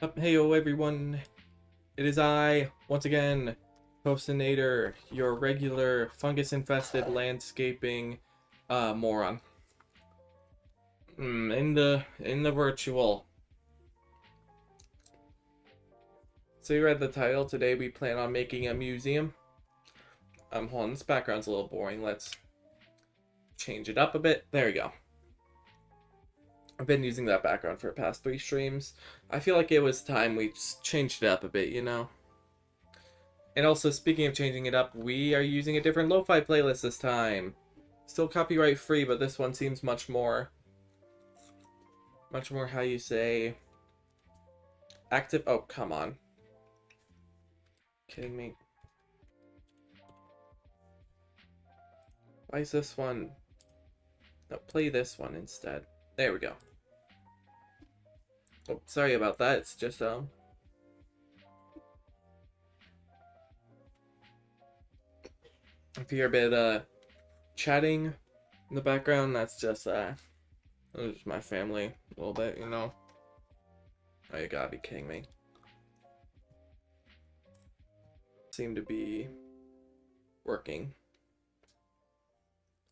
Heyo everyone, it is I, once again, Postinator, your regular fungus-infested landscaping moron. In the virtual. So you read the title. Today we plan on making a museum. Hold on, this background's a little boring. Let's change it up a bit. There we go. I've been using that background for the past 3 streams. I feel like it was time we changed it up a bit, you know? And also, speaking of changing it up, we are using a different lo-fi playlist this time. Still copyright free, but this one seems much more, how you say, active. Oh, come on. Kidding me? Why is this one? No, play this one instead. There we go. Oh, sorry about that. It's just, if you hear a bit, chatting in the background, that's just, my family a little bit, you know? Oh, you gotta be kidding me. Seem to be working.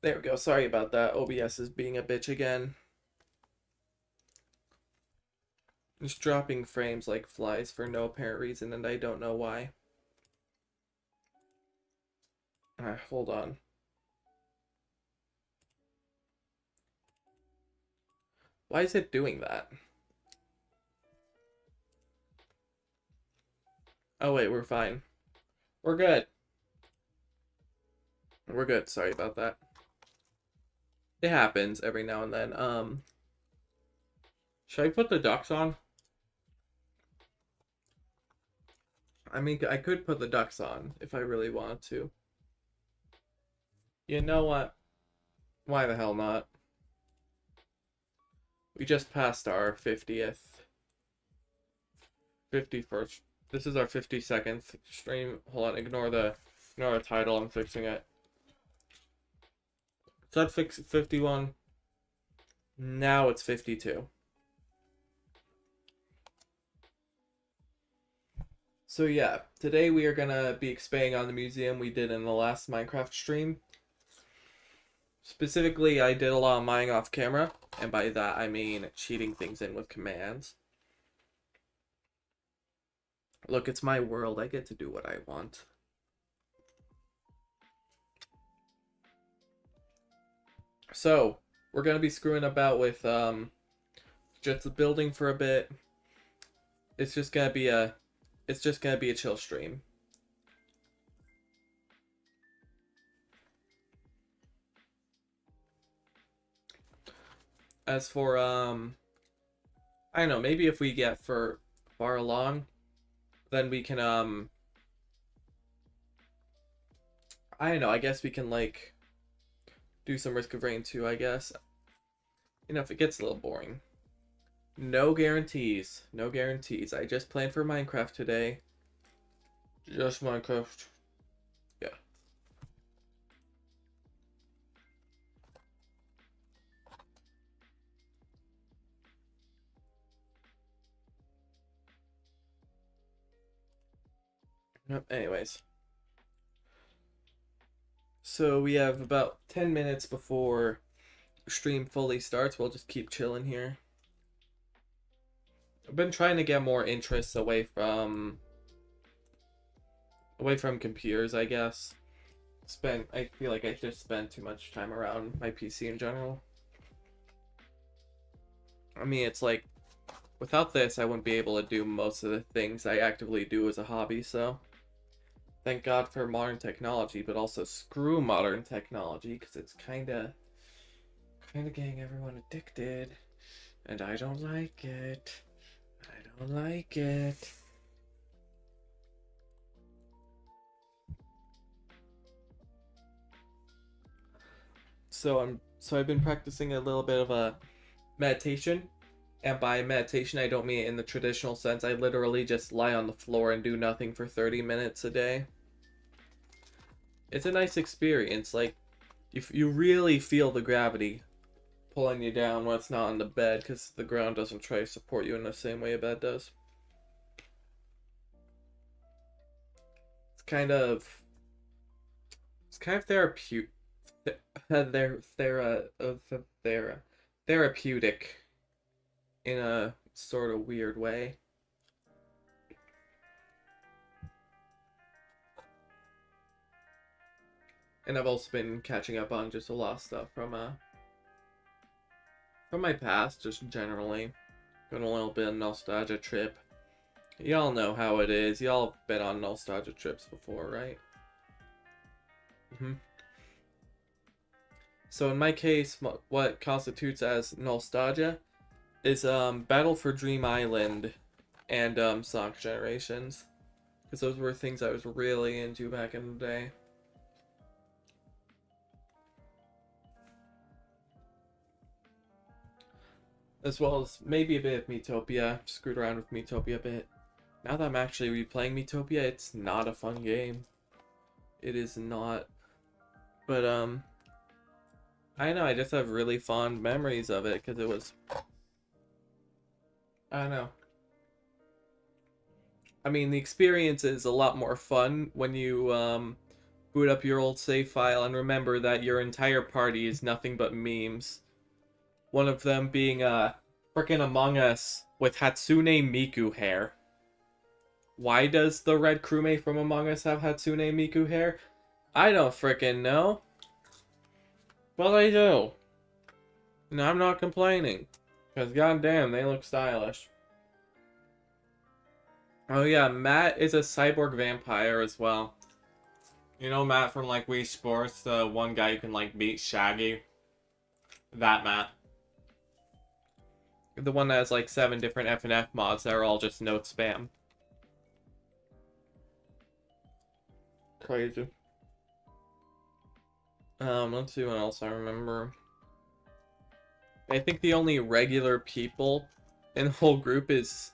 There we go. Sorry about that. OBS is being a bitch again. Just dropping frames like flies for no apparent reason, and I don't know why. Alright, hold on. Why is it doing that? Oh wait, we're fine. We're good. We're good. Sorry about that. It happens every now and then. Should I put the ducks on? I mean, I could put the ducks on if I really wanted to. You know what? Why the hell not? We just passed our 50th. 51st. This is our 52nd stream. Hold on, ignore the title. I'm fixing it. So that fix 51. Now it's 52. So yeah, today we are gonna be expanding on the museum we did in the last Minecraft stream. Specifically, I did a lot of mining off camera, and by that I mean cheating things in with commands. Look, it's my world. I get to do what I want. So, we're gonna be screwing about with just the building for a bit. It's just gonna be a chill stream. As for I don't know, maybe if we get for far along, then we can I don't know, I guess we can like do some Risk of Rain too, I guess. You know, if it gets a little boring. No guarantees. No guarantees. I just planned for Minecraft today. Just Minecraft. Yeah. Anyways. So we have about 10 minutes before stream fully starts. We'll just keep chilling here. I've been trying to get more interests away from computers, I guess. I feel like I just spend too much time around my PC in general. I mean, it's like, without this, I wouldn't be able to do most of the things I actively do as a hobby, so thank God for modern technology, but also screw modern technology, because it's kind of getting everyone addicted, and I don't like it. I don't like it. So I've been practicing a little bit of a meditation, and by meditation I don't mean it in the traditional sense. I literally just lie on the floor and do nothing for 30 minutes a day. It's a nice experience. Like, you really feel the gravity pulling you down when it's not on the bed, because the ground doesn't try to support you in the same way a bed does. kind of therapeutic. Therapeutic in a sort of weird way. And I've also been catching up on just a lot of stuff from my past, just generally. Going a little bit of nostalgia trip. Y'all know how it is. Y'all been on nostalgia trips before, right? So in my case, what constitutes as nostalgia is Battle for Dream Island and Sonic Generations. Because those were things I was really into back in the day. As well as maybe a bit of Miitopia. Screwed around with Miitopia a bit. Now that I'm actually replaying Miitopia, it's not a fun game. It is not. But, I know, I just have really fond memories of it, because it was... I don't know. I mean, the experience is a lot more fun when you, boot up your old save file and remember that your entire party is nothing but memes. One of them being, frickin' Among Us with Hatsune Miku hair. Why does the red crewmate from Among Us have Hatsune Miku hair? I don't frickin' know. But I do. And I'm not complaining. Because goddamn, they look stylish. Oh yeah, Matt is a cyborg vampire as well. You know Matt from like Wii Sports, the one guy you can like beat Shaggy? That Matt. The one that has like 7 different FNF mods that are all just note spam. Crazy. Let's see what else I remember. I think the only regular people in the whole group is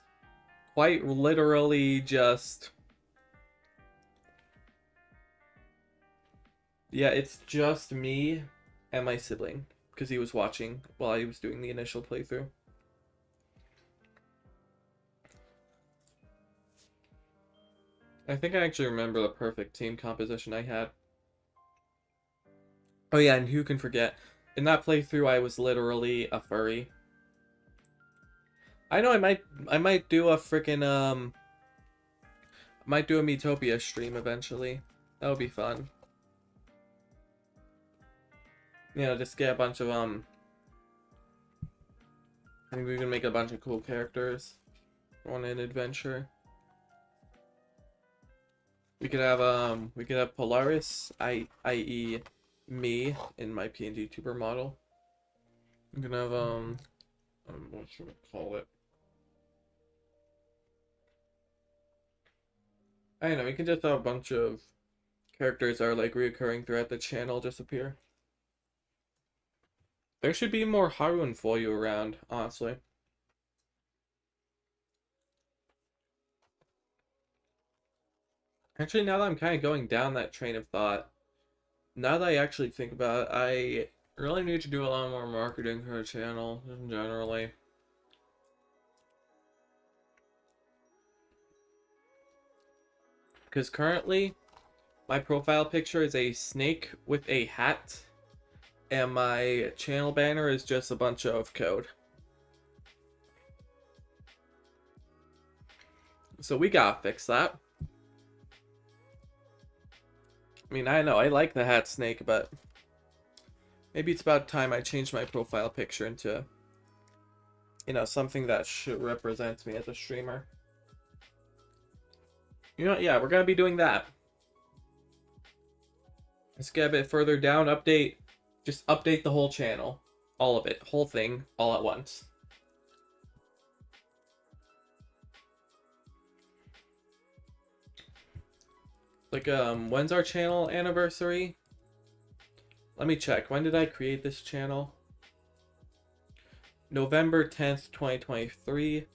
quite literally just... Yeah, it's just me and my sibling, because he was watching while I was doing the initial playthrough. I think I actually remember the perfect team composition I had. Oh yeah, and who can forget? In that playthrough, I was literally a furry. I know I might do a freaking might do a Miitopia stream eventually. That would be fun. You know, just get a bunch of I think we can make a bunch of cool characters on an adventure. We could have Polaris, i.e. me in my PNG tuber model. We can have what should we call it? I don't know, we can just have a bunch of characters that are like reoccurring throughout the channel just appear. There should be more Harun for you around, honestly. Actually, now that I'm kind of going down that train of thought, now that I actually think about it, I really need to do a lot more marketing for the channel, generally. Because currently, my profile picture is a snake with a hat, and my channel banner is just a bunch of code. So we gotta fix that. I mean, I know, I like the hat snake, but maybe it's about time I change my profile picture into, you know, something that should represent me as a streamer. You know, yeah, we're gonna be doing that. Let's get a bit further down, just update the whole channel. All of it, whole thing, all at once. Like, when's our channel anniversary? Let me check. When did I create this channel? November 10th, 2023.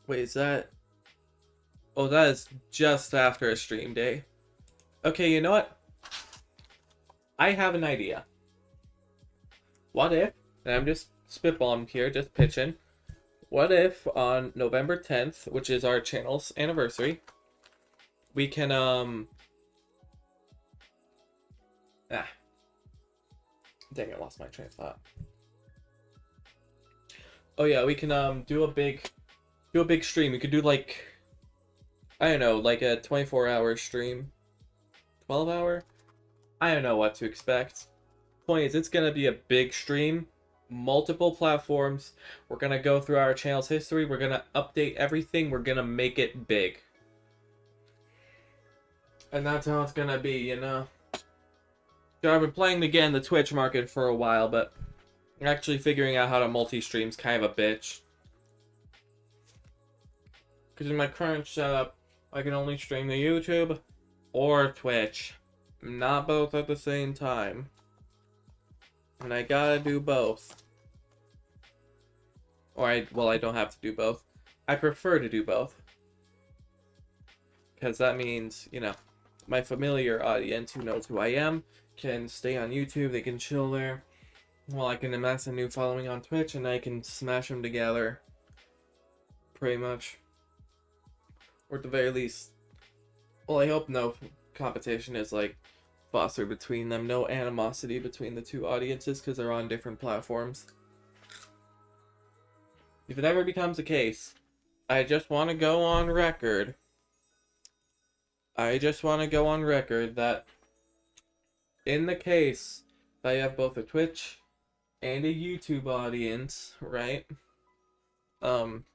Wait, is that... Oh, that is just after a stream day. Okay, you know what? I have an idea. What if, and I'm just spitballing here, just pitching. What if on November 10th, which is our channel's anniversary, we can ah, dang, I lost my train of thought. Oh yeah, we can do a big stream. We could do like, I don't know, like a 24-hour stream. 12-hour? I don't know what to expect. Point is, it's gonna be a big stream, multiple platforms. We're gonna go through our channel's history. We're gonna update everything. We're gonna make it big. And that's how it's gonna be, you know? So I've been playing again the Twitch market for a while, but actually figuring out how to multi-stream's kind of a bitch. Because in my current setup, I can only stream to YouTube or Twitch. Not both at the same time. And I gotta do both. Well, I don't have to do both. I prefer to do both. Because that means, you know, my familiar audience who knows who I am can stay on YouTube, they can chill there. Well, I can amass a new following on Twitch and I can smash them together. Pretty much. Or at the very least, well, I hope no competition is like fostered between them. No animosity between the two audiences because they're on different platforms. If it ever becomes a case, I just want to go on record. That in the case that I have both a Twitch and a YouTube audience, right?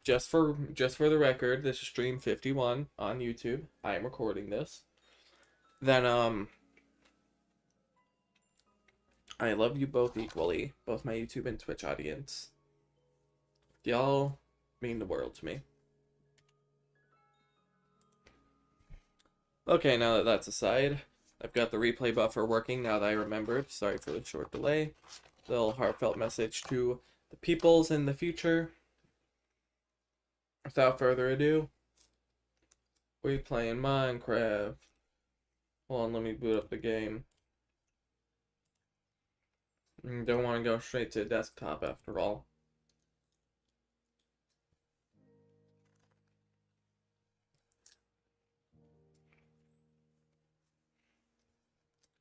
Just for the record, this is stream 51 on YouTube. I am recording this. Then I love you both equally, both my YouTube and Twitch audience. Y'all mean the world to me. Okay, now that that's aside, I've got the replay buffer working now that I remembered. Sorry for the short delay. Little heartfelt message to the peoples in the future. Without further ado, we playing Minecraft. Hold on, let me boot up the game. Don't want to go straight to desktop after all.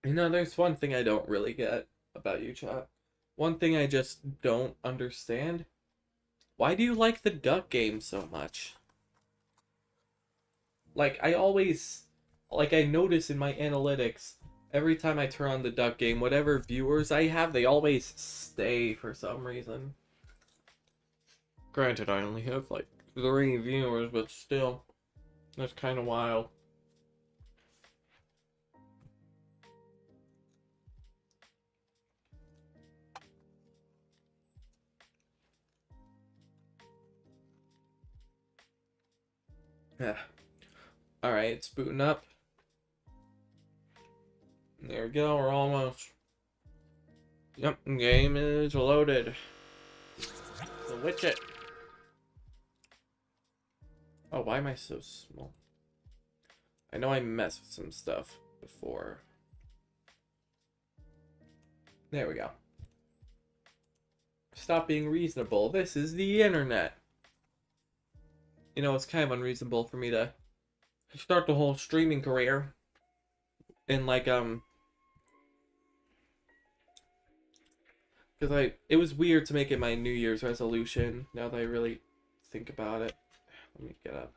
You know, there's one thing I don't really get about you, chat. One thing I just don't understand. Why do you like the duck game so much? Like, I notice in my analytics, every time I turn on the duck game, whatever viewers I have, they always stay for some reason. Granted, I only have like 3 viewers, but still, that's kind of wild. Yeah. Alright, it's booting up. There we go, we're almost. Yep, game is loaded. So witch it. Oh, why am I so small? I know I messed with some stuff before. There we go. Stop being reasonable. This is the internet. You know, it's kind of unreasonable for me to start the whole streaming career in like because it was weird to make it my New Year's resolution now that I really think about it. Let me get up.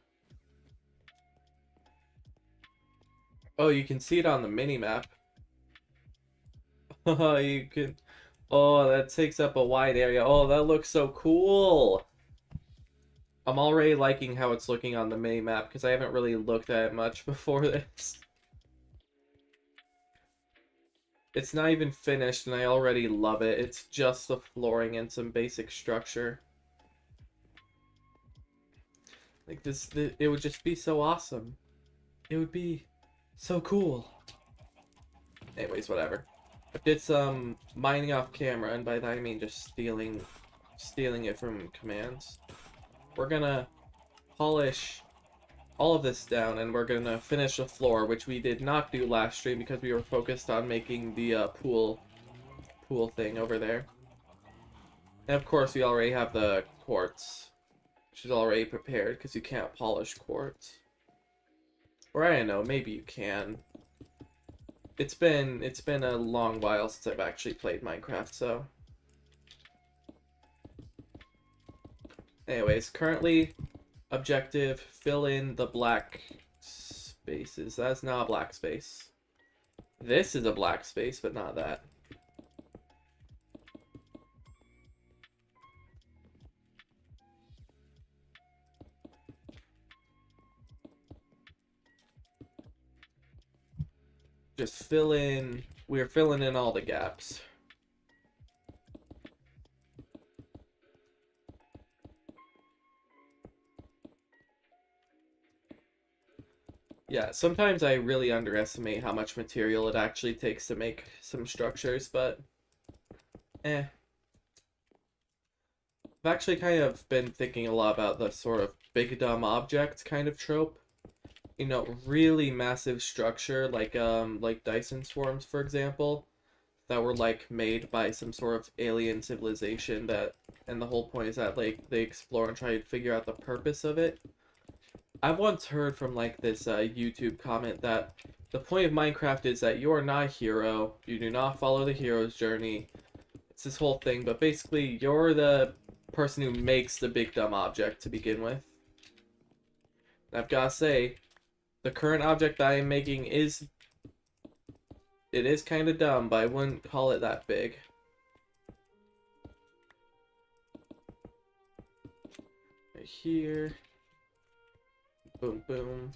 Oh, you can see it on the mini map. Oh, you can. Oh, that takes up a wide area. Oh, that looks so cool. I'm already liking how it's looking on the mini map because I haven't really looked at it much before this. It's not even finished and I already love it. It's just the flooring and some basic structure. Like this, it would just be so awesome. It would be so cool. Anyways, whatever. I did some mining off camera, and by that I mean just stealing it from commands. We're gonna polish all of this down, and we're gonna finish the floor, which we did not do last stream because we were focused on making the pool thing over there. And of course, we already have the quartz, which is already prepared because you can't polish quartz. Or I don't know, maybe you can. It's been a long while since I've actually played Minecraft, so. Anyways, currently objective, fill in the black spaces. That's not a black space. This is a black space, but not that. Just fill in, we're filling in all the gaps. Yeah, sometimes I really underestimate how much material it actually takes to make some structures, but eh. I've actually kind of been thinking a lot about the sort of big dumb object kind of trope. You know, really massive structure like Dyson swarms, for example, that were like made by some sort of alien civilization that, and the whole point is that like they explore and try to figure out the purpose of it. I've once heard from like this YouTube comment that the point of Minecraft is that you are not a hero, you do not follow the hero's journey. It's this whole thing, but basically you're the person who makes the big dumb object to begin with. And I've gotta say, the current object that I am making is kind of dumb, but I wouldn't call it that big. Right here. Boom, boom.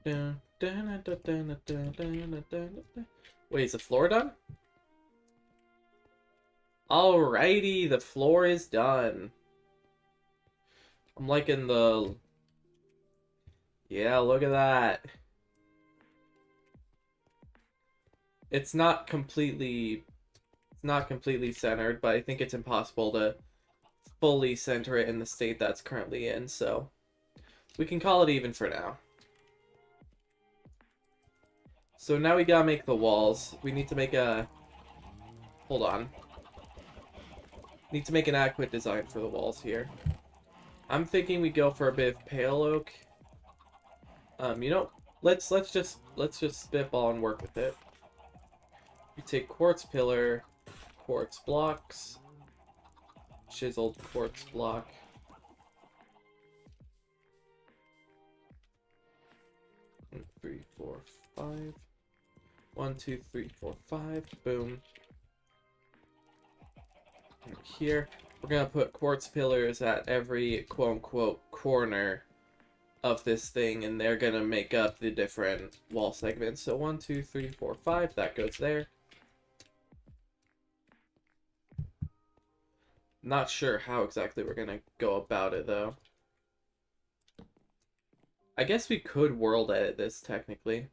Dun, dun, dun, dun, dun, dun, dun, dun. Wait, is the floor done? Alrighty, the floor is done. I'm liking the... Yeah, look at that. It's not completely centered, but I think it's impossible to fully center it in the state that's currently in, so we can call it even for now. So now we gotta make the walls. We need to make a... Hold on. Need to make an adequate design for the walls here. I'm thinking we go for a bit of pale oak. You know, let's just spitball and work with it. You take quartz pillar, quartz blocks, chiseled quartz block. One, 3, 4, 5. 1, 2, 3, 4, 5. Boom. And here, we're gonna put quartz pillars at every quote-unquote corner of this thing, and they're gonna make up the different wall segments. So 1, 2, 3, 4, 5. That goes there. Not sure how exactly we're gonna go about it, though. I guess we could world edit this, technically.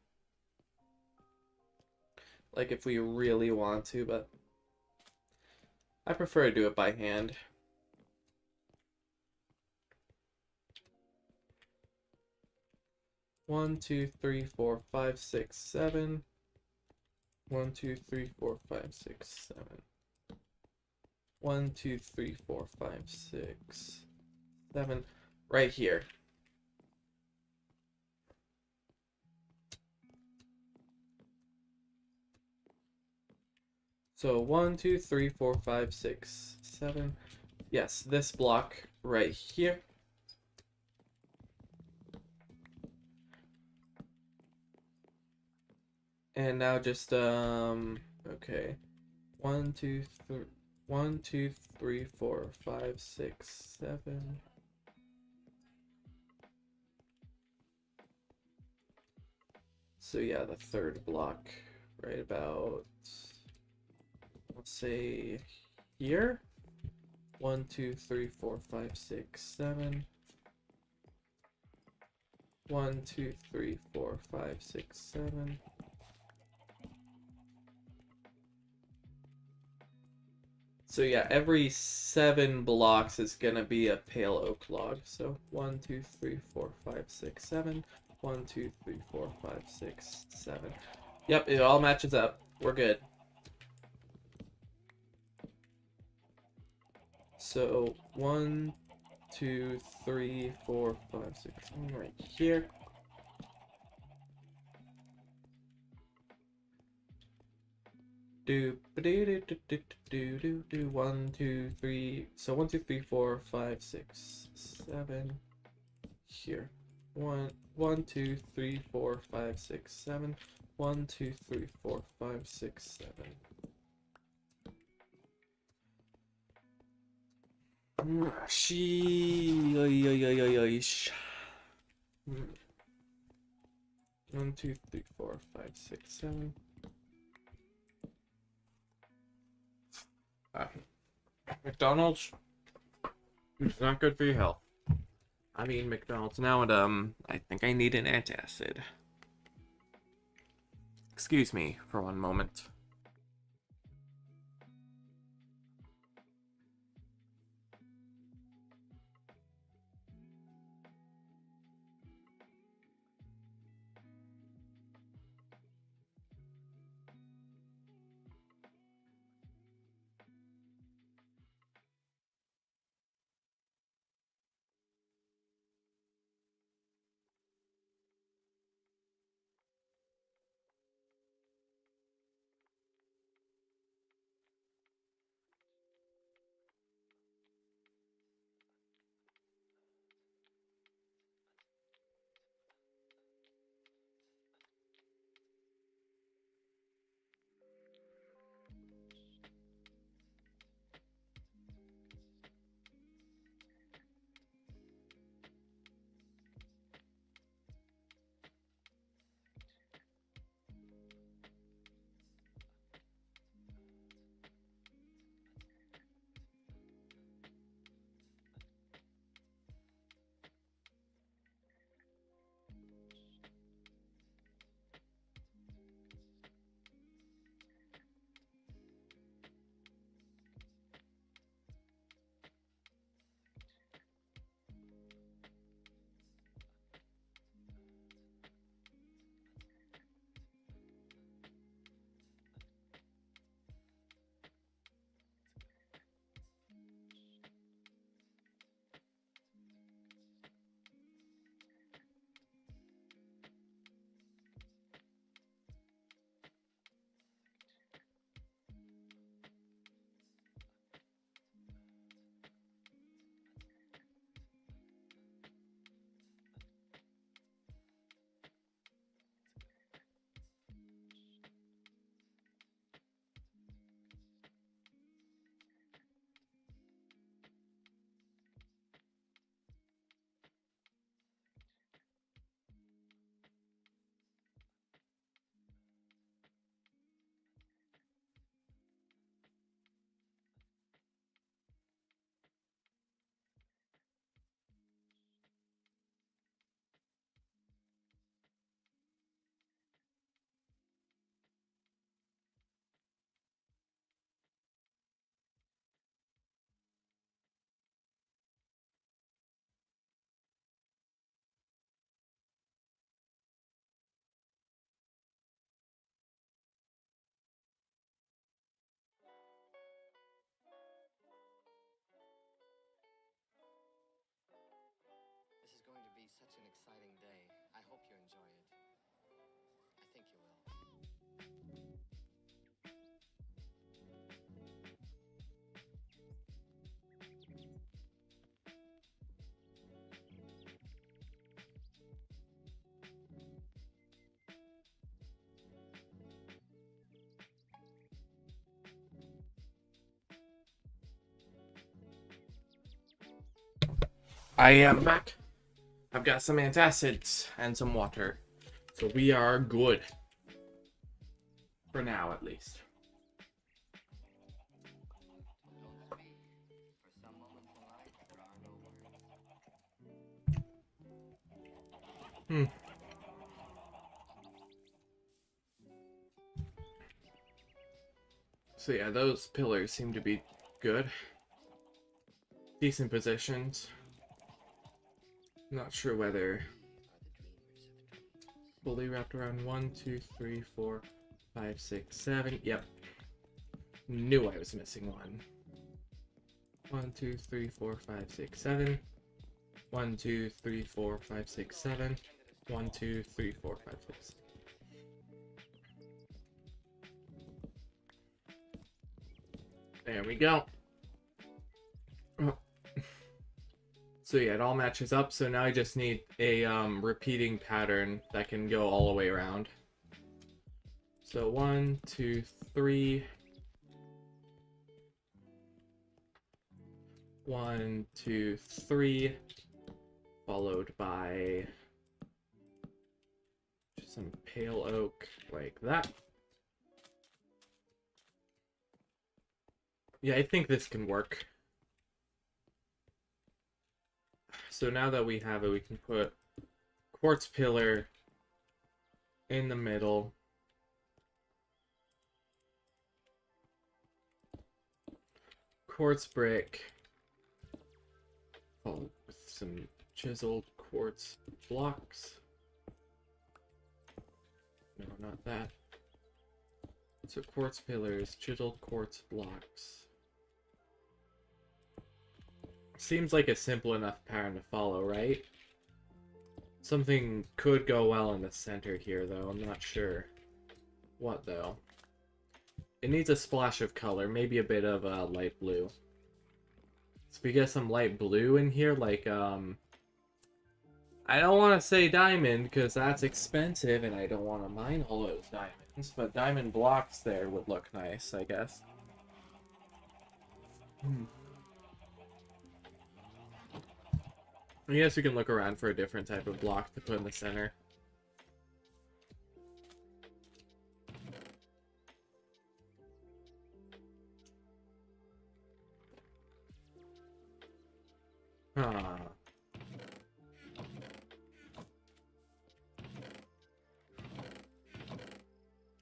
Like, if we really want to, but I prefer to do it by hand. One, 2, 3, 4, 5, 6, 7. 1, 2, 3, 4, 5, 6, 7. 1, 2, 3, 4, 5, 6, 7. Right here. So 1, 2, 3, 4, 5, 6, 7. Yes, this block right here. And now just okay. 1, 2, 3. 1, 2, 3, 4, 5, 6, 7. So yeah, the third block right about, let's say here. 1, 2, 3, 4, 5, 6, 7. 1, 2, 3, 4, 5, 6, 7. So yeah, every 7 blocks is gonna be a pale oak log. So 1, 2, 3, 4, 5, 6, 7. 1, 2, 3, 4, 5, 6, 7. Yep, it all matches up. We're good. So 1, 2, 3, 4, 5, 6, 7 right here. do ba do do do do do do do 1 2 3. So 1 2 3 4 5 6 7 here. 1 2 3 4 5 6 7. 1 2 3 4 5 6 7. She. 1 2 3 4 5 6 7. McDonald's is not good for your health. I mean McDonald's now, and I think I need an antacid. Excuse me for one moment. This is going to be such an exciting day. I hope you enjoy it. I think you will. I am back. I've got some antacids and some water. So we are good. For now, at least. Hmm. So yeah, those pillars seem to be good. Decent positions. Not sure whether fully wrapped around 1, 2, 3, 4, 5, 6, 7. Yep. Knew I was missing one. 1, 2, 3, 4, 5, 6, 7. 1, 2, 3, 4, 5, 6, 7. 1, 2, 3, 4, 5, 6. There we go. Oh. So yeah, it all matches up. So now I just need a repeating pattern that can go all the way around. So 1, 2, 3. 1, 2, 3. Followed by some pale oak like that. Yeah, I think this can work. So now that we have it, we can put quartz pillar in the middle. Quartz brick. Followed with some chiseled quartz blocks. No, not that. So quartz pillars, chiseled quartz blocks. Seems like a simple enough pattern to follow, right? Something could go well in the center here, though. I'm not sure. What, though? It needs a splash of color, maybe a bit of light blue. So if we get some light blue in here, like, I don't want to say diamond, because that's expensive, and I don't want to mine all those diamonds, but diamond blocks there would look nice, I guess. I guess we can look around for a different type of block to put in the center. Ah.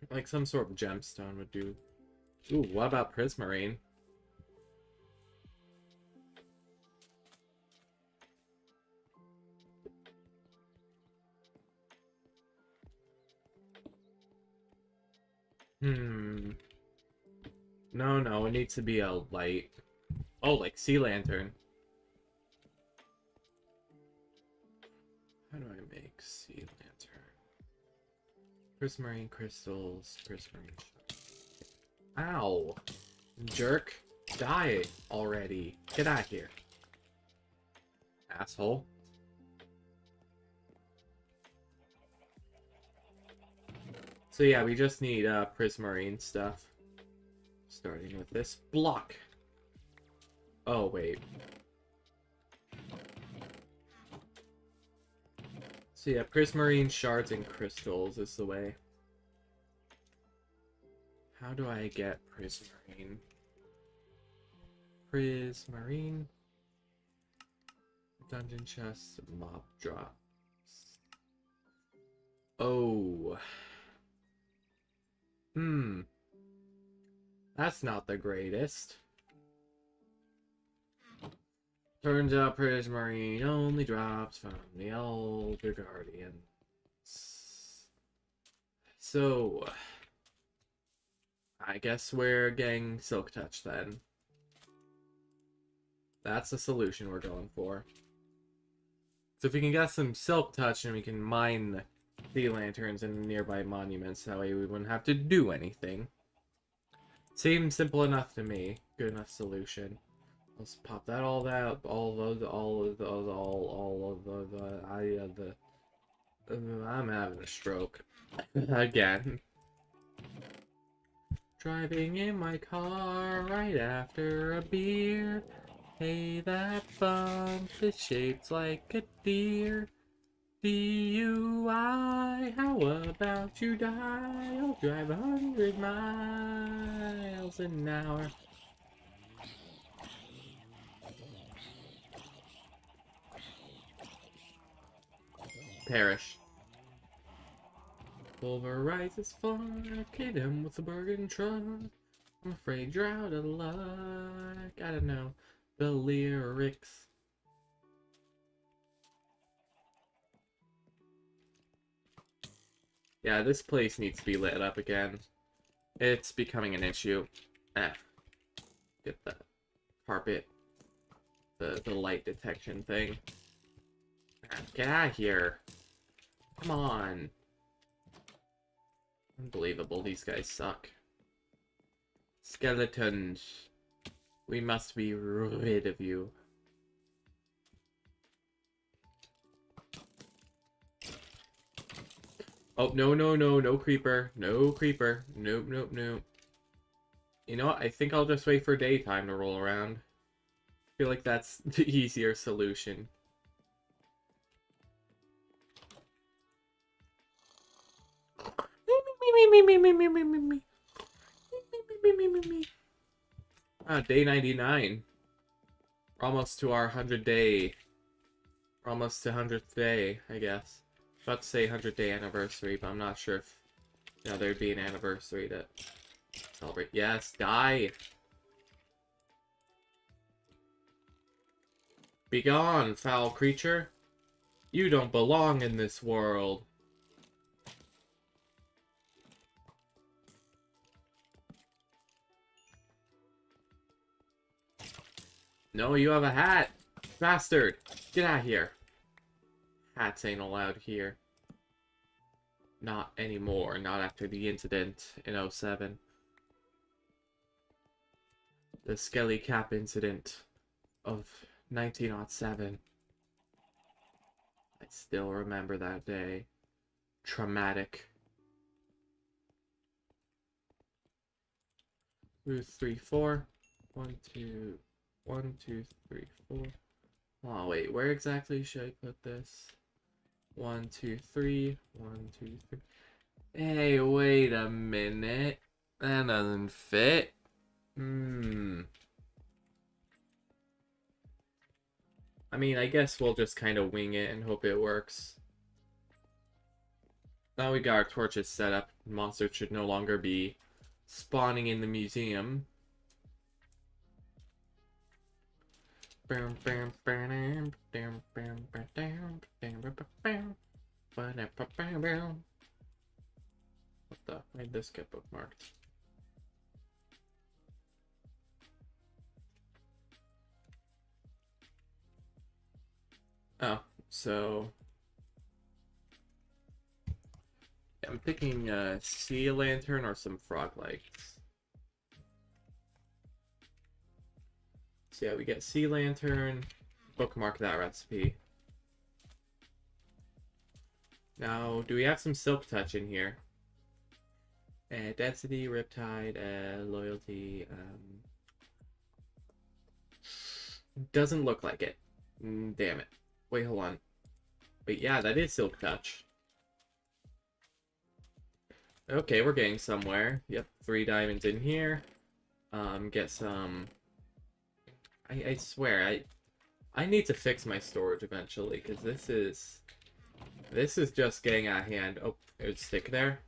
Like some sort of gemstone would do. Ooh, what about prismarine? No, it needs to be a light. Oh, like sea lantern. How do I make sea lantern? Prismarine crystals, prismarine. Ow! Jerk. Die already. Get out of here. Asshole. So yeah, we just need prismarine stuff. Starting with this block. Oh, wait. So yeah, prismarine shards and crystals is the way. How do I get prismarine? Prismarine. Dungeon chests, mob drops. Oh. That's not the greatest. Turns out prismarine only drops from the Elder Guardians. So, I guess we're getting Silk Touch then. That's the solution we're going for. So if we can get some Silk Touch, and we can mine sea lanterns in nearby monuments, that way we wouldn't have to do anything. Seems simple enough to me. Good enough solution. Let's pop that all that I'm having a stroke again. Driving in my car right after a beer. Hey, that bump is shaped like a deer. DUI, how about you die? I'll drive 100 miles an hour. Perish. Pulverizes fuck, hit him with a bargain truck. I'm afraid you're out of luck. Gotta know the lyrics. Yeah, this place needs to be lit up again. It's becoming an issue. Get the carpet. The light detection thing. Get out of here. Come on. Unbelievable, these guys suck. Skeletons. We must be rid of you. Oh, no, no, no, no creeper. No creeper. Nope, nope, nope. You know what? I think I'll just wait for daytime to roll around. I feel like that's the easier solution. Ah, day 99. We're almost to our 100-day. We're almost to 100th day, I guess. About to say 100-day anniversary, but I'm not sure if, you know, there'd be an anniversary to celebrate. Yes, die! Begone, foul creature! You don't belong in this world! No, you have a hat! Bastard! Get out of here! Hats ain't allowed here. Not anymore, not after the incident in 07. The Skelly Cap incident of 1907. I still remember that day. Traumatic. 2, 3, 4. 1, 2, 1, 2, 3, 4. Oh wait, where exactly should I put this? 1, 2, 3. 1, 2, 3. Hey, wait a minute. That doesn't fit. I mean, I guess we'll just kind of wing it and hope it works. Now we got our torches set up. Monsters should no longer be spawning in the museum. What the? Why did this get bookmarked? Oh, so I'm picking a sea lantern or some frog lights. So yeah, we get sea lantern, bookmark that recipe. Now, do we have some silk touch in here? Density, riptide, loyalty, doesn't look like it. Damn it. Wait, hold on. Wait, yeah, that is silk touch. Okay, we're getting somewhere. Yep, 3 diamonds in here. Get some... I swear, I need to fix my storage eventually, because this is just getting out of hand. Oh, it would stick there.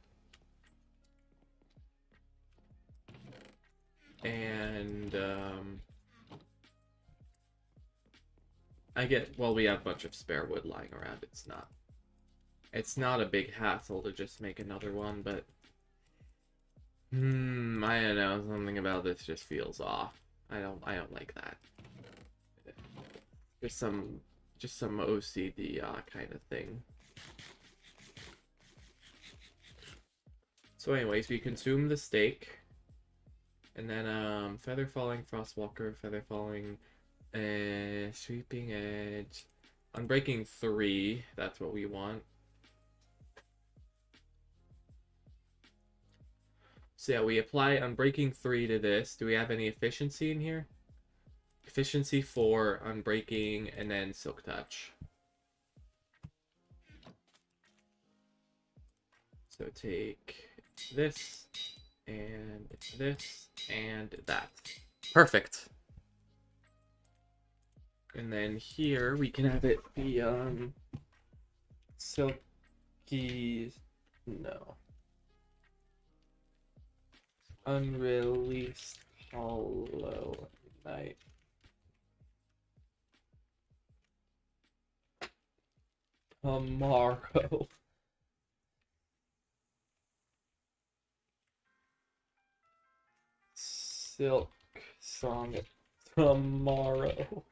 And, well, we have a bunch of spare wood lying around. It's not a big hassle to just make another one, but I don't know, something about this just feels off. I don't like that. Just some OCD kind of thing. So anyways, we consume the steak. And then feather falling, frostwalker, feather falling, sweeping edge, unbreaking 3, that's what we want. So yeah, we apply unbreaking 3 to this. Do we have any efficiency in here? Efficiency 4, unbreaking, and then silk touch. So take this, and that. Perfect. And then here we can have it be silky, no, unreleased hollow knight. Tomorrow. Silk song tomorrow.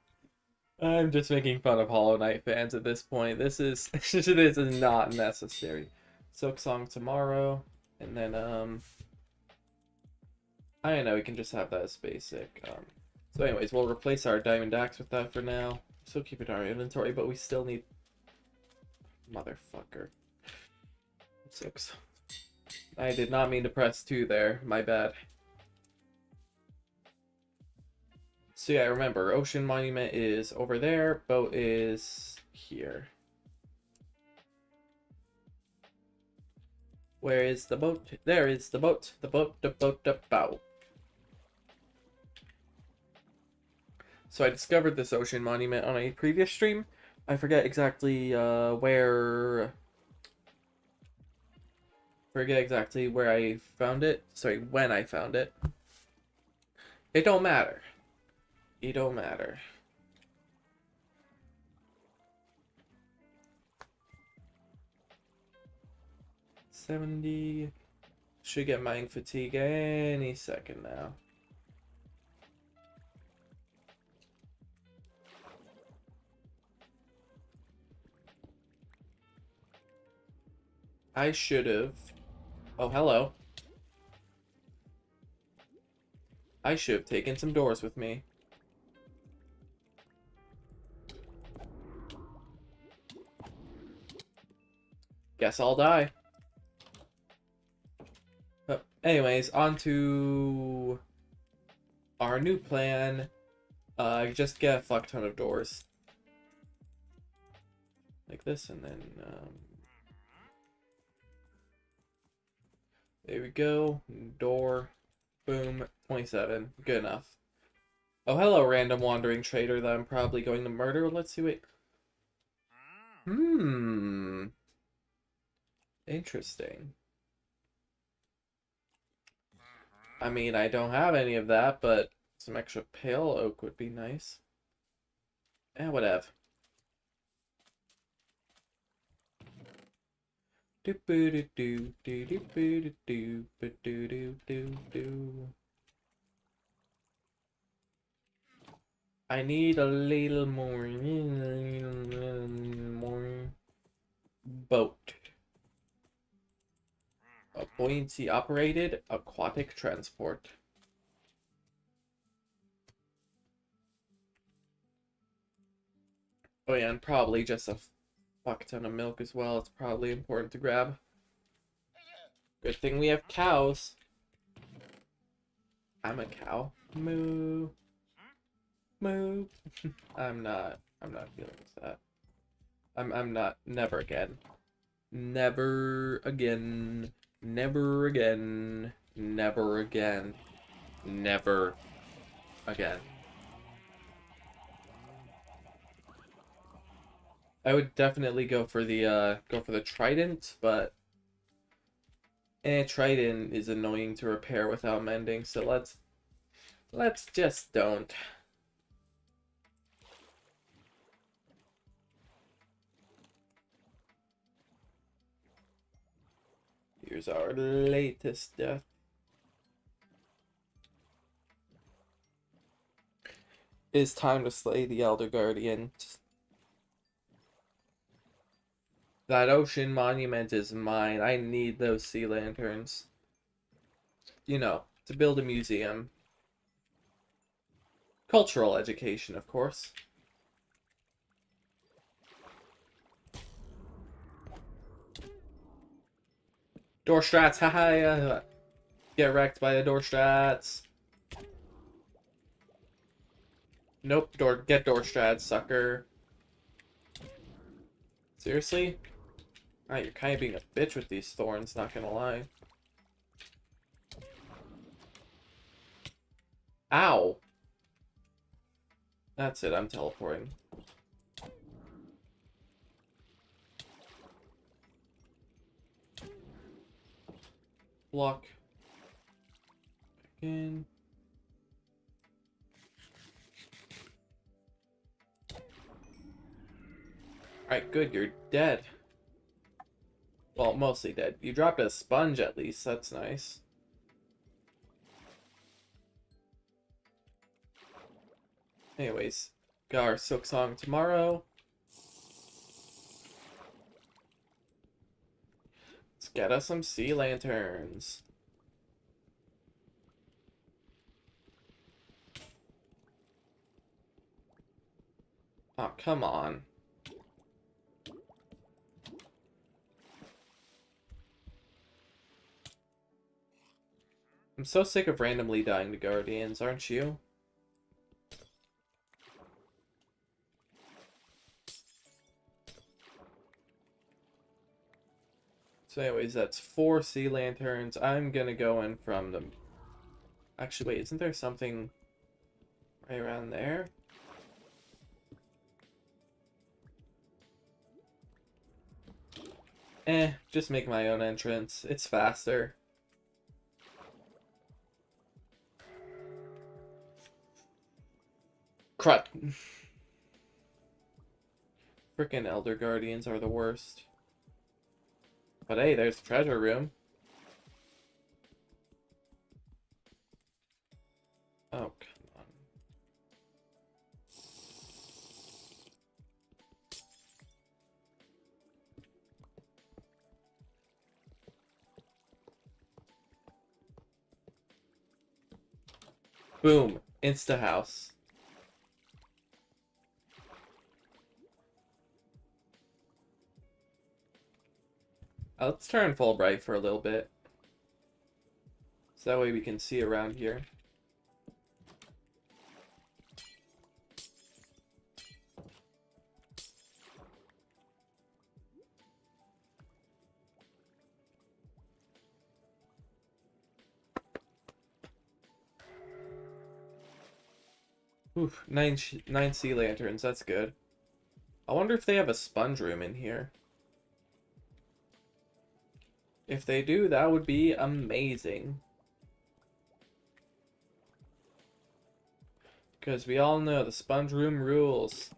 I'm just making fun of Hollow Knight fans at this point. This is this is not necessary. Silk song tomorrow, and then I don't know. We can just have that as basic. So anyways, we'll replace our diamond axe with that for now. Still keep it in our inventory, but we still need... Motherfucker. 6. I did not mean to press 2 there. My bad. So yeah, remember, Ocean Monument is over there. Boat is here. Where is the boat? There is the boat. The boat, the boat. So I discovered this Ocean Monument on a previous stream. I forget exactly where I found it. Sorry, when I found it. It don't matter. It don't matter. $70. Should get mining fatigue any second now. I should have... Oh, hello. I should have taken some doors with me. Guess I'll die. But anyways, on to our new plan. Just get a fuck ton of doors. Like this, and then... there we go. Door. Boom. 27. Good enough. Oh, hello, random wandering trader that I'm probably going to murder. Let's see what... Interesting. I mean, I don't have any of that, but some extra pale oak would be nice. Eh, whatever. I need a little more boat. A buoyancy operated aquatic transport. Oh yeah, and probably just a fuck ton of milk as well. It's probably important to grab. Good thing we have cows. I'm a cow. Moo. Moo. I'm not feeling that. I'm not. Never again. Never again. Never again. Never again. Never again. I would definitely go for the trident, but trident is annoying to repair without mending, so let's just don't. Here's our latest death. It is time to slay the Elder Guardian. That ocean monument is mine. I need those sea lanterns. You know, to build a museum. Cultural education, of course. Door strats, haha. Get wrecked by the door strats. Nope, get door strats, sucker. Seriously? Alright, you're kind of being a bitch with these thorns, not gonna lie. Ow! That's it, I'm teleporting. Block. Again. Alright, good, you're dead. Well, mostly dead. You dropped a sponge at least, that's nice. Anyways, got our silk song tomorrow. Let's get us some sea lanterns. Come on. I'm so sick of randomly dying to guardians, aren't you? So anyways, that's 4 sea lanterns. I'm gonna go in from the... Actually, wait, isn't there something right around there? Just make my own entrance. It's faster. Crud. Frickin' Elder Guardians are the worst. But hey, there's treasure room. Oh, come on. Boom. Insta house. Let's turn Fulbright for a little bit. So that way we can see around here. Oof, 9 sea lanterns, that's good. I wonder if they have a sponge room in here. If they do, that would be amazing. Because we all know the sponge room rules.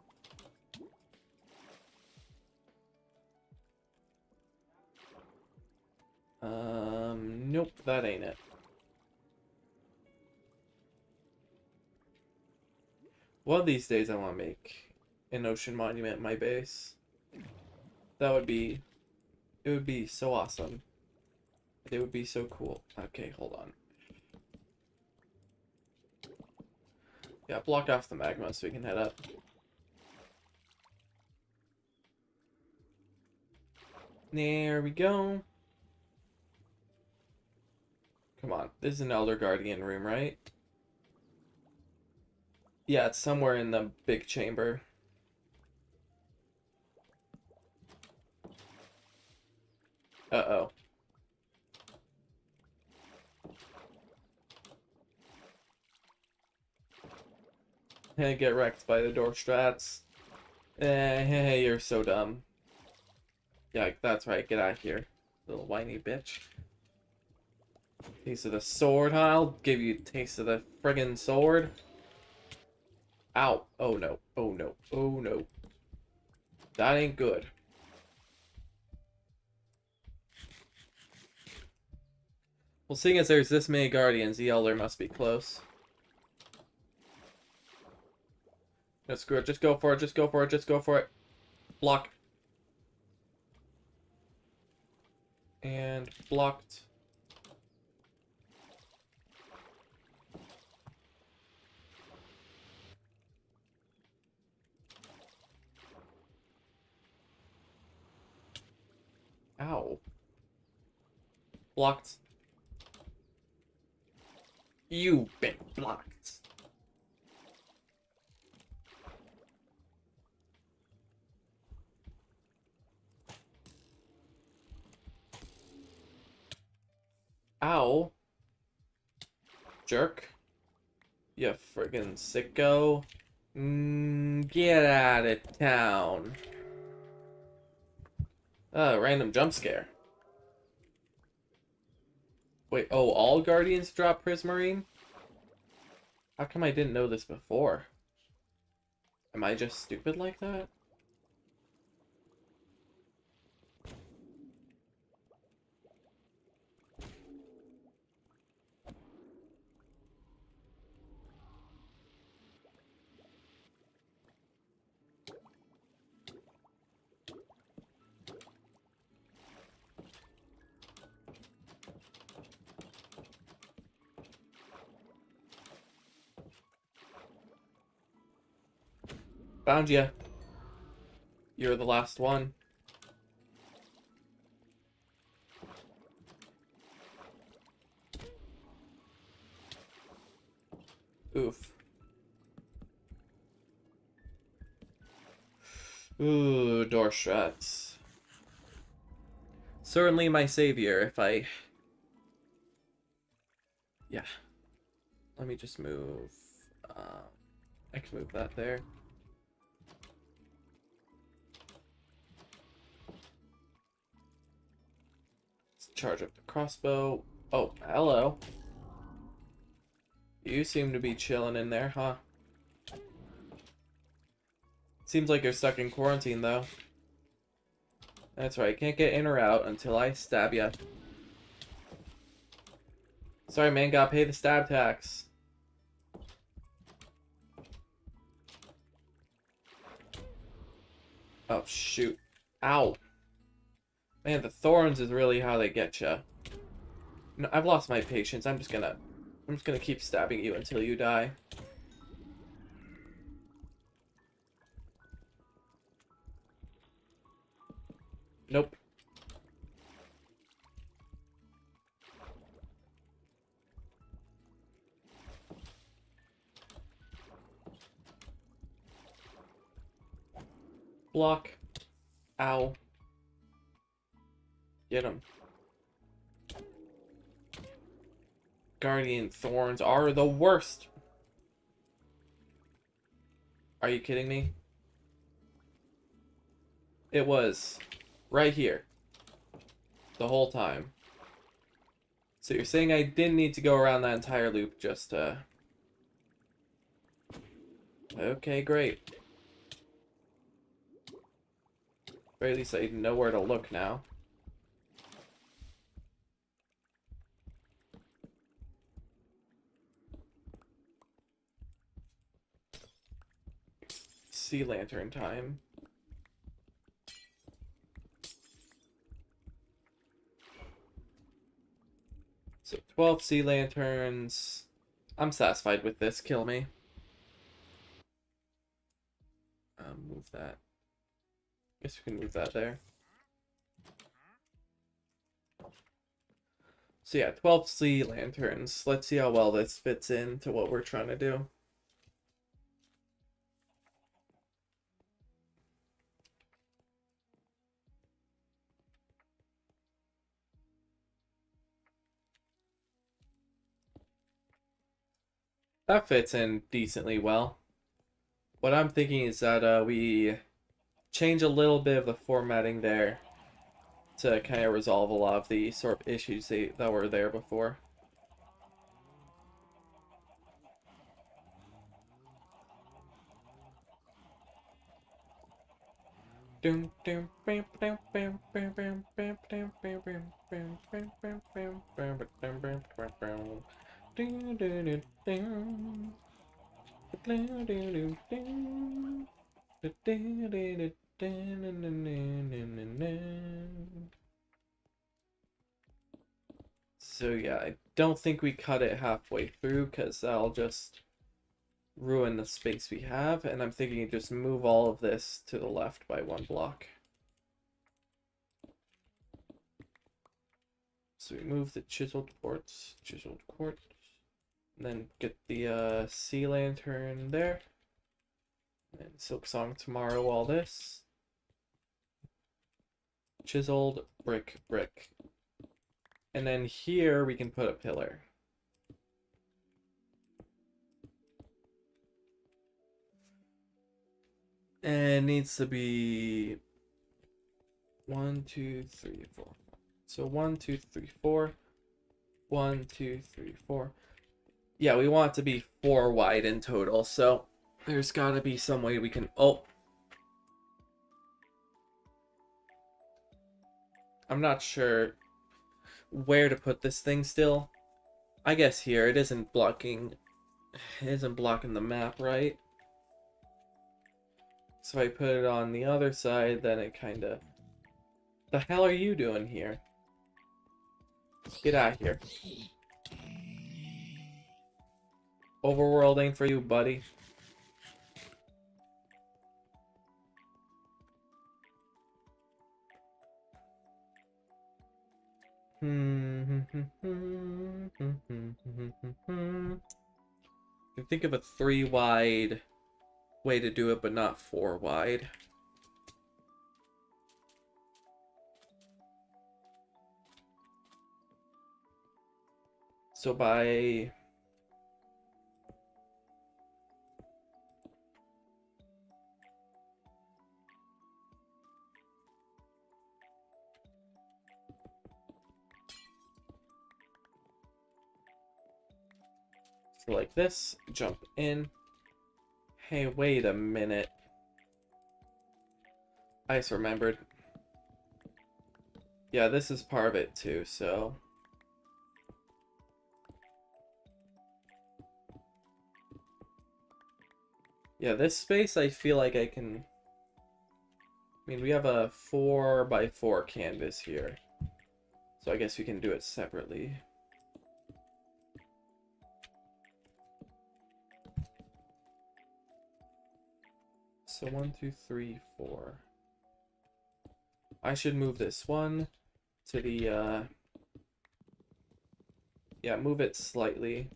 Nope, that ain't it. One of these days I want to make an ocean monument my base. That would be... It would be so awesome. It would be so cool. Okay, hold on. Yeah, block off the magma so we can head up. There we go. Come on. This is an Elder Guardian room, right? Yeah, it's somewhere in the big chamber. Uh-oh. Get wrecked by the door strats. Hey, you're so dumb. Yeah, that's right. Get out of here, little whiny bitch. Taste of the sword, huh? I'll give you a taste of the friggin' sword. Ow. Oh no. Oh no. Oh no. That ain't good. Well, seeing as there's this many guardians, the Elder must be close. No, screw it. Just go for it. Just go for it. Just go for it. Block. And blocked. Ow. Blocked. You've been blocked. Ow. Jerk. You friggin' sicko. Get out of town. Random jump scare. Wait, oh, all Guardians drop Prismarine? How come I didn't know this before? Am I just stupid like that? Found ya. You're the last one. Oof. Ooh, door struts. Certainly my savior if I... Yeah. Let me just move... I can move that there. Let's charge up the crossbow. Oh, hello. You seem to be chilling in there, huh? Seems like you're stuck in quarantine, though. That's right, can't get in or out until I stab ya. Sorry, man, gotta pay the stab tax. Oh, shoot. Ow. Man, the thorns is really how they get ya. No, I've lost my patience. I'm just gonna keep stabbing you until you die. Nope. Block. Ow. Get him. Guardian thorns are the worst. Are you kidding me? It was right here the whole time. So you're saying I didn't need to go around that entire loop just to... Okay, great. Or at least I know where to look now. Sea lantern time. So 12 sea lanterns. I'm satisfied with this. Kill me. Move that. Guess we can move that there. So yeah, 12 sea lanterns. Let's see how well this fits into what we're trying to do. That fits in decently well. What I'm thinking is that we change a little bit of the formatting there to kind of resolve a lot of the sort of issues that were there before. So yeah, I don't think we cut it halfway through because that'll just ruin the space we have, and I'm thinking just move all of this to the left by one block. So we move the chiseled quartz, and then get the sea lantern there, and silk song tomorrow, all this. Chiseled brick. And then here we can put a pillar. And it needs to be 1, 2, 3, 4. So 1, 2, 3, 4. 1, 2, 3, 4. Yeah, we want it to be 4 wide in total, so there's gotta be some way we can... Oh! I'm not sure where to put this thing still. I guess here. It isn't blocking the map, right? So if I put it on the other side, then it kinda... The hell are you doing here? Get out of here. Overworld ain't for you, buddy. Can think of a 3 wide way to do it, but not 4 wide. So by like this, jump in. Hey, wait a minute. I just remembered. Yeah, this is part of it too, so. Yeah, this space I feel like I can. I mean, we have a 4x4 canvas here. So I guess we can do it separately. So 1, 2, 3, 4. I should move this one to the, yeah, move it slightly.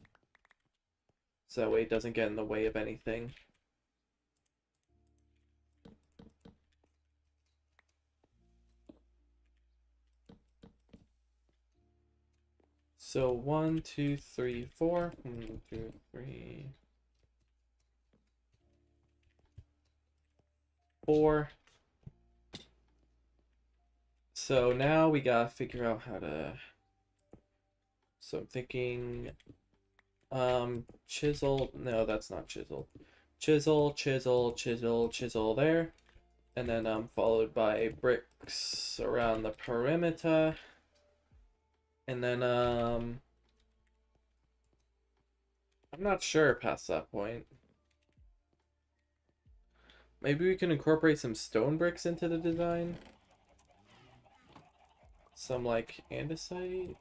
So that way it doesn't get in the way of anything. So 1, 2, 3, 4. 1, 2, 3, 4. So now we gotta figure out how to. So I'm thinking, chisel. No, that's not chisel. Chisel, chisel, chisel, chisel there, and then followed by bricks around the perimeter, and then I'm not sure past that point. Maybe we can incorporate some stone bricks into the design. Some like andesite.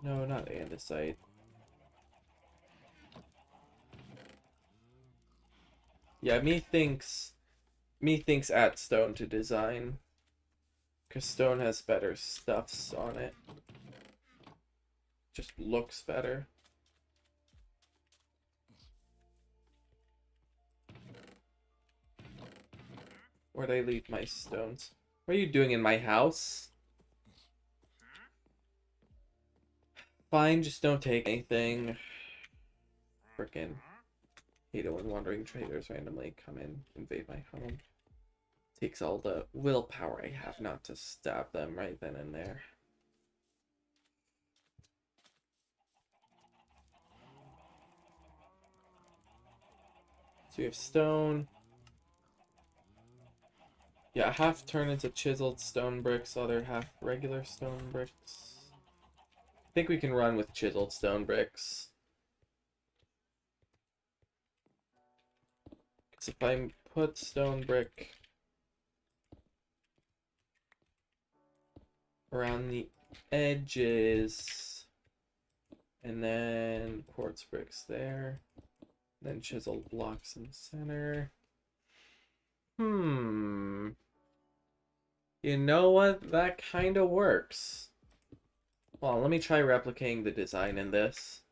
No, not andesite. Yeah, me thinks add stone to design. Because stone has better stuffs on it. Just looks better. Where'd I leave my stones? What are you doing in my house? Fine, just don't take anything. Frickin' hate it when wandering traders randomly come in, invade my home. Takes all the willpower I have not to stab them right then and there. So we have stone. Yeah, half turn into chiseled stone bricks, other half regular stone bricks. I think we can run with chiseled stone bricks. Because if I put stone brick around the edges, and then quartz bricks there, then chiseled blocks in the center. You know what? That kind of works. Well, let me try replicating the design in this.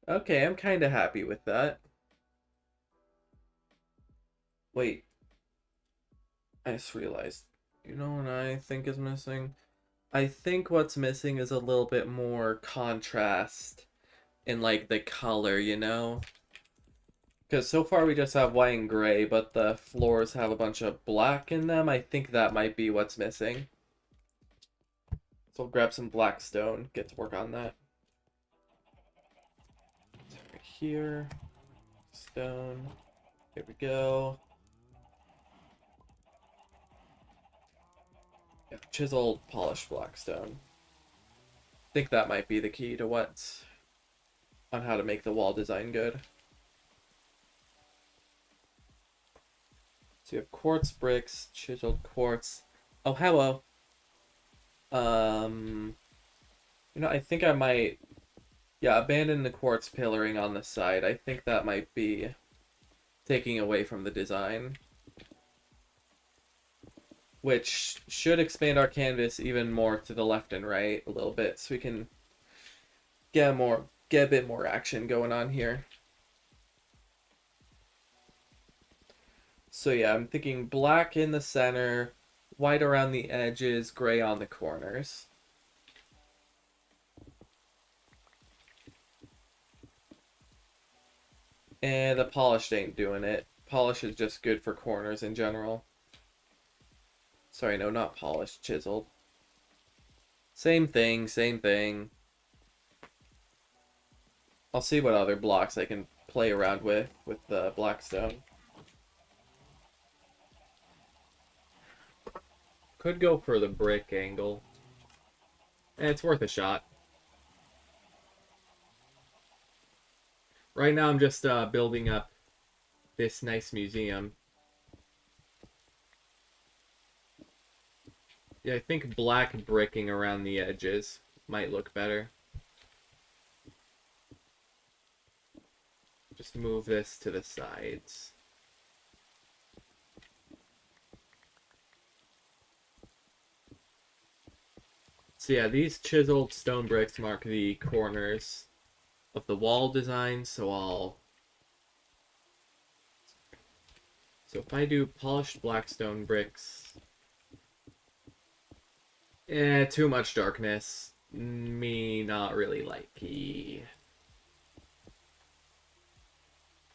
Okay, I'm kind of happy with that. Wait. I just realized. You know what I think is missing? I think what's missing is a little bit more contrast in, like, the color, you know? Because so far we just have white and gray, but the floors have a bunch of black in them. I think that might be what's missing. So I'll grab some black stone, get to work on that. Right here. Stone. Here we go. Yeah, chiseled, polished black stone. I think that might be the key to what's on how to make the wall design good. So you have quartz bricks, chiseled quartz. Oh, hello. You know, I think I might. Yeah, abandon the quartz pillaring on the side. I think that might be taking away from the design, which should expand our canvas even more to the left and right a little bit, so we can get a bit more action going on here. So yeah, I'm thinking black in the center, white around the edges, gray on the corners. And the polished ain't doing it. Polish is just good for corners in general. Sorry, no, not polished, chiseled. Same thing, same thing. I'll see what other blocks I can play around with the blackstone. Could go for the brick angle. And it's worth a shot. Right now I'm just building up this nice museum. Yeah, I think black bricking around the edges might look better. Just move this to the sides. So yeah, these chiseled stone bricks mark the corners of the wall design, so if I do polished black stone bricks, too much darkness. Me not really likey.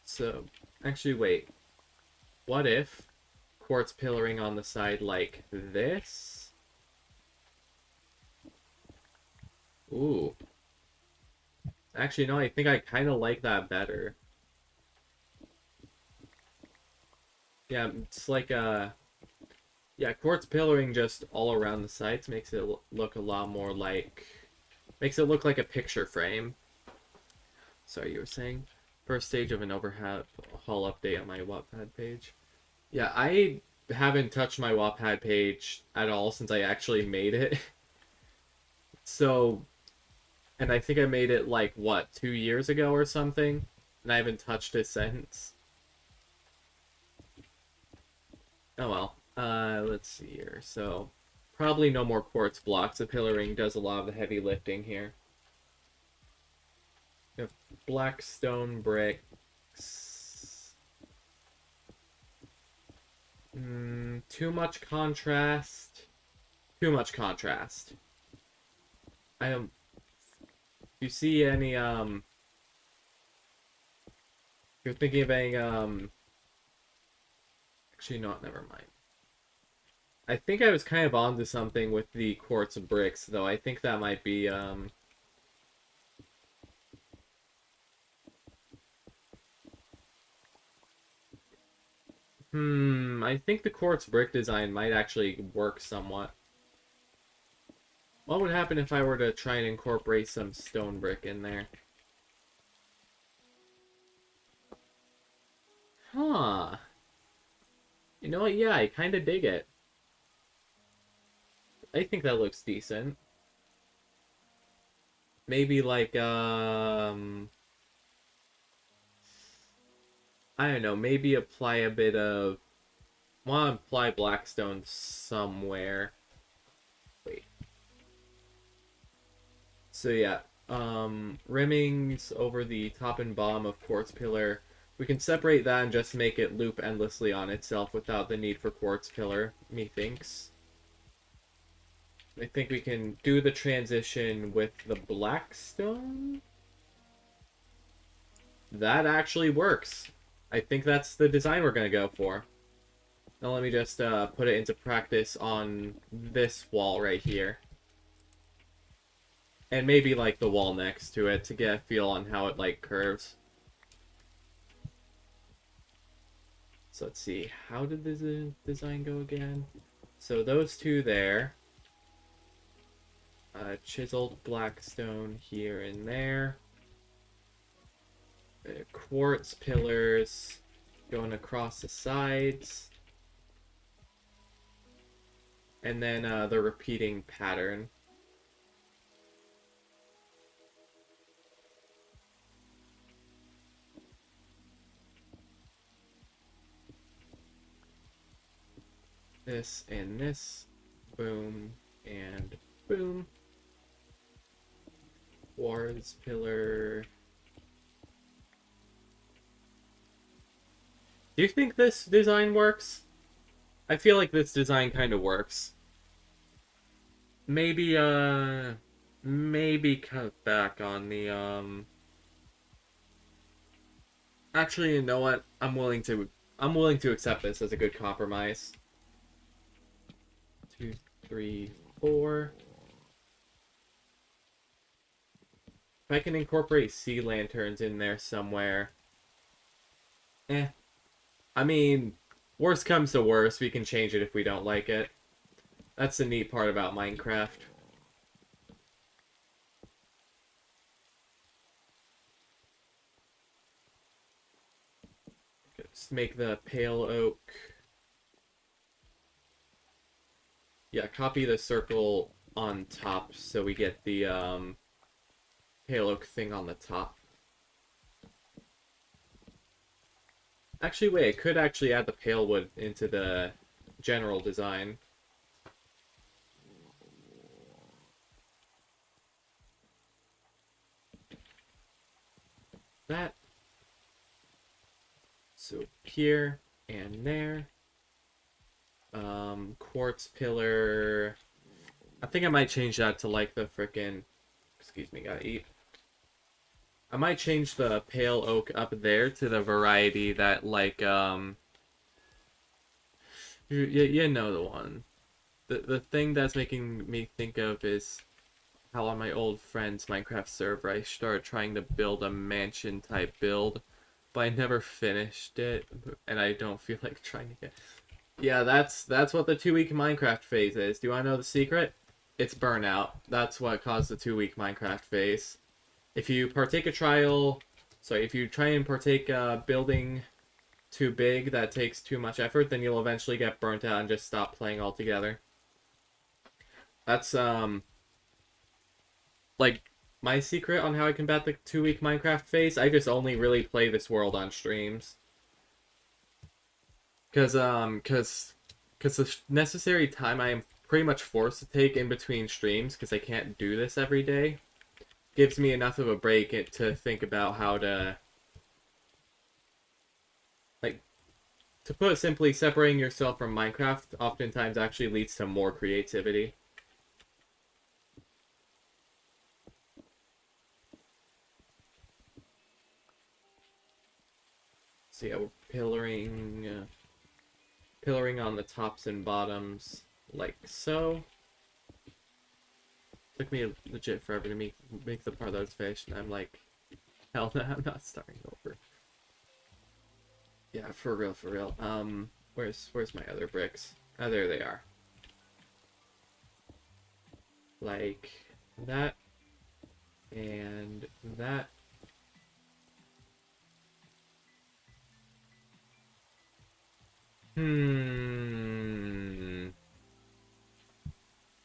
So, actually, wait. What if quartz pillaring on the side like this? Ooh. Actually, no, I think I kind of like that better. Yeah, it's like yeah, quartz pillaring just all around the sides makes it look a lot more like, makes it look like a picture frame. Sorry, you were saying? First stage of an overhaul update on my Wattpad page. Yeah, I haven't touched my Wattpad page at all since I actually made it. So, and I think I made it like, what, 2 years ago or something? And I haven't touched it since. Oh well. Let's see here. So, probably no more quartz blocks. The pillaring does a lot of the heavy lifting here. We have black stone bricks. Too much contrast. Too much contrast. I don't. If you see any if you're thinking of any actually not, never mind. I think I was kind of onto something with the quartz bricks, though. I think that might be I think the quartz brick design might actually work somewhat. What would happen if I were to try and incorporate some stone brick in there? Huh. You know what? Yeah, I kind of dig it. I think that looks decent. Maybe like, I don't know, maybe apply a bit of... want to apply blackstone somewhere. Wait. So yeah, rimmings over the top and bottom of quartz pillar. We can separate that and just make it loop endlessly on itself without the need for quartz pillar, methinks. I think we can do the transition with the blackstone. That actually works. I think that's the design we're going to go for. Now let me just put it into practice on this wall right here. And maybe like the wall next to it to get a feel on how it like curves. So let's see, how did the design go again? So those two there. Chiseled blackstone here and there. Quartz pillars going across the sides. And then the repeating pattern. this and this. Boom and boom. Quartz pillar. Do you think this design works? I feel like this design kind of works. Maybe, maybe cut back on the, Actually, you know what? I'm willing to accept this as a good compromise. 2, 3, 4. If I can incorporate sea lanterns in there somewhere. I mean, worst comes to worst, we can change it if we don't like it. That's the neat part about Minecraft. Let's make the pale oak. Yeah, copy the circle on top so we get the pale oak thing on the top. Actually, wait, I could actually add the pale wood into the general design. That. So here and there. Quartz pillar. I think I might change that to like the frickin'... Excuse me, gotta eat. I might change the pale oak up there to the variety that like, you know the one. The thing that's making me think of is how on my old friend's Minecraft server I started trying to build a mansion type build, but I never finished it, and I don't feel like trying to get... Yeah, that's what the 2-week Minecraft phase is. Do you want to know the secret? It's burnout. That's what caused the 2-week Minecraft phase. If you partake a trial... Sorry, if you try and partake building too big that takes too much effort, then you'll eventually get burnt out and just stop playing altogether. That's, like, my secret on how I combat the 2-week Minecraft phase. I just only really play this world on streams. Because the necessary time I am pretty much forced to take in between streams, because I can't do this every day, gives me enough of a break to think about how to... Like, to put it simply, separating yourself from Minecraft oftentimes actually leads to more creativity. So yeah, we're pillaring on the tops and bottoms like so. Took me legit forever to make the part that was finished, and I'm like, hell no, I'm not starting over. Yeah, for real, for real. Where's my other bricks? Oh, there they are. Like that and that.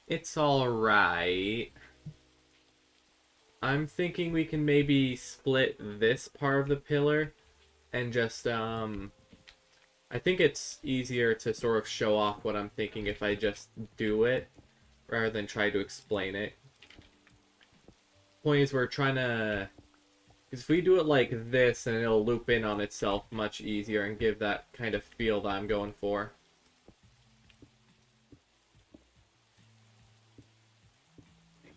It's alright. I'm thinking we can maybe split this part of the pillar and just, I think it's easier to sort of show off what I'm thinking if I just do it rather than try to explain it. Point is, we're trying to... Because if we do it like this, then it'll loop in on itself much easier and give that kind of feel that I'm going for.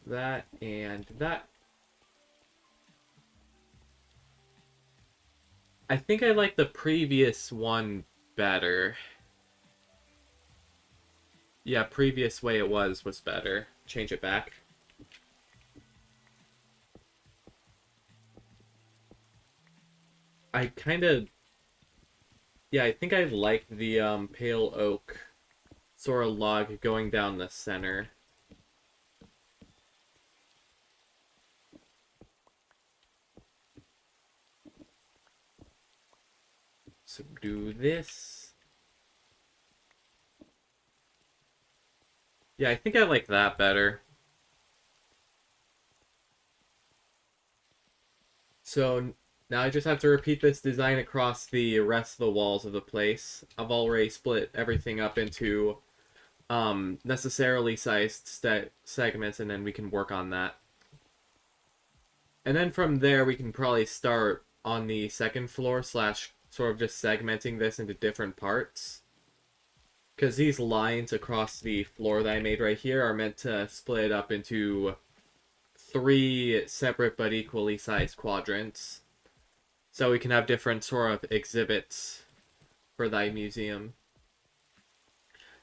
That and that. I think I like the previous one better. Yeah, previous way it was better. Change it back. I kind of... Yeah, I think I like the pale oak sort of log going down the center. So do this. Yeah, I think I like that better. So now I just have to repeat this design across the rest of the walls of the place. I've already split everything up into necessarily sized segments, and then we can work on that. And then from there, we can probably start on the second floor, slash sort of just segmenting this into different parts. Because these lines across the floor that I made right here are meant to split up into 3 separate but equally sized quadrants. So we can have different sort of exhibits for thy museum.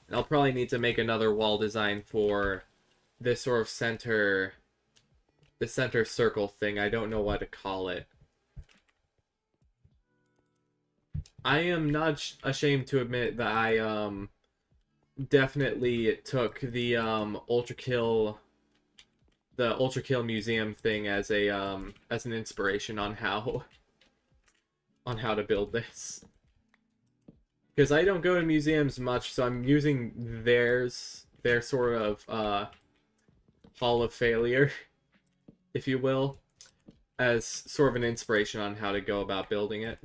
And I'll probably need to make another wall design for this sort of the center circle thing. I don't know what to call it. I am not ashamed to admit that I definitely took the Ultra Kill Museum thing as an inspiration on how to build this. Because I don't go to museums much, so I'm using their sort of Hall of Failure, if you will, as sort of an inspiration on how to go about building it.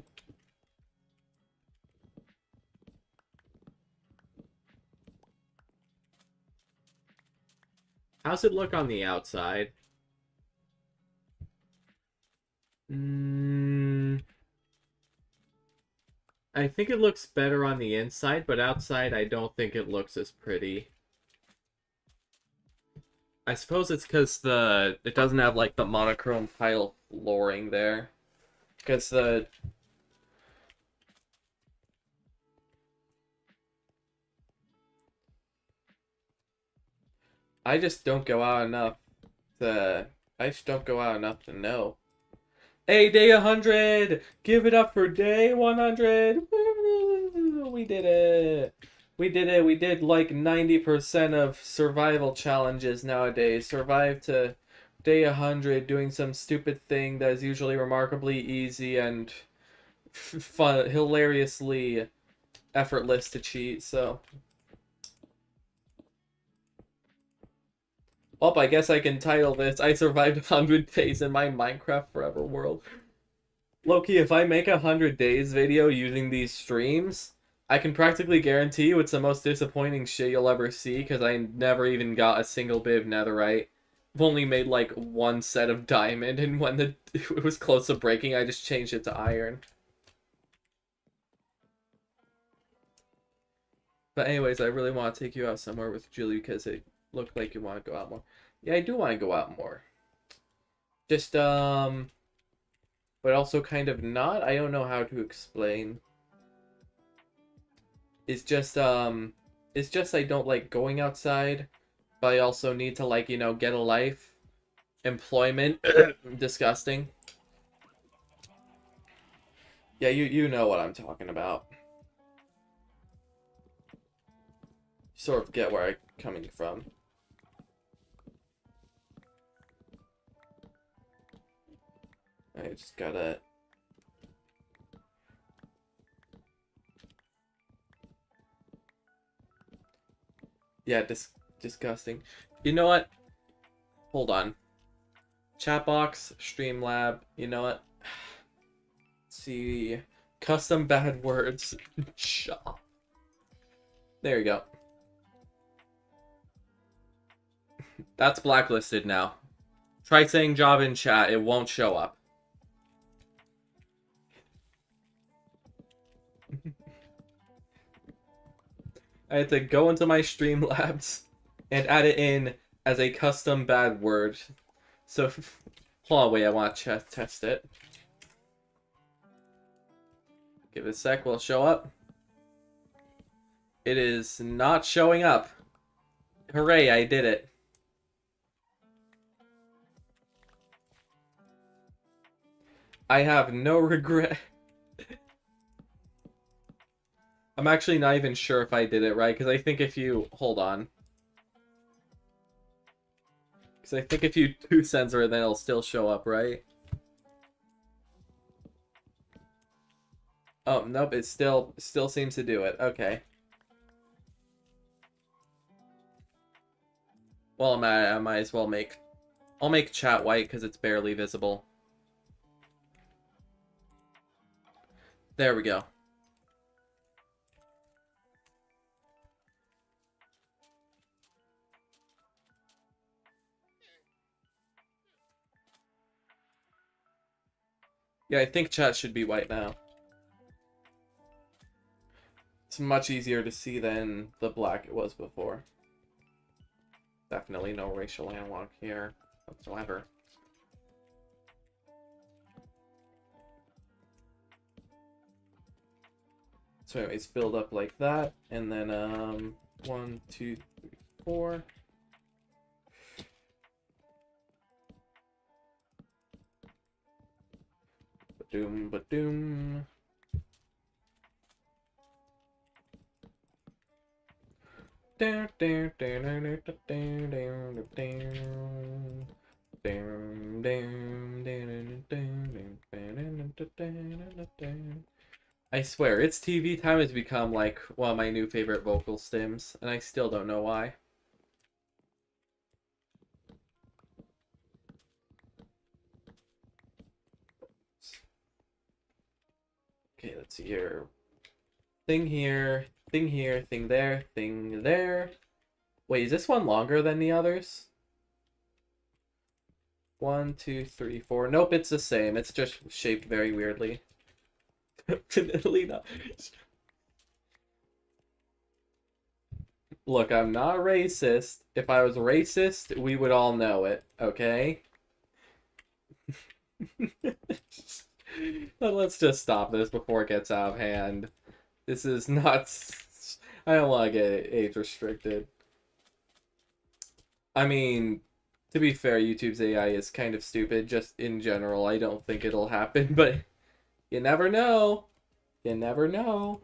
How's it look on the outside? I think it looks better on the inside, but outside I don't think it looks as pretty. I suppose it's because it doesn't have like the monochrome tile flooring there. Because I just don't go out enough to know. Hey, day 100! Give it up for day 100! We did it! We did it! We did like 90% of survival challenges nowadays. Survive to day 100 doing some stupid thing that is usually remarkably easy and fun, hilariously effortless to cheat, so. Well, I guess I can title this, I survived 100 days in my Minecraft Forever world. Loki, if I make a 100 days video using these streams, I can practically guarantee you it's the most disappointing shit you'll ever see, because I never even got a single bit of netherite. I've only made like 1 set of diamond, and when it was close to breaking, I just changed it to iron. But anyways, I really want to take you out somewhere with Julie, because it looked like you want to go out more. Yeah, I do want to go out more. Just, but also kind of not. I don't know how to explain. It's just I don't like going outside, but I also need to, like, you know, get a life. Employment. Disgusting. Yeah, you know what I'm talking about. Sort of get where I'm coming from. I just gotta... Yeah, disgusting. You know what? Hold on. Chatbox, Streamlab, you know what? Let's see. Custom bad words. Shop. There you go. That's blacklisted now. Try saying job in chat, it won't show up. I had to go into my Streamlabs and add it in as a custom bad word. So, hold on, wait, I want to test it. Give it a sec, will it show up? It is not showing up. Hooray, I did it. I have no regret. I'm actually not even sure if I did it right, because I think if you... Hold on. Because I think if you do censor it, then it'll still show up, right? Oh, nope, it still seems to do it. Okay. Well, I might as well make... I'll make chat white, because it's barely visible. There we go. Yeah, I think chat should be white now. It's much easier to see than the black it was before. Definitely no racial analog here whatsoever. So anyways, build up like that, and then 1, 2, 3, 4. Ba-doom, ba-doom. Down, down, down, down, down, down, down, down. Down, down, down, down, down, down, down. I swear, It's TV Time has become like one of my new favorite vocal stims, and I still don't know why. Okay, let's see here. Thing here, thing here, thing there, thing there. Wait, is this one longer than the others? 1, 2, 3, 4. Nope, it's the same. It's just shaped very weirdly. Definitely not. Look, I'm not racist. If I was racist, we would all know it, okay? But let's just stop this before it gets out of hand. This is not... I don't want to get age restricted. I mean, to be fair, YouTube's AI is kind of stupid, just in general. I don't think it'll happen, but you never know. You never know.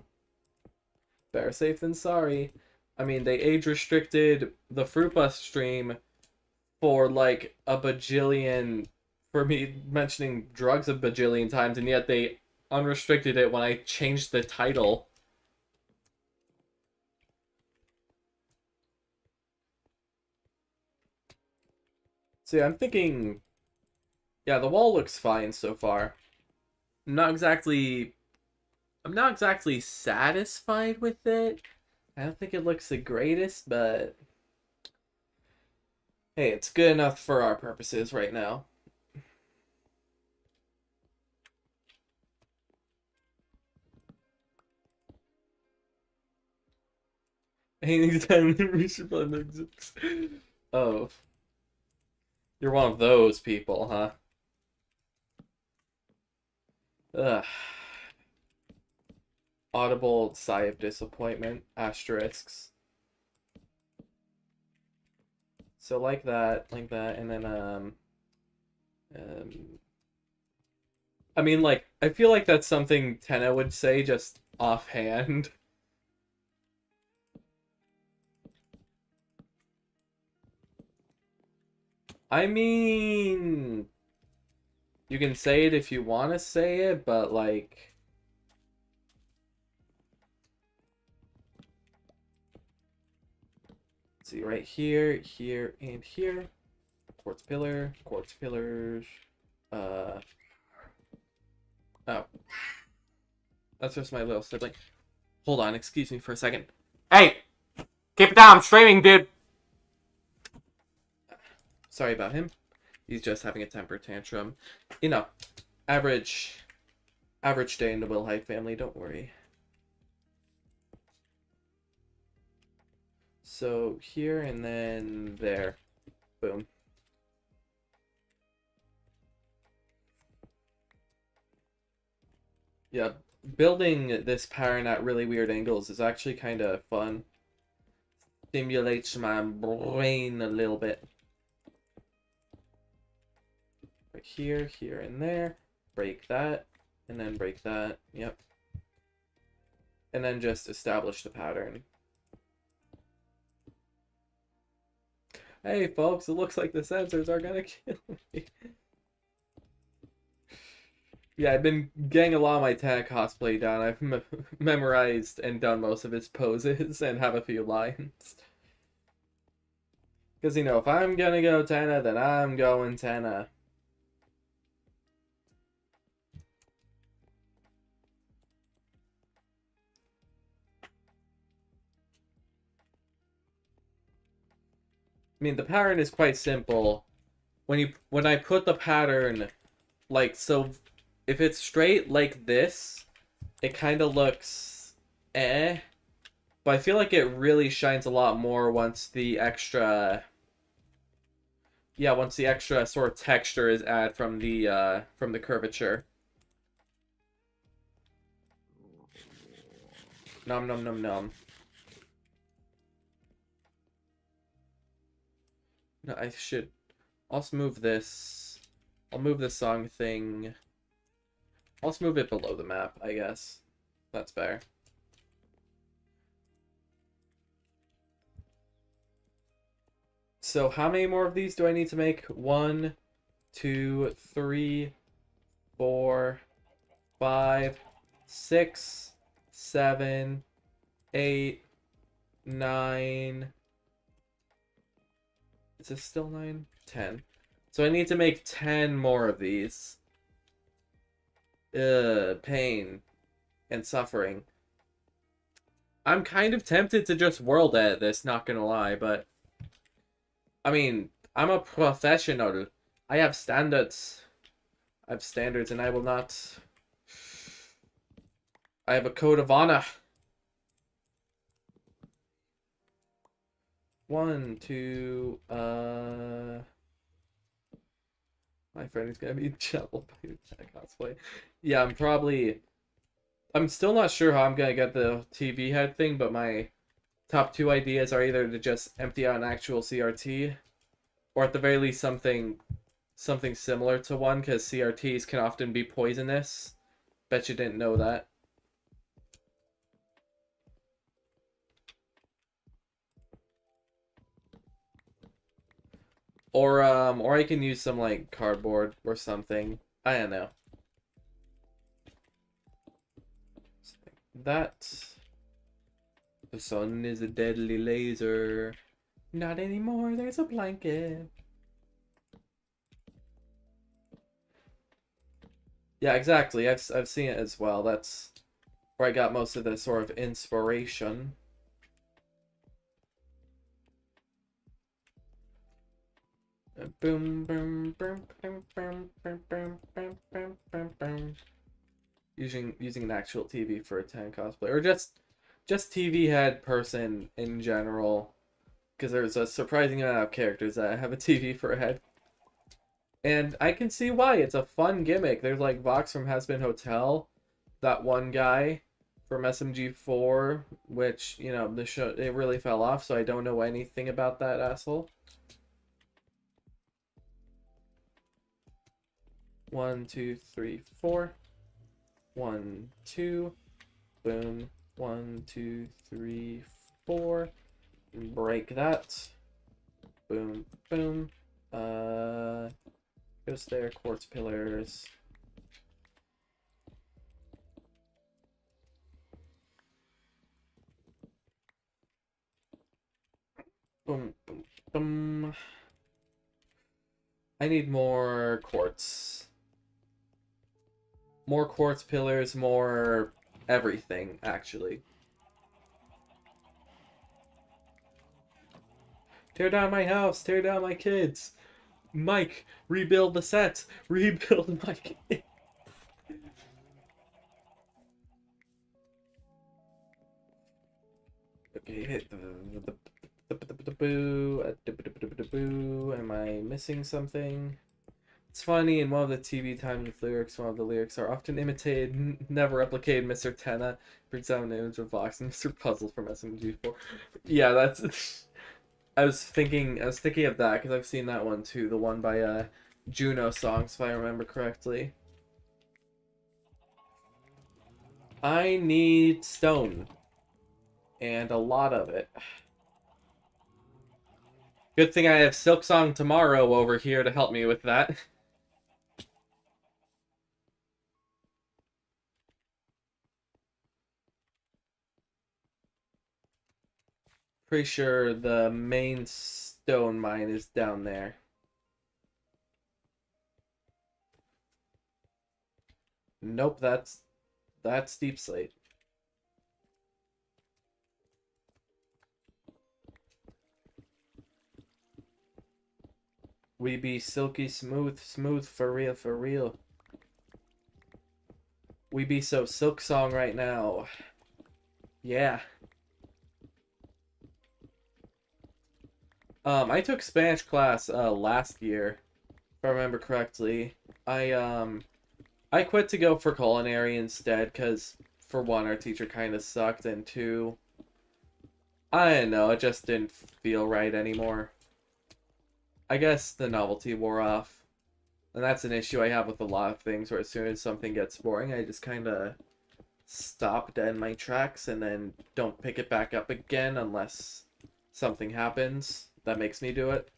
Better safe than sorry. I mean, they age restricted the Fruit Bus stream for like a bajillion, for me mentioning drugs a bajillion times, and yet they unrestricted it when I changed the title. So yeah, I'm thinking, yeah, the wall looks fine so far. I'm not exactly satisfied with it. I don't think it looks the greatest, but hey, it's good enough for our purposes right now. Anytime we should find exits. Oh. You're one of those people, huh? Ugh. Audible sigh of disappointment. Asterisks. So like that, and then I mean, like, I feel like that's something Tenna would say just offhand. I mean, you can say it if you want to say it, but like, see right here, here, and here. Quartz pillar, quartz pillars. Oh. That's just my little sibling. Hold on, excuse me for a second. Hey! Keep it down, I'm streaming, dude! Sorry about him. He's just having a temper tantrum. You know, average day in the Will Hyde family, don't worry. So here and then there. Boom. Yeah, building this pattern at really weird angles is actually kind of fun. Stimulates my brain a little bit. Right here, here, and there. Break that, and then break that. Yep. And then just establish the pattern. Hey, folks, it looks like the sensors are gonna kill me. Yeah, I've been getting a lot of my Tana cosplay down. I've memorized and done most of his poses and have a few lines. Because, you know, if I'm gonna go Tana, then I'm going Tana. I mean, the pattern is quite simple. When I put the pattern, like, so If it's straight like this, it kind of looks eh. But I feel like it really shines a lot more once the extra, yeah, once the extra sort of texture is added from the curvature. Nom nom nom nom. No, I should also move this. I'll move the song thing. I'll just move it below the map, I guess. That's better. So how many more of these do I need to make? 1, 2, 3, 4, 5, 6, 7, 8, 9. Is this still 9? 10. So I need to make 10 more of these. Pain and suffering. I'm kind of tempted to just world edit this, not gonna lie, but I mean, I'm a professional. I have standards. I have standards and I will not. I have a code of honor. 1, 2, my friend is gonna be troubled by that cosplay. Yeah, I'm still not sure how I'm gonna get the TV head thing, but my top two ideas are either to just empty out an actual CRT, or at the very least something similar to one, because CRTs can often be poisonous. Bet you didn't know that. Or I can use some like cardboard or something. I don't know. That. The sun is a deadly laser. Not anymore, there's a blanket. Yeah, exactly. I've seen it as well. That's where I got most of the sort of inspiration. Boom, boom, boom, boom, boom, boom, boom, boom, boom, boom, boom. Using an actual TV for a tan cosplay, or just TV head person in general, because there's a surprising amount of characters that have a TV for a head, and I can see why. It's a fun gimmick. There's like Vox from Has Been Hotel, that one guy from SMG4, which the show it really fell off, so I don't know anything about that asshole. 1, 2, 3, 4. 1, 2. Boom. 1, 2, 3, 4. Break that. Boom, boom. Goes there. Quartz pillars. Boom, boom, boom. I need more quartz. More quartz pillars, more everything, actually. Tear down my house, tear down my kids. Mike, rebuild the set. Rebuild my kids. Okay, hit the boo. Am I missing something? It's funny, in one of the TV times with lyrics, one of the lyrics are often imitated, never replicated. Mr. Tenna, for example, image of Vox and Mr. Puzzle from SMG4. Yeah, that's. I was thinking of that because I've seen that one too, the one by Juno Songs, if I remember correctly. I need stone, and a lot of it. Good thing I have Silk Song Tomorrow over here to help me with that. Pretty sure the main stone mine is down there. Nope, that's deep slate. We be silky smooth for real, for real. We be so silk song right now. Yeah. I took Spanish class last year, if I remember correctly. I quit to go for culinary instead because for one, our teacher kind of sucked, and two, I don't know, it just didn't feel right anymore. I guess the novelty wore off. And that's an issue I have with a lot of things where as soon as something gets boring, I just kind of stop dead in my tracks and then don't pick it back up again unless something happens that makes me do it.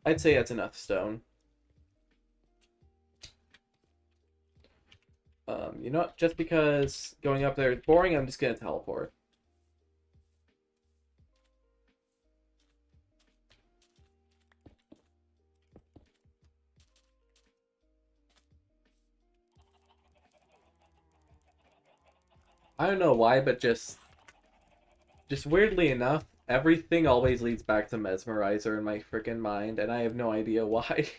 I'd say that's enough stone. You know what? Just because going up there is boring, I'm just gonna teleport. I don't know why, but just weirdly enough, everything always leads back to Mesmerizer in my freaking mind, and I have no idea why.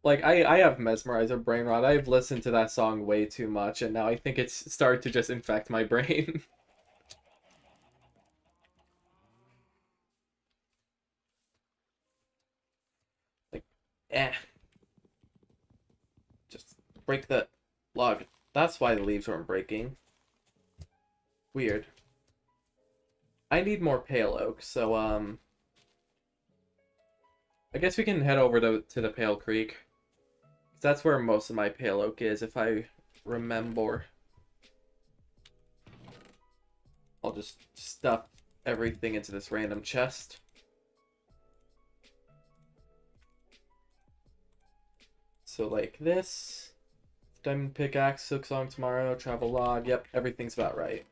Like, I have Mesmerizer brain rot. I've listened to that song way too much, and now I think it's started to just infect my brain. Like, eh. Just break the log. That's why the leaves weren't breaking. Weird. I need more pale oak, so, I guess we can head over to the Pale Creek. That's where most of my pale oak is, if I remember. I'll just stuff everything into this random chest. So like this. Diamond pickaxe, silk song tomorrow, travel log. Yep, everything's about right.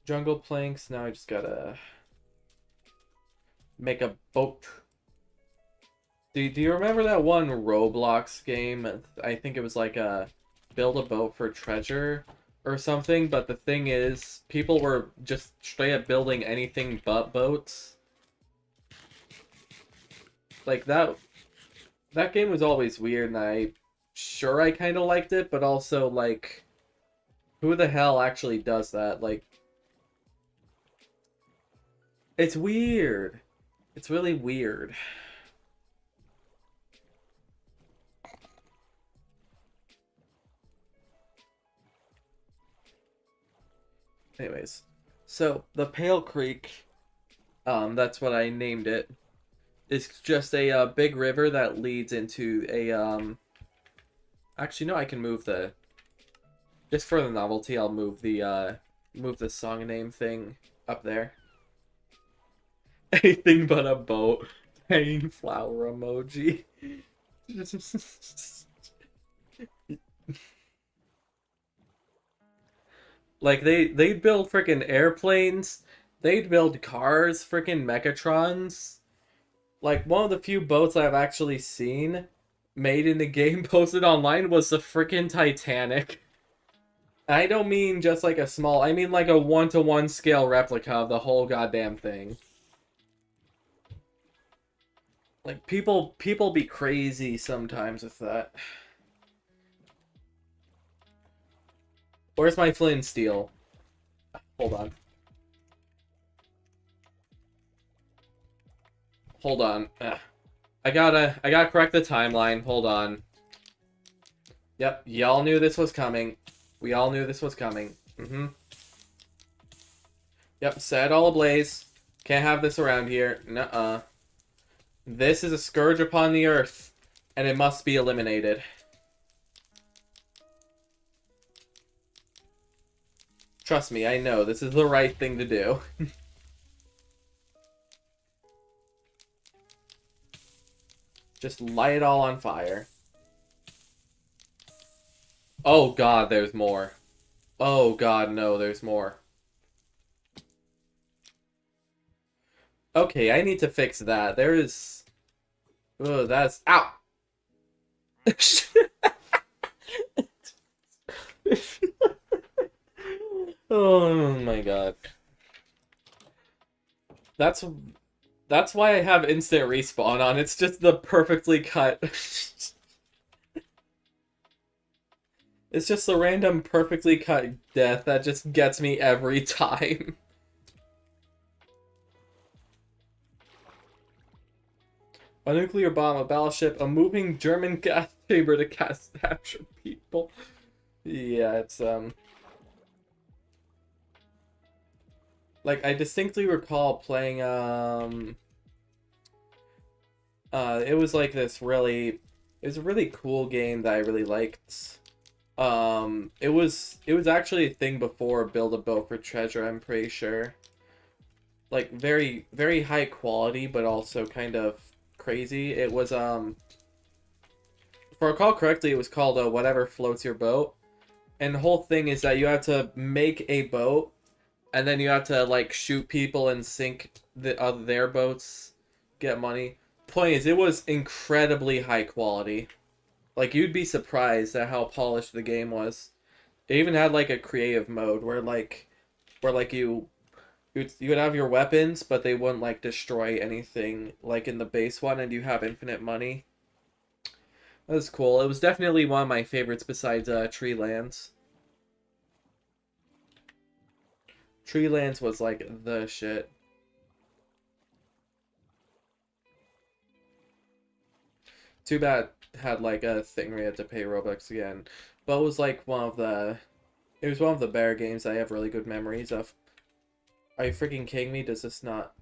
Jungle planks. Now I just gotta make a boat. Do you remember that one Roblox game? I think it was like a build a boat for treasure or something, but the thing is, people were just straight up building anything but boats. Like that game was always weird, and I kind of liked it, but also like, who the hell actually does that? Like, it's weird. It's really weird. Anyways, so the Pale Creek, that's what I named it. It's just a big river that leads into a Actually, no, I can move the. Just for the novelty, I'll move the song name thing up there. Anything but a boat. Pain flower emoji. Like they'd build freaking airplanes, they'd build cars, freaking Mechatrons. Like one of the few boats I've actually seen made in the game posted online was the freaking Titanic. I don't mean just like a small, I mean like a 1-to-1 scale replica of the whole goddamn thing. Like people be crazy sometimes with that. Where's my flint steel? Hold on. Hold on. I gotta correct the timeline. Hold on. Yep, y'all knew this was coming. We all knew this was coming. Yep, set it all ablaze. Can't have this around here. Nuh-uh. This is a scourge upon the earth, and it must be eliminated. Trust me, I know. This is the right thing to do. Just light it all on fire. Oh god, there's more. Oh god, no, there's more. Okay, I need to fix that. There is... Oh, that's... Ow! Oh my god. That's that's why I have instant respawn on. It's just the perfectly cut. It's just the random perfectly cut death that just gets me every time. A nuclear bomb, a battleship, a moving German gas chamber to capture people. Yeah, it's like I distinctly recall playing it was like this really it was a really cool game that I really liked. It was actually a thing before Build a Boat for Treasure, I'm pretty sure. Like very very high quality but also kind of crazy. It was if I recall correctly, it was called Whatever Floats Your Boat. And the whole thing is that you have to make a boat and then you have to like shoot people and sink their boats, get money. Point is, it was incredibly high quality. Like you'd be surprised at how polished the game was. It even had like a creative mode where you would have your weapons, but they wouldn't like destroy anything like in the base one, and you have infinite money. That was cool. It was definitely one of my favorites besides Tree Lands. Tree Lands was like the shit. Too bad it had like a thing where you had to pay Robux again. But it was one of the better games I have really good memories of. Are you freaking kidding me? Does this not...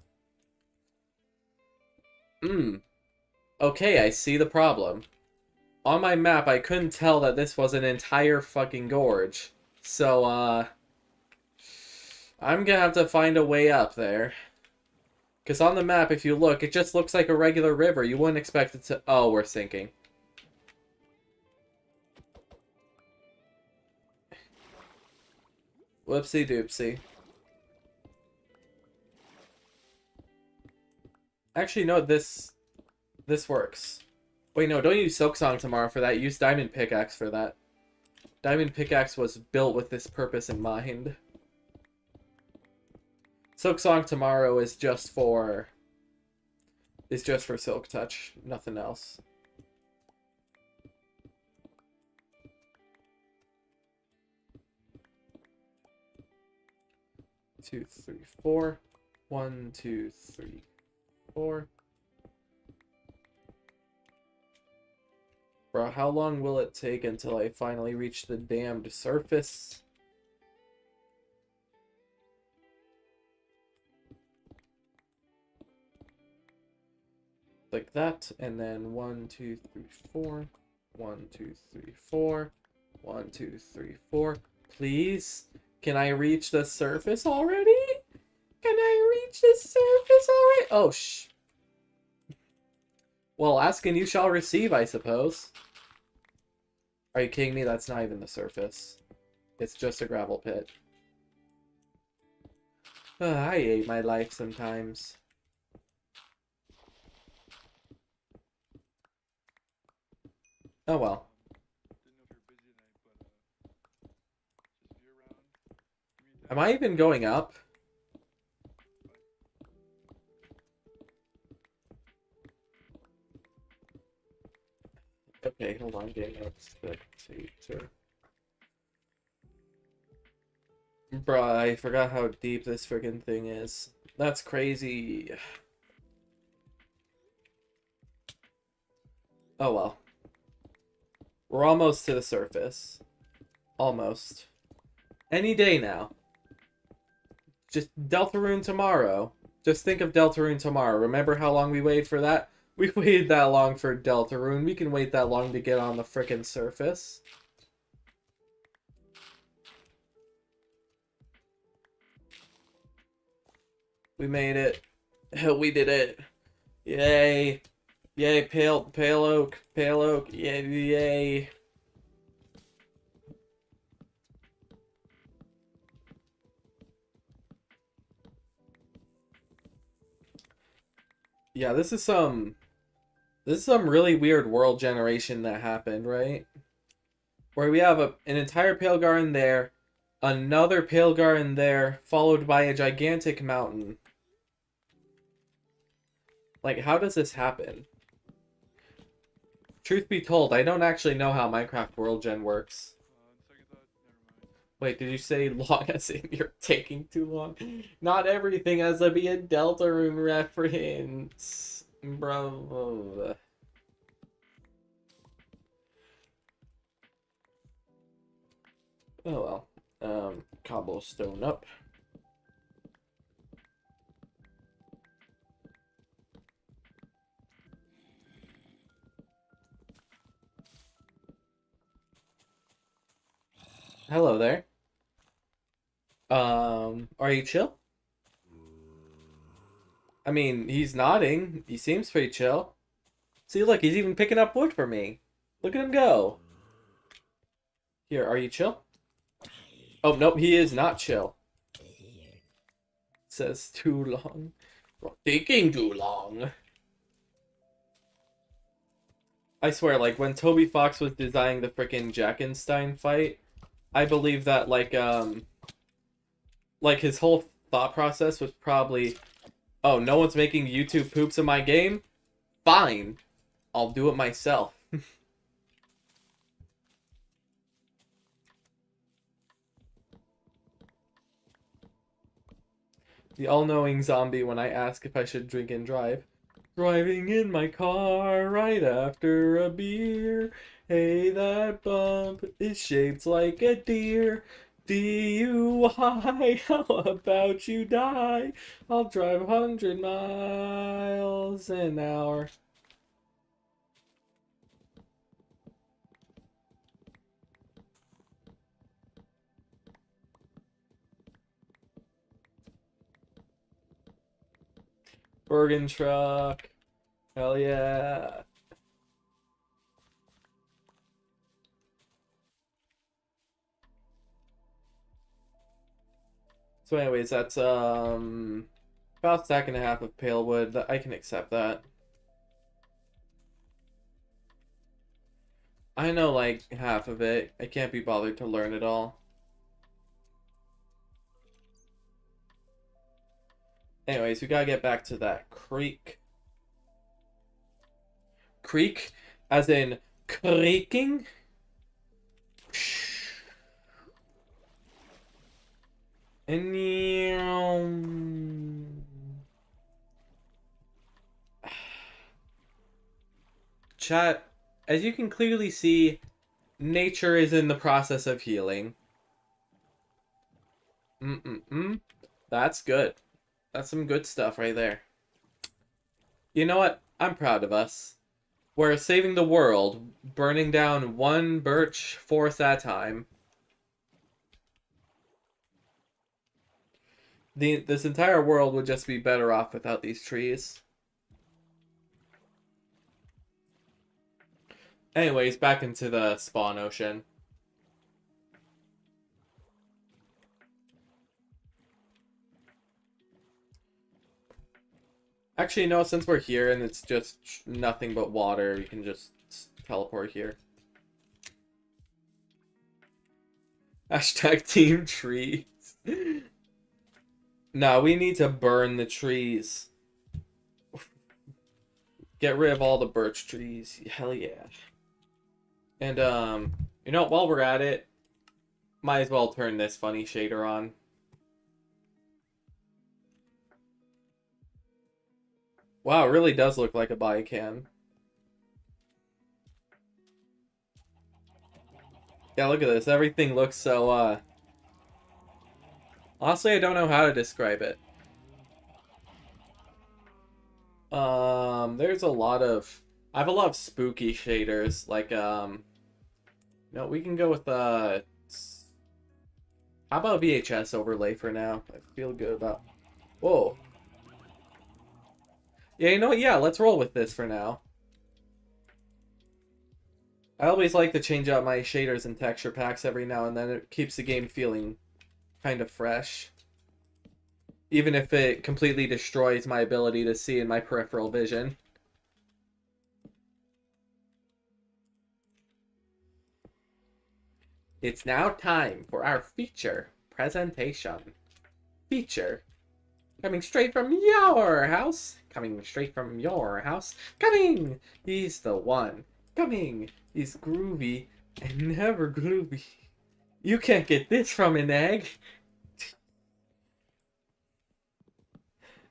Okay, I see the problem. On my map, I couldn't tell that this was an entire fucking gorge. So, I'm gonna have to find a way up there. Because on the map, if you look, it just looks like a regular river. You wouldn't expect it to... Oh, we're sinking. Whoopsie doopsie. Actually, no, this works. Wait, no, don't use Silk Song tomorrow for that. Use Diamond Pickaxe for that. Diamond Pickaxe was built with this purpose in mind. Silk Song tomorrow is just for Silk Touch, nothing else. Two, three, four. 1, 2, 3, 4. Bro, how long will it take until I finally reach the damned surface? Like that, and then 1, 2, 3, 4. 1, 2, 3, 4. 1, 2, 3, 4. Please? Can I reach the surface already? Can I reach the surface already? Oh, Well, ask and you shall receive, I suppose. Are you kidding me? That's not even the surface. It's just a gravel pit. I hate my life sometimes. Oh well. Am I even going up? Okay, hold on, getting up. Bruh, I forgot how deep this friggin' thing is. That's crazy. Oh well. We're almost to the surface. Almost. Any day now. Just Deltarune tomorrow. Just think of Deltarune tomorrow. Remember how long we waited for that? We waited that long for Deltarune. We can wait that long to get on the frickin' surface. We made it. We did it. Yay. Yay, pale oak. Pale oak. Yay, yay. Yeah, this is some really weird world generation that happened, right? Where we have an entire pale garden there, Another pale garden there, followed by a gigantic mountain. Like, how does this happen? Truth be told, I don't actually know how Minecraft World Gen works. Second thought, never mind. Wait, did you say long as in you're taking too long? Not everything has to be a Deltarune reference. Bravo. Oh well. Cobblestone up. Hello there. Are you chill? I mean, he's nodding. He seems pretty chill. See, look, he's even picking up wood for me. Look at him go. Here, are you chill? Oh, nope, he is not chill. Says too long. Taking too long. I swear, like, when Toby Fox was designing the frickin' Jackenstein fight, I believe that, like, his whole thought process was probably, oh, no one's making YouTube poops in my game? Fine. I'll do it myself. The all-knowing zombie when I ask if I should drink and drive. Driving in my car right after a beer. Hey, that bump is shaped like a deer. DUI, how about you die? I'll drive 100 miles an hour. Bergen truck. Hell yeah. So anyways, that's about a stack and a half of pale wood. I can accept that. I know like half of it. I can't be bothered to learn it all. Anyways, we gotta get back to that creek. Creek? As in creaking? And chat, as you can clearly see, nature is in the process of healing. That's good. That's some good stuff right there. You know what? I'm proud of us. We're saving the world, burning down one birch forest at a time. This entire world would just be better off without these trees. Anyways, back into the spawn ocean. Actually, no, since we're here and it's just nothing but water, we can just teleport here. Hashtag team trees. No, we need to burn the trees. Get rid of all the birch trees. Hell yeah. And, you know, while we're at it, might as well turn this funny shader on. Wow, it really does look like a Biocan. Yeah, look at this. Everything looks so, honestly, I don't know how to describe it. There's a lot of... I have a lot of spooky shaders. Like, no, we can go with, how about VHS overlay for now? I feel good about... Whoa. Yeah, you know what? Yeah, let's roll with this for now. I always like to change out my shaders and texture packs every now and then. It keeps the game feeling kind of fresh. Even if it completely destroys my ability to see in my peripheral vision. It's now time for our feature. presentation. Feature. Coming straight from your house. Coming straight from your house. Coming! He's the one. Coming! He's groovy and never groovy. You can't get this from an egg.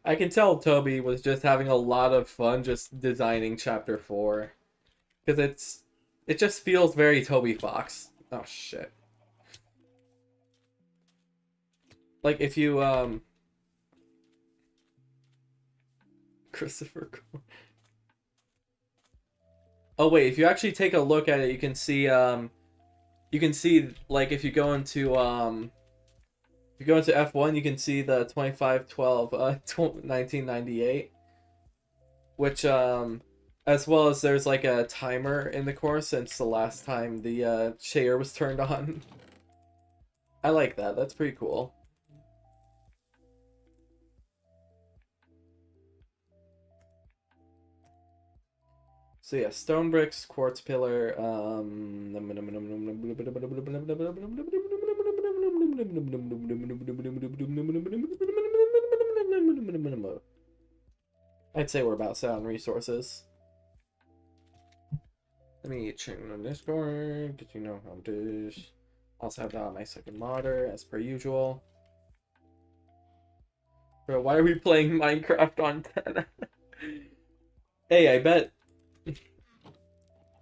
I can tell Toby was just having a lot of fun just designing chapter 4. Because it just feels very Toby Fox. Oh shit. Like if you Christopher Cole. Oh wait, if you actually take a look at it, you can see like if you go into F1, you can see the 25/12 1998, which as well as there's like a timer in the course since the last time the share was turned on. I like that. That's pretty cool. So yeah, stone bricks, quartz pillar, I'd say we're about set on resources. Let me check on Discord. Did you know how it is? Also have that on my second modder, as per usual. Bro, why are we playing Minecraft on 10? Hey, I bet...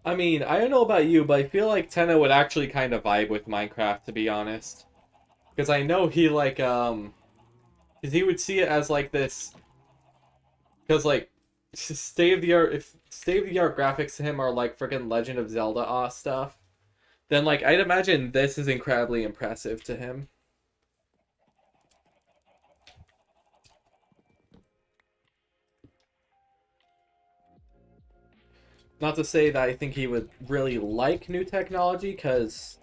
I mean, I don't know about you, but I feel like Tenna would actually kind of vibe with Minecraft, to be honest. Because I know he, like, because he would see it as, like, this... Because, like, state-of-the-art graphics to him are, like, freaking Legend of Zelda stuff, then, like, I'd imagine this is incredibly impressive to him. Not to say that I think he would really like new technology, because,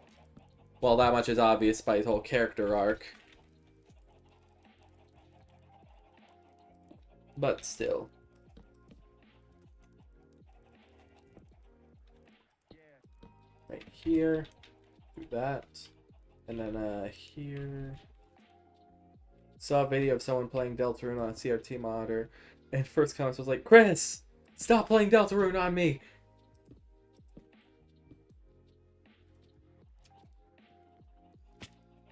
well, that much is obvious by his whole character arc. But still. Right here. Do that. And then, here. Saw a video of someone playing Deltarune on a CRT monitor, and first comments was like, Chris! Stop playing Deltarune on me!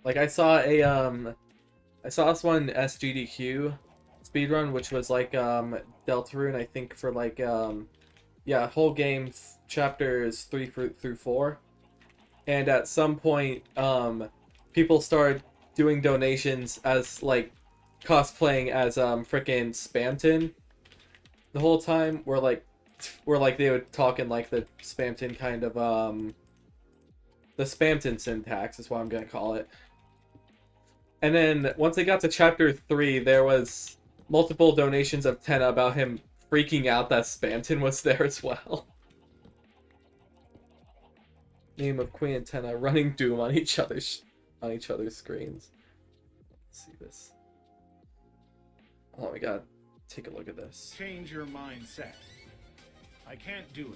Like, I saw this one SGDQ speedrun, which was like, Deltarune, I think, for like, yeah, whole game, chapters 3 through 4. And at some point, people started doing donations as, like, cosplaying as, frickin' Spamton the whole time, where they would talk in, like, the Spamton kind of, the Spamton syntax is what I'm gonna call it. And then, once they got to chapter 3, there was multiple donations of Tenna about him freaking out that Spamton was there as well. Name of Queen and Tenna running Doom on each other's screens. Let's see this. Oh my god. Take a look at this. Change your mindset. I can't do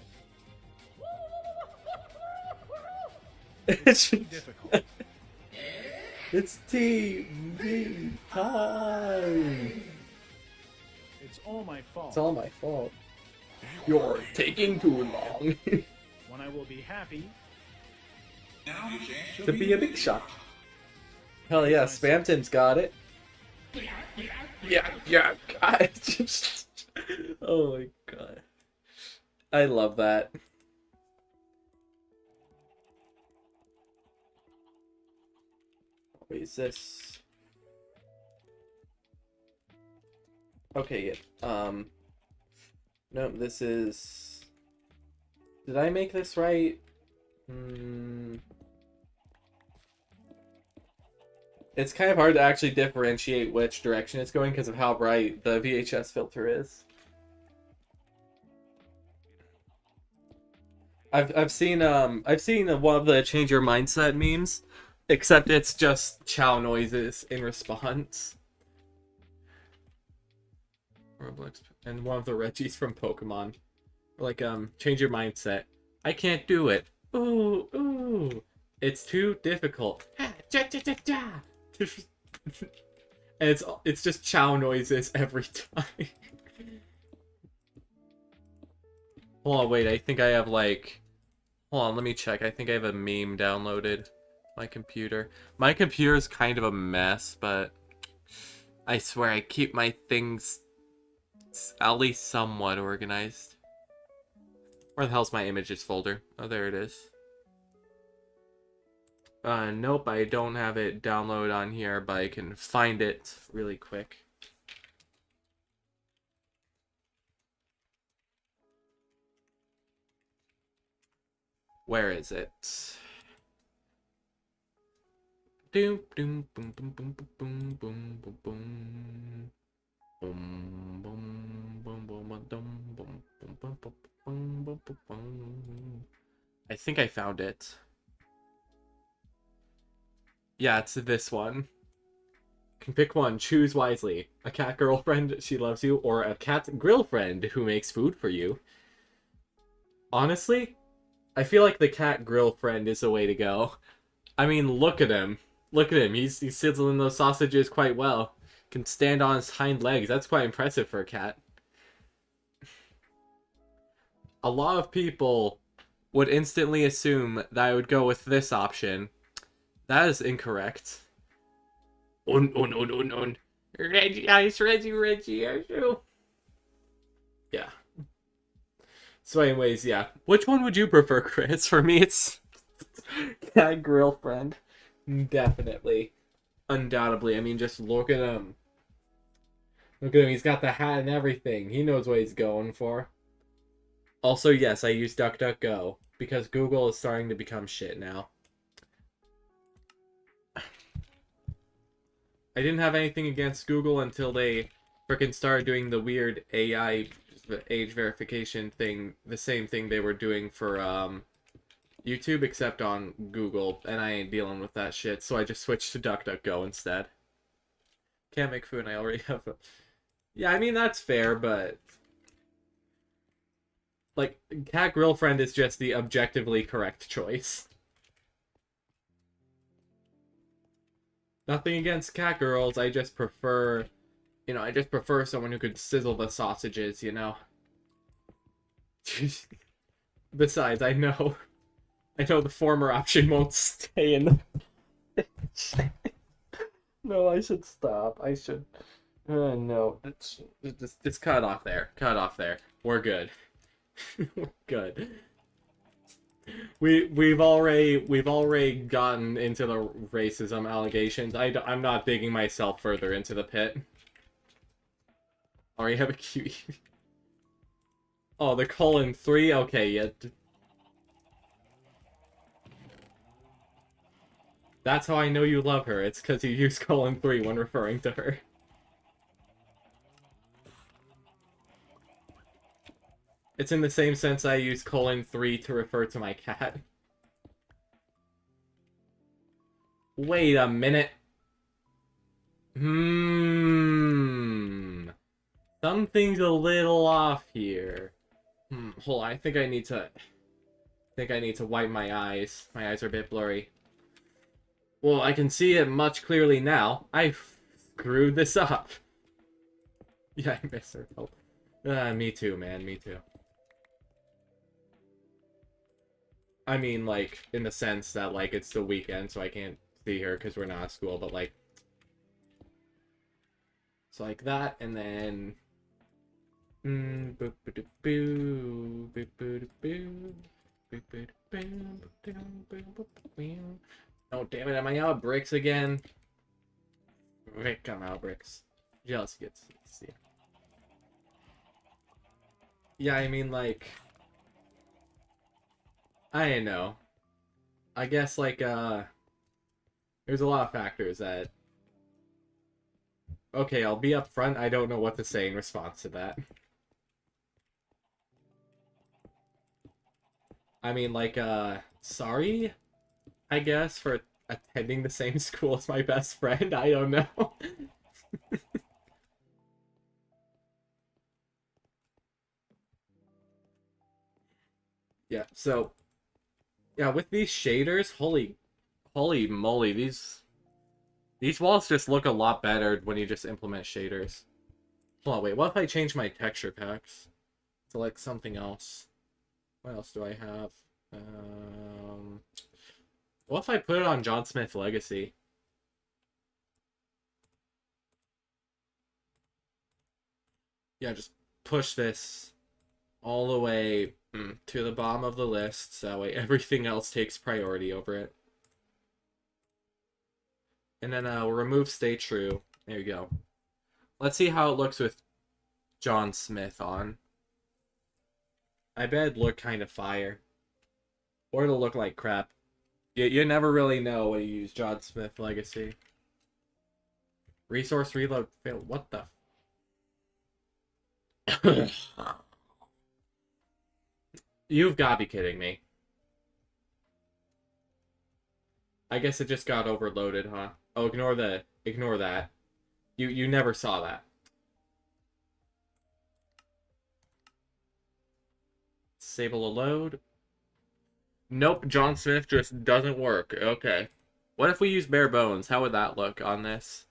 it. It's Too difficult. It's TV time. It's all my fault. It's all my fault. You're taking too long. When I will be happy To be a big shot. Hell yeah, Spamton's got it. Yeah, I just... Oh my god. I love that. Wait, is this... Okay, yeah. No, this is... Did I make this right? It's kind of hard to actually differentiate which direction it's going because of how bright the VHS filter is. I've seen one of the change your mindset memes, except it's just chow noises in response. Roblox and one of the Reggies from Pokemon, like change your mindset. I can't do it. Ooh, it's too difficult. And it's just chow noises every time. Hold on, wait, I think I have like... Hold on, let me check. I think I have a meme downloaded. My computer. My computer is kind of a mess, but I swear I keep my things at least somewhat organized. Where the hell's my images folder? Oh, there it is. Nope, I don't have it download on here, but I can find it really quick. Where is it? Doom doom boom boom boom boom boom boom boom. Boom boom boom boom boom boom boom boom boom boom boom boom boom. I think I found it. Yeah, it's this one. You can pick one, choose wisely. A cat girlfriend, she loves you, or a cat grill friend who makes food for you. Honestly, I feel like the cat grill friend is the way to go. I mean, look at him. Look at him. He's sizzling those sausages quite well. Can stand on his hind legs. That's quite impressive for a cat. A lot of people would instantly assume that I would go with this option. That is incorrect. Reggie, ice, Reggie, ice. Yeah. So anyways, yeah. Which one would you prefer, Chris? For me, it's cat girlfriend. Definitely. Undoubtedly. I mean, just look at him. Look at him. He's got the hat and everything. He knows what he's going for. Also, yes, I use DuckDuckGo because Google is starting to become shit now. I didn't have anything against Google until they frickin' started doing the weird AI age verification thing, the same thing they were doing for YouTube, except on Google, and I ain't dealing with that shit, so I just switched to DuckDuckGo instead. Can't make food, and I already have a... Yeah, I mean, that's fair, but... Like, cat girlfriend is just the objectively correct choice. Nothing against cat girls, I just prefer... You know, I just prefer someone who could sizzle the sausages, you know? Besides, I know the former option won't stay in the... No, I should stop. I should... no. Just cut it off there. Cut it off there. We're good. We're good. We've already gotten into the racism allegations. I'm not digging myself further into the pit. Already have a cutie. Oh, the colon 3? Okay, yeah. That's how I know you love her. It's because you use colon 3 when referring to her. It's in the same sense I use colon 3 to refer to my cat. Wait a minute. Something's a little off here. Hold on, I think I need to wipe my eyes. My eyes are a bit blurry. Well, I can see it much clearly now. I screwed this up. Yeah, I miss her. Oh. Me too, man. Me too. I mean, like, in the sense that, like, it's the weekend, so I can't see her because we're not at school, but, like... So, like that, and then... Oh, damn it, am I out of bricks again? Rick, I'm out of bricks. Jealous gets to see. Yeah, I mean, like... I don't know. I guess, like, there's a lot of factors that... Okay, I'll be up front. I don't know what to say in response to that. I mean, like, sorry, I guess, for attending the same school as my best friend. I don't know. Yeah, so... Yeah, with these shaders, holy moly, these These walls just look a lot better when you just implement shaders. Hold on, wait, what if I change my texture packs to like something else? What else do I have? What if I put it on John Smith Legacy? Yeah, just push this all the way to the bottom of the list, so that way everything else takes priority over it. And then we'll remove Stay True. There you go. Let's see how it looks with John Smith on. I bet it'd look kind of fire. Or it'll look like crap. You never really know when you use John Smith Legacy. Resource reload failed. What the? You've got to be kidding me. I guess it just got overloaded, huh? Oh, ignore that. You never saw that. Disable a load. Nope, John Smith just doesn't work. Okay. What if we use bare bones? How would that look on this?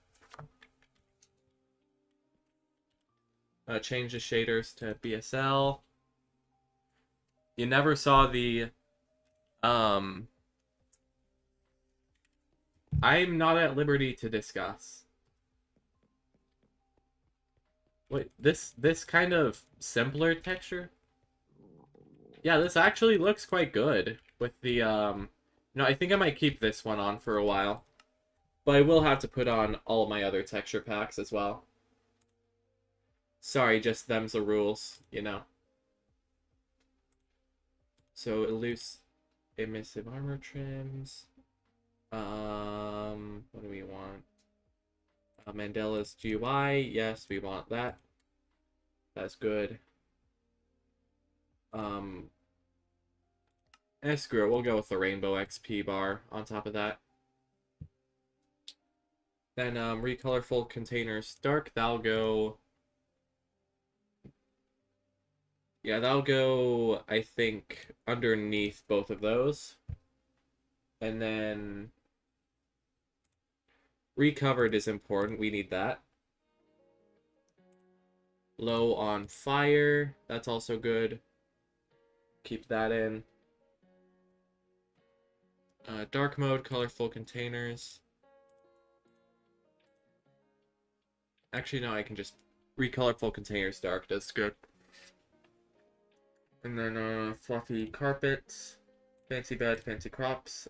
Change the shaders to BSL. You never saw the I'm not at liberty to discuss. Wait, this kind of simpler texture? Yeah, this actually looks quite good with the no, I think I might keep this one on for a while. But I will have to put on all of my other texture packs as well. Sorry, just them's the rules, you know. So loose emissive armor trims. What do we want? Mandela's GUI. Yes, we want that. That's good. Screw it. We'll go with the rainbow XP bar on top of that. Then recolorful containers dark. That'll go. Yeah, that'll go, I think, underneath both of those. And then recovered is important. We need that. Low on fire. That's also good. Keep that in. Dark mode, colorful containers. Actually, no, I can just recolorful containers dark. That's good. And then fluffy carpets, fancy bed, fancy crops,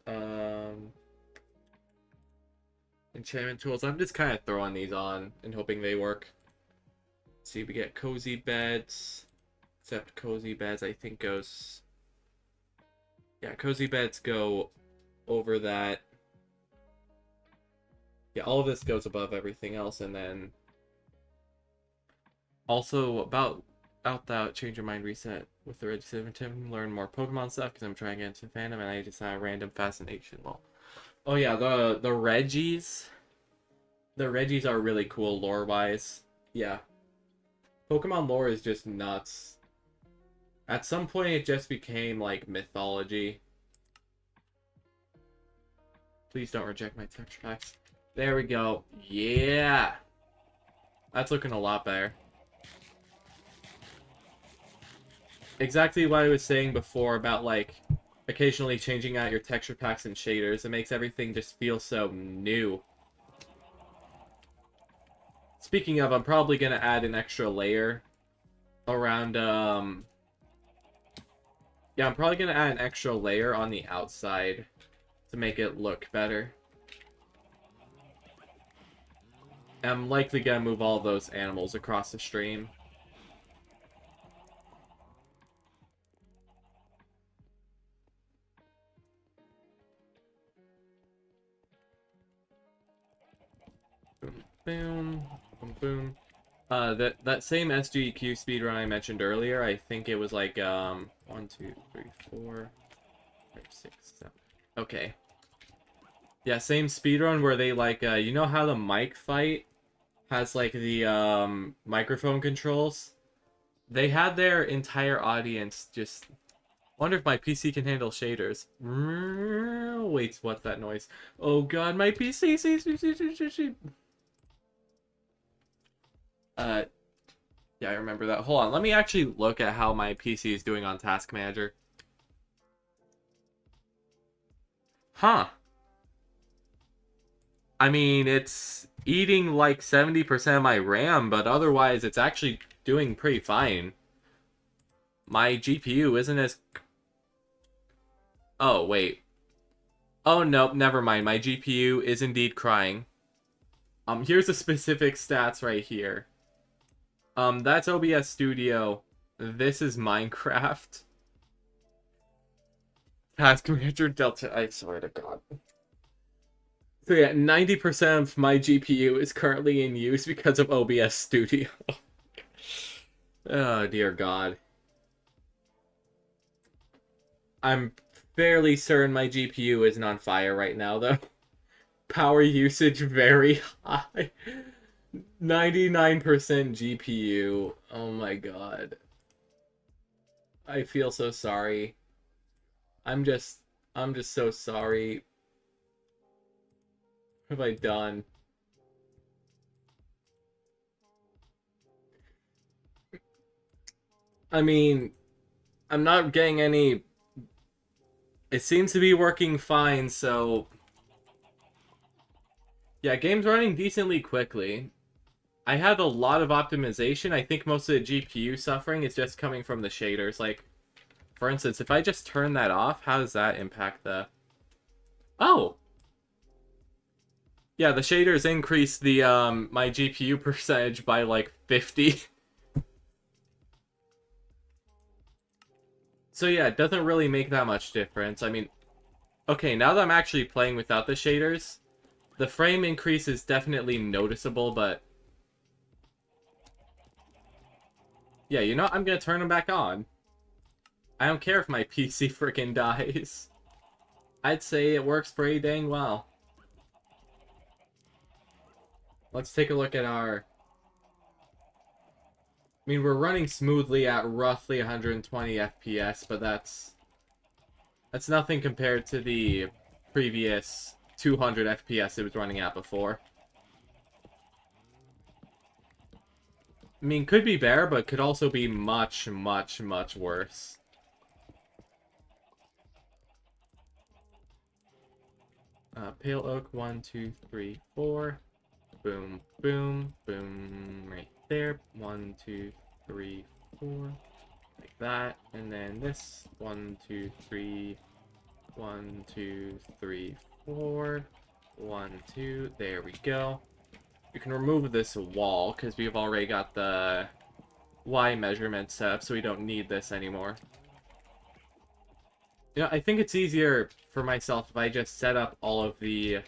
enchantment tools. I'm just kind of throwing these on and hoping they work. Let's see, we get cozy beds, except cozy beds I think goes, yeah, cozy beds go over that. Yeah, all of this goes above everything else, and then also about that change your mind reset with the Reg 7 learn more Pokemon stuff because I'm trying to get into fandom and I just had a random fascination. Well, oh yeah, the Reggies are really cool lore wise. Yeah, Pokemon lore is just nuts. At some point it just became like mythology. Please don't reject my texture packs. There we go. Yeah, that's looking a lot better. Exactly what I was saying before about, like, occasionally changing out your texture packs and shaders. It makes everything just feel so new. Speaking of, I'm probably going to add an extra layer around, yeah, I'm probably going to add an extra layer on the outside to make it look better. I'm likely going to move all those animals across the stream. Boom, boom, boom. That same SGQ speedrun I mentioned earlier, I think it was like 1, 2, 3, 4, 5, 6, 7. Okay. Yeah, same speedrun where they like you know how the mic fight has like the microphone controls? They had their entire audience just wonder if my PC can handle shaders. wait, what's that noise? Oh god, my PC. Yeah, I remember that. Hold on, let me actually look at how my PC is doing on Task Manager. Huh. I mean, it's eating like 70% of my RAM, but otherwise it's actually doing pretty fine. My GPU isn't as... Oh, wait. Oh, nope, never mind. My GPU is indeed crying. Here's the specific stats right here. That's OBS Studio. This is Minecraft. Task Manager Delta, I swear to God. So yeah, 90% of my GPU is currently in use because of OBS Studio. Oh, dear God. I'm fairly certain my GPU isn't on fire right now, though. Power usage very high. 99% GPU. Oh my God. I feel so sorry. I'm just so sorry. What have I done? I mean, I'm not getting any... It seems to be working fine, so... Yeah, game's running decently quickly. I had a lot of optimization. I think most of the GPU suffering is just coming from the shaders. Like, for instance, if I just turn that off, how does that impact the... Oh! Yeah, the shaders increase the, my GPU percentage by, like, 50. So yeah, it doesn't really make that much difference. I mean, okay, now that I'm actually playing without the shaders, the frame increase is definitely noticeable, but... Yeah, you know what? I'm gonna turn them back on. I don't care if my PC freaking dies. I'd say it works pretty dang well. Let's take a look at our... I mean, we're running smoothly at roughly 120 FPS, but that's nothing compared to the previous 200 FPS it was running at before. I mean, could be better, but could also be much, much, much worse. Pale Oak, 1, 2, 3, 4. Boom, boom, boom, right there. 1, 2, 3, 4. Like that. And then this. 1, 2, 3. 1, 2, 3, 4. 1, 2. There we go. You can remove this wall, because we've already got the Y measurement set up, so we don't need this anymore. You know, I think it's easier for myself if I just set up all of the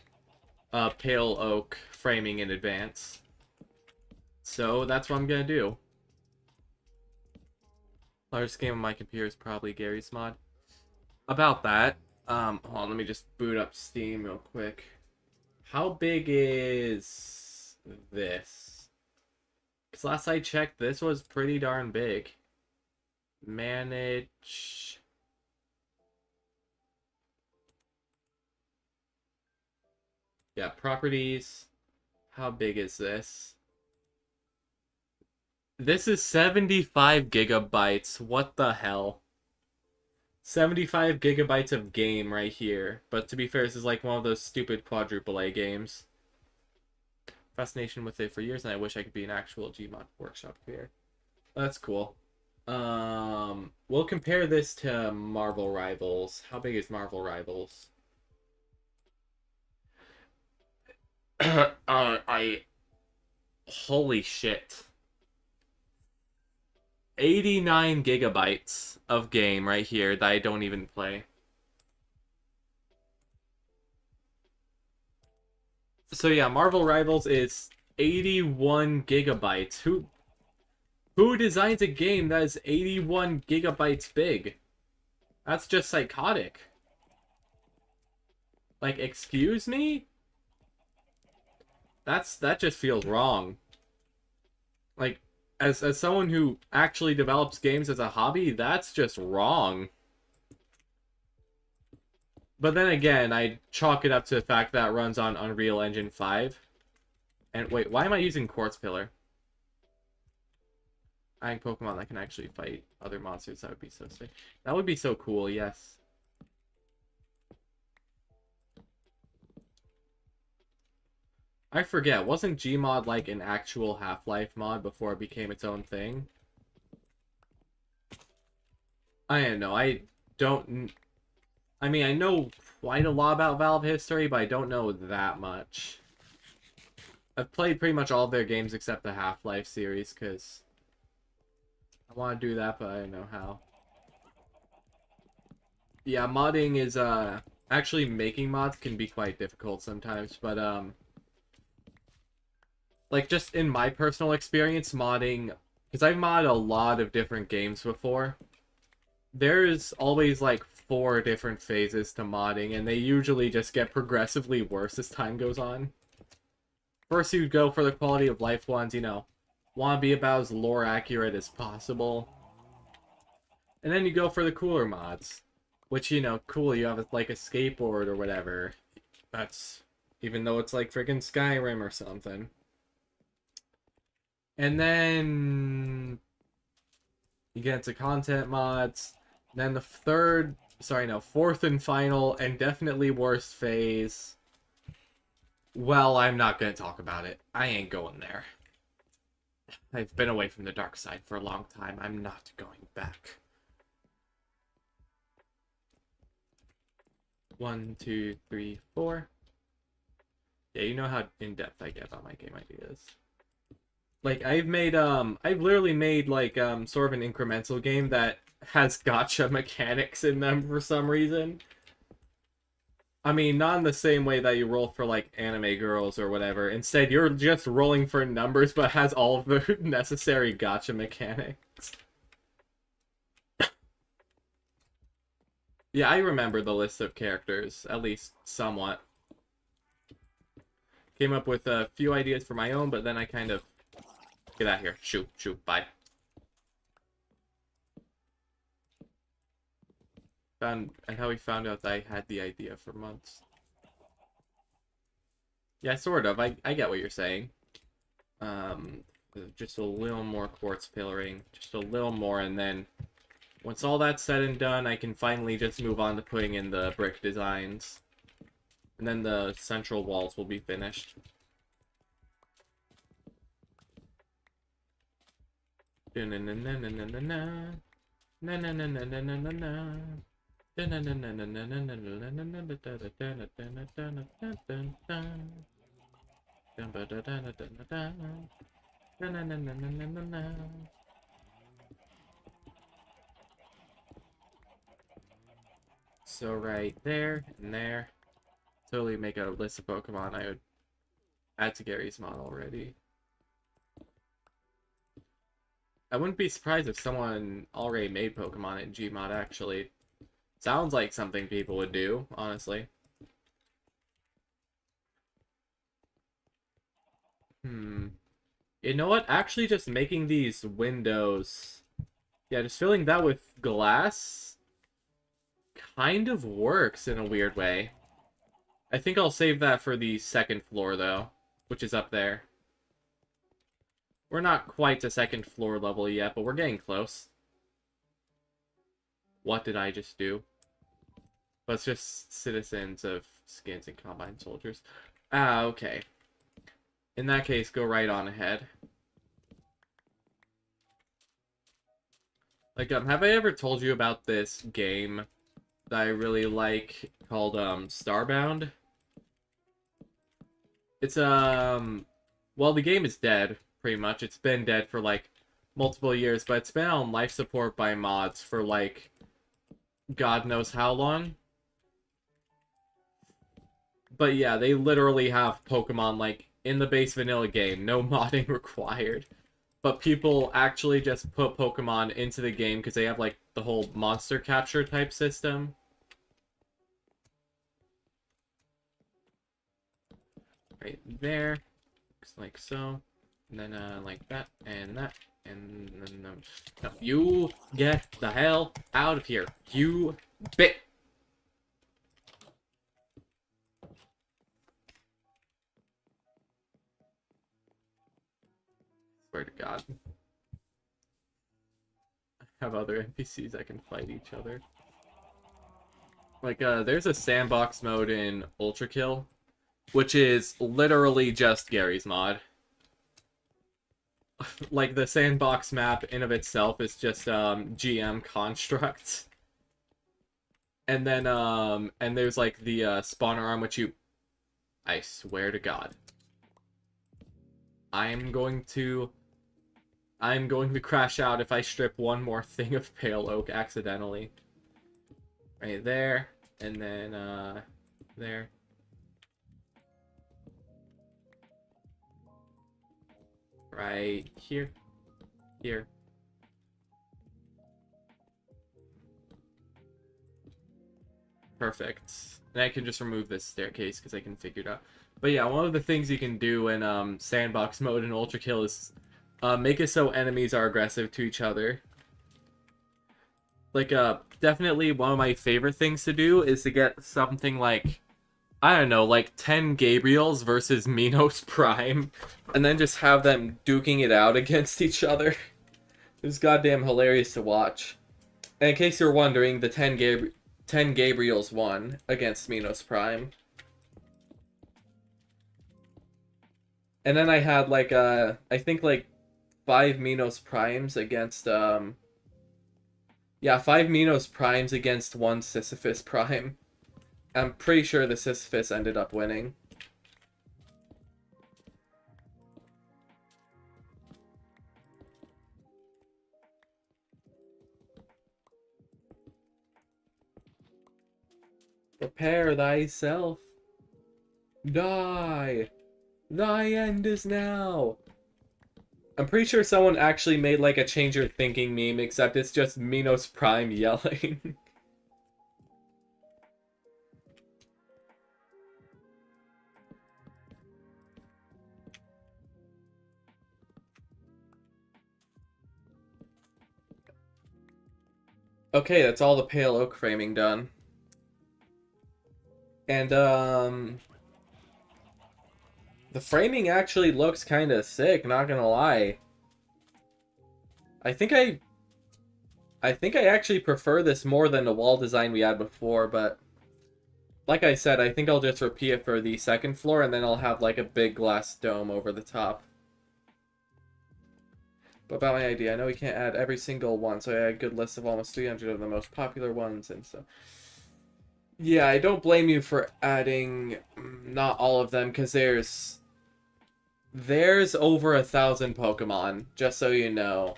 Pale Oak framing in advance. So that's what I'm gonna do. Largest game on my computer is probably Gary's mod. About that, hold on, let me just boot up Steam real quick. How big is this? Because last I checked, this was pretty darn big. Manage... Yeah, properties. How big is this? This is 75 gigabytes. What the hell? 75 gigabytes of game right here. But to be fair, this is like one of those stupid quadruple A games. Fascination with it for years, and I wish I could be an actual Gmod workshop creator. That's cool. We'll compare this to Marvel Rivals. How big is Marvel Rivals? Holy shit. 89 gigabytes of game right here that I don't even play. So yeah, Marvel Rivals is 81 gigabytes. Who designs a game that is 81 gigabytes big? That's just psychotic. Like, excuse me? That just feels wrong. Like, as someone who actually develops games as a hobby, that's just wrong. But then again, I chalk it up to the fact that it runs on Unreal Engine 5. And wait, why am I using Quartz Pillar? Adding Pokemon that can actually fight other monsters, that would be so sick. That would be so cool, yes. I forget, wasn't Gmod like an actual Half-Life mod before it became its own thing? I don't know, I mean, I know quite a lot about Valve history, but I don't know that much. I've played pretty much all of their games except the Half-Life series, because I want to do that, but I don't know how. Yeah, modding is, actually making mods can be quite difficult sometimes, but, like, just in my personal experience, modding, because I've modded a lot of different games before, there's always, like, 4 different phases to modding, and they usually just get progressively worse as time goes on. First, you go for the quality of life ones, you know, want to be about as lore accurate as possible. And then you go for the cooler mods, which, you know, cool, you have, like, a skateboard or whatever. That's, even though it's, like, friggin' Skyrim or something. And then you get into content mods. Then the fourth and final and definitely worst phase. Well, I'm not going to talk about it. I ain't going there. I've been away from the dark side for a long time. I'm not going back. 1, 2, 3, 4. Yeah, you know how in-depth I get about my game ideas. Like, I've literally made, like, sort of an incremental game that has gacha mechanics in them for some reason. I mean, not in the same way that you roll for, like, anime girls or whatever. Instead, you're just rolling for numbers, but has all of the necessary gacha mechanics. Yeah, I remember the list of characters, at least somewhat. Came up with a few ideas for my own, but then I kind of... Get out of here. Shoot, bye. And how we found out that I had the idea for months. Yeah, sort of. I get what you're saying. Just a little more quartz pillaring. Just a little more, and then... Once all that's said and done, I can finally just move on to putting in the brick designs. And then the central walls will be finished. So right there and there. Totally make a list of Pokemon I would add to Gary's mod already. I wouldn't be surprised if someone already made Pokemon in Gmod, actually. Sounds like something people would do, honestly. You know what? Actually, just making these windows... Yeah, just filling that with glass... kind of works in a weird way. I think I'll save that for the second floor, though, which is up there. We're not quite to second floor level yet, but we're getting close. What did I just do? But it's just citizens of skins and combine soldiers. Ah, okay. In that case, go right on ahead. Like, have I ever told you about this game that I really like called, Starbound? It's, well, the game is dead, pretty much. It's been dead for, like, multiple years, but it's been on life support by mods for, like, God knows how long. But yeah, they literally have Pokemon, like, in the base vanilla game. No modding required. But people actually just put Pokemon into the game because they have, like, the whole monster capture type system. Right there. Looks like so. And then, like that, and that, and then, no, you get the hell out of here. You bit. swear to God. I have other NPCs that can fight each other. Like, there's a sandbox mode in Ultra Kill, which is literally just Gary's mod. Like, the sandbox map in of itself is just, GM constructs. And then, and there's, like, the, spawner arm, which you... I swear to God. I'm going to crash out if I strip one more thing of pale oak accidentally. Right there, and then, there. Right here. Here. Perfect. And I can just remove this staircase because I can figure it out. But yeah, one of the things you can do in sandbox mode in Ultra Kill is make it so enemies are aggressive to each other. Like, definitely one of my favorite things to do is to get something like, I don't know, like 10 Gabriels versus Minos Prime, and then just have them duking it out against each other. It was goddamn hilarious to watch. And in case you're wondering, the 10 Gabriels won against Minos Prime. And then I had like, I think like 5 Minos Primes against, yeah, 5 Minos Primes against 1 Sisyphus Prime. I'm pretty sure the Sisyphus ended up winning. Prepare thyself. Die. Thy end is now. I'm pretty sure someone actually made like a change your thinking meme, except it's just Minos Prime yelling. Okay, that's all the pale oak framing done. And, the framing actually looks kind of sick, not gonna lie. I think I actually prefer this more than the wall design we had before, but like I said, I think I'll just repeat it for the second floor, and then I'll have like a big glass dome over the top. But about my idea, I know we can't add every single one, so I had a good list of almost 300 of the most popular ones, and so... Yeah, I don't blame you for adding not all of them, because there's over 1,000 Pokemon, just so you know,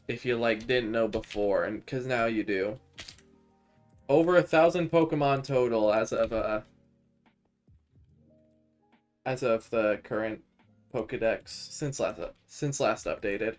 if you like didn't know before, and because now you do. Over 1,000 Pokemon total as of the current Pokedex since last updated.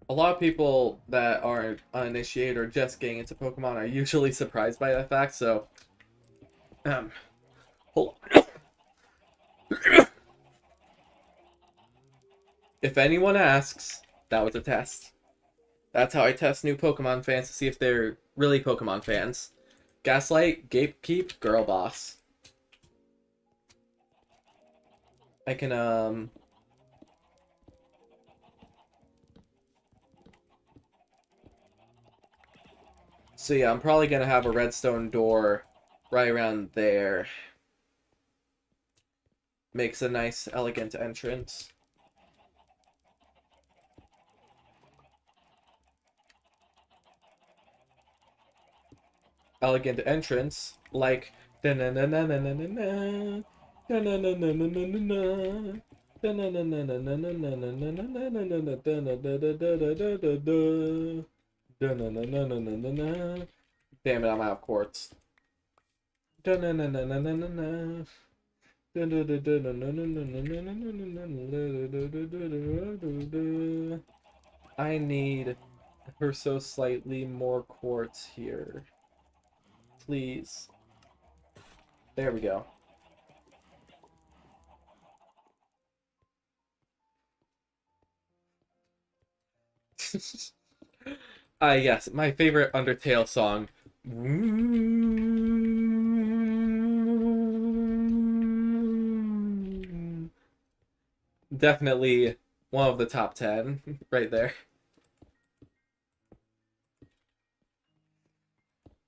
A lot of people that are uninitiated or just getting into Pokemon are usually surprised by that fact, so... hold on. If anyone asks, that was a test. That's how I test new Pokemon fans to see if they're really Pokemon fans. Gaslight, Gatekeep, Girl Boss. I can, So yeah, I'm probably gonna have a redstone door right around there. Makes a nice, elegant entrance. Elegant entrance, like Damn it, I'm out of quartz. I need her so slightly more quartz here. Please. There we go. Yes, my favorite Undertale song. Definitely one of the top 10 right there.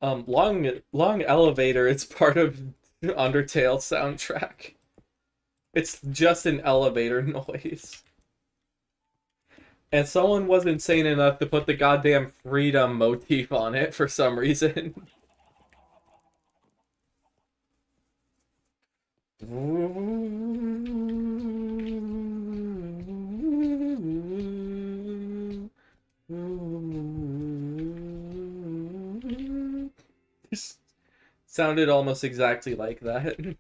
Long Elevator, it's part of Undertale soundtrack. It's just an elevator noise. And someone was insane enough to put the goddamn freedom motif on it for some reason. Sounded almost exactly like that.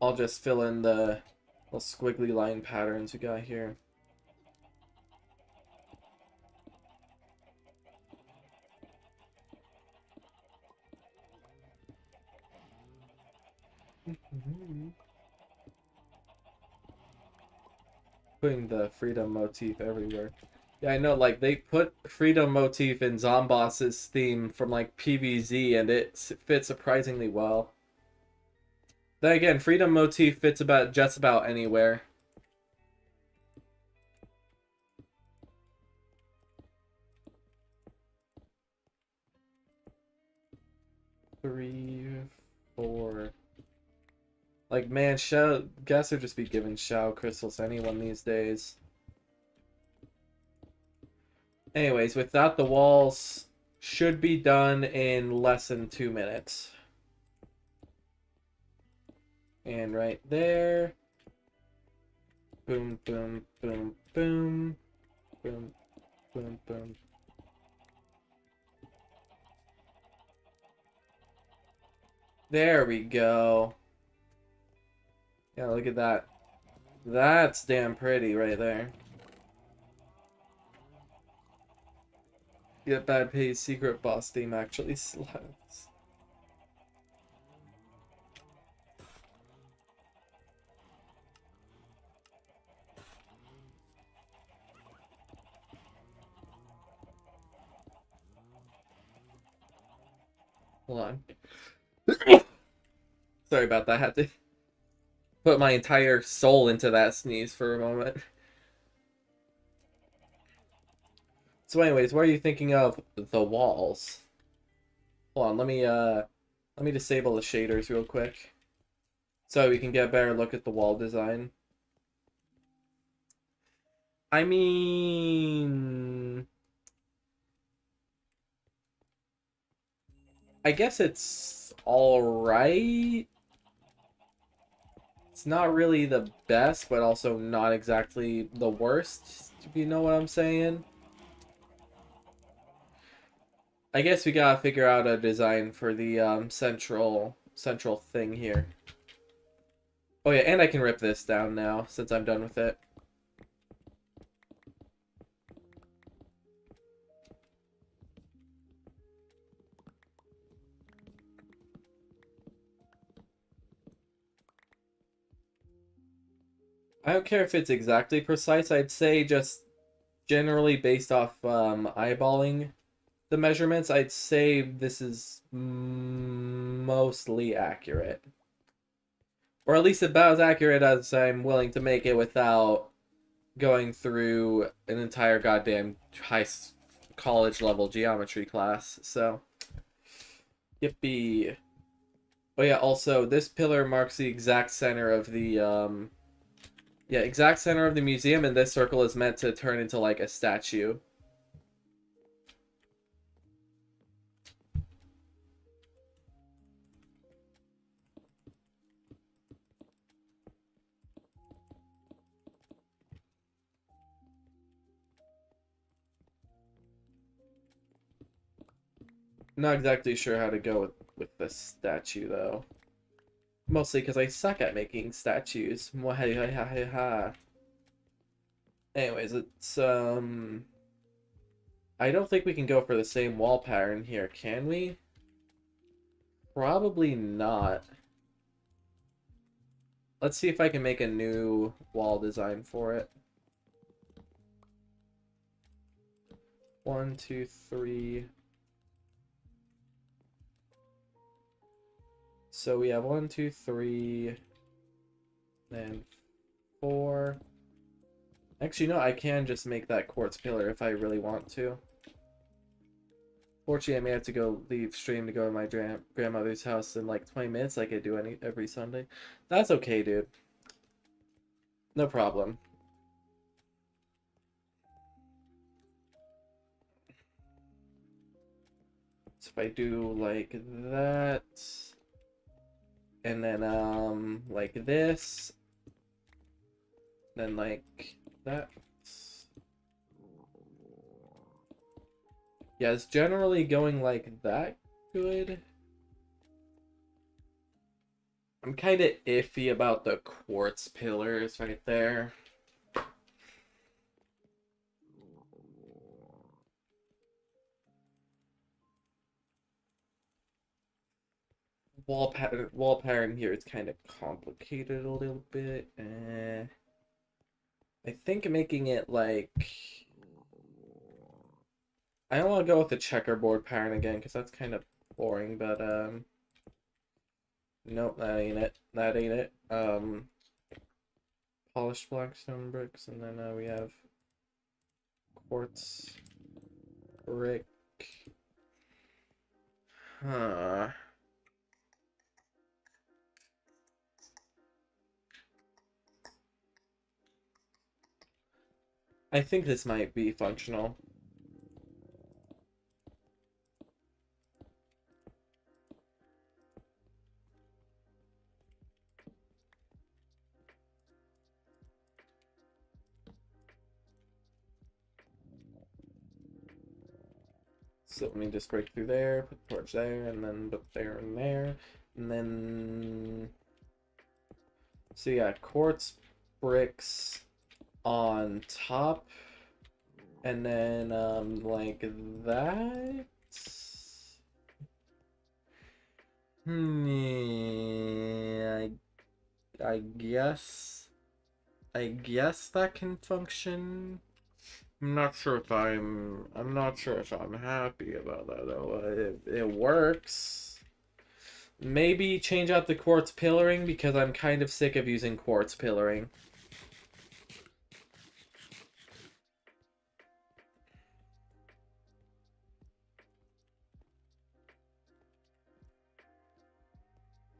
I'll just fill in the little squiggly line patterns we got here. Putting the freedom motif everywhere. Yeah, I know, like, they put freedom motif in Zomboss's theme from, like, PvZ, and it fits surprisingly well. Then again, freedom motif fits about just about anywhere. Three, four. Like, man, Shao, guess would just be giving Shao crystals to anyone these days. Anyways, with that, the walls should be done in less than 2 minutes. And right there. Boom, boom, boom, boom. Boom, boom, boom. There we go. Yeah, look at that. That's damn pretty right there. Yeah, Bad Pay's secret boss theme actually slaps. Hold on. Sorry about that. I had to put my entire soul into that sneeze for a moment. So anyways, what are you thinking of the walls? Hold on, let me disable the shaders real quick so we can get a better look at the wall design. I mean, I guess it's all right. It's not really the best, but also not exactly the worst, if you know what I'm saying. I guess we gotta figure out a design for the central thing here. Oh yeah, and I can rip this down now since I'm done with it. I don't care if it's exactly precise. I'd say just generally based off eyeballing the measurements, I'd say this is mostly accurate. Or at least about as accurate as I'm willing to make it without going through an entire goddamn college level geometry class. So, yippee. Oh yeah, also, this pillar marks the exact center of the, yeah, exact center of the museum, and this circle is meant to turn into, like, a statue. Not exactly sure how to go with this statue, though. Mostly because I suck at making statues. Anyways, it's, I don't think we can go for the same wall pattern here, can we? Probably not. Let's see if I can make a new wall design for it. 1, 2, 3. So we have 1, 2, 3, then 4. Actually, no, I can just make that quartz pillar if I really want to. Fortunately, I may have to go leave stream to go to my grandmother's house in like 20 minutes like I do every Sunday. That's okay, dude. No problem. So if I do like that, and then like this, then like that. Yeah, it's generally going like that good. I'm kind of iffy about the quartz pillars right there. Wall pattern here is kind of complicated a little bit. I think making it like I don't want to go with the checkerboard pattern again because that's kind of boring. But nope, that ain't it. That ain't it. Polished blackstone bricks, and then we have quartz brick. Huh. I think this might be functional. So let me just break through there, put the torch there, and then put there and there. And then... So yeah, quartz bricks on top. And then, like that? I guess... I guess that can function. I'm not sure if I'm happy about that though. It works. Maybe change out the quartz pillaring because I'm kind of sick of using quartz pillaring.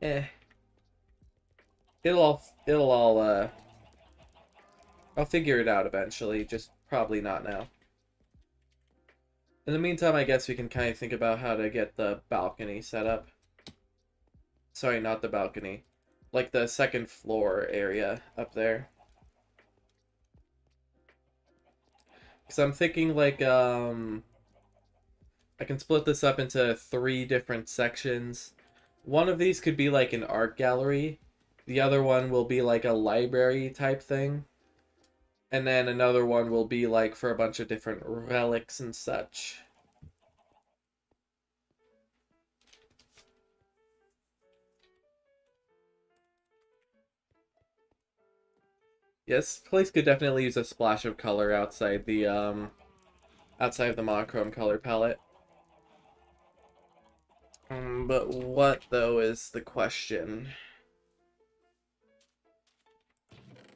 Eh. I'll figure it out eventually, just probably not now. In the meantime, I guess we can kind of think about how to get the balcony set up. Sorry, not the balcony. Like the second floor area up there. Because I'm thinking like, I can split this up into 3 different sections. One of these could be like an art gallery. The other one will be like a library type thing. And then another one will be like for a bunch of different relics and such. Yes, place could definitely use a splash of color outside of the monochrome color palette. But what though is the question?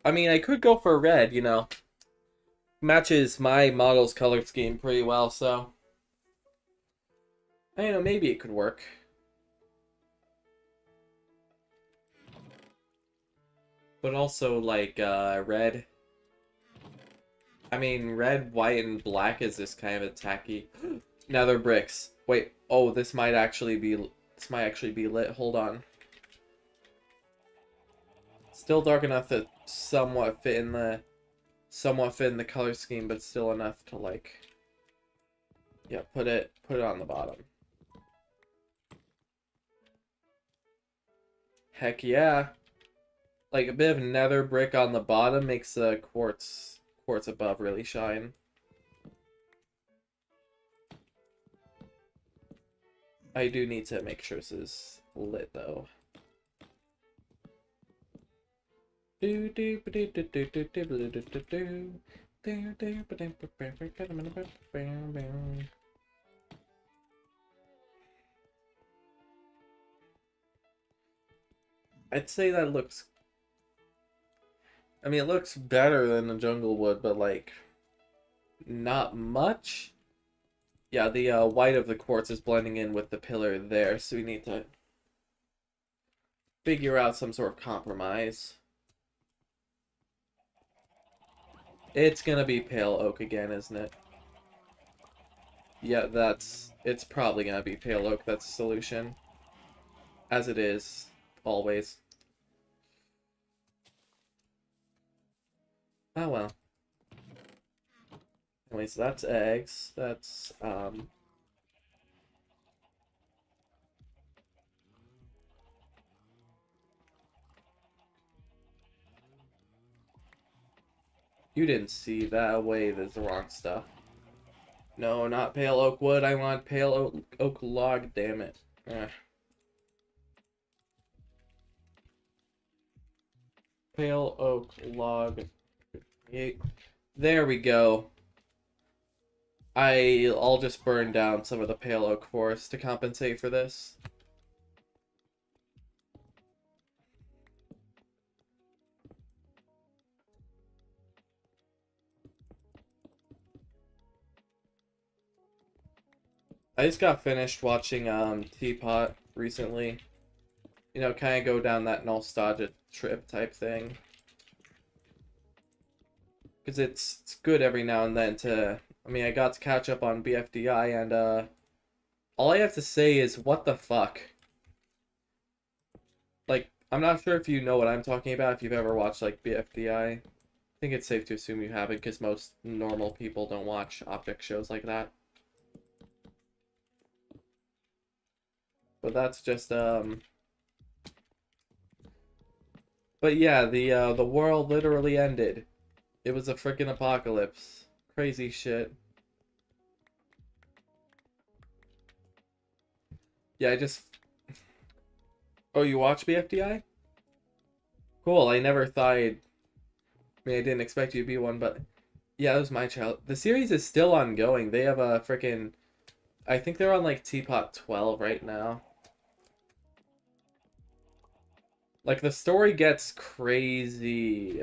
I mean, I could go for red, you know. Matches my model's color scheme pretty well, so I don't know, maybe it could work. But also like red. I mean, red, white, and black is this kind of a tacky. Nether bricks. Wait, oh, this might actually be lit. Hold on. Still dark enough to somewhat fit in the color scheme, but still enough to like, yeah, put it on the bottom. Heck yeah. Like a bit of nether brick on the bottom makes the quartz above really shine. I do need to make sure this is lit though. I'd say that looks. I mean, it looks better than the jungle wood, but like, not much. Yeah, the white of the quartz is blending in with the pillar there, so we need to figure out some sort of compromise. It's gonna be pale oak again, isn't it? Yeah, it's probably gonna be pale oak, that's the solution. As it is, always. Oh well. Anyways, that's eggs. That's, you didn't see that way, there's the wrong stuff. No, not pale oak wood, I want pale oak log, damn it. Ugh. Pale oak log. There we go. I'll just burn down some of the pale oak forest to compensate for this. I just got finished watching Teapot recently. You know, kind of go down that nostalgia trip type thing. Because it's good every now and then to... I mean, I got to catch up on BFDI, and all I have to say is, what the fuck? Like, I'm not sure if you know what I'm talking about, if you've ever watched, like, BFDI. I think it's safe to assume you haven't, because most normal people don't watch optic shows like that. But that's just, But yeah, the world literally ended. It was a freaking apocalypse. Crazy shit. Yeah, I just... Oh, you watch BFDI? Cool, I never thought I mean, I didn't expect you to be one, but... Yeah, that was my child. The series is still ongoing. They have a freaking... I think they're on, like, Teapot 12 right now. Like, the story gets crazy.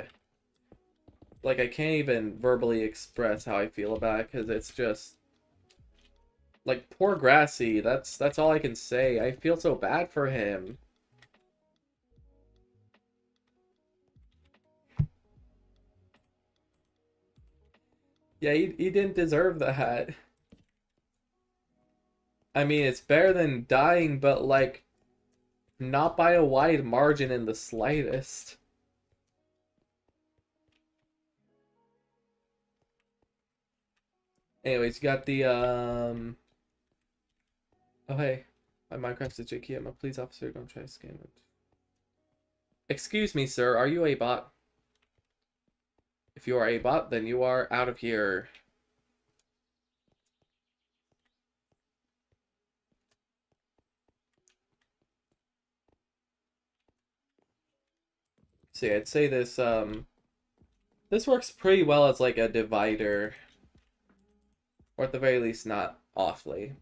Like, I can't even verbally express how I feel about it, because it's just... Like, poor Grassy, that's all I can say. I feel so bad for him. Yeah, he didn't deserve that. I mean, it's better than dying, but, like, not by a wide margin in the slightest. Anyways, you got the, Oh, hey. My Minecraft's a JK. I'm a police officer. Don't try to scam it. Excuse me, sir. Are you a bot? If you are a bot, then you are out of here. See, I'd say this works pretty well as like a divider. Or at the very least, not awfully.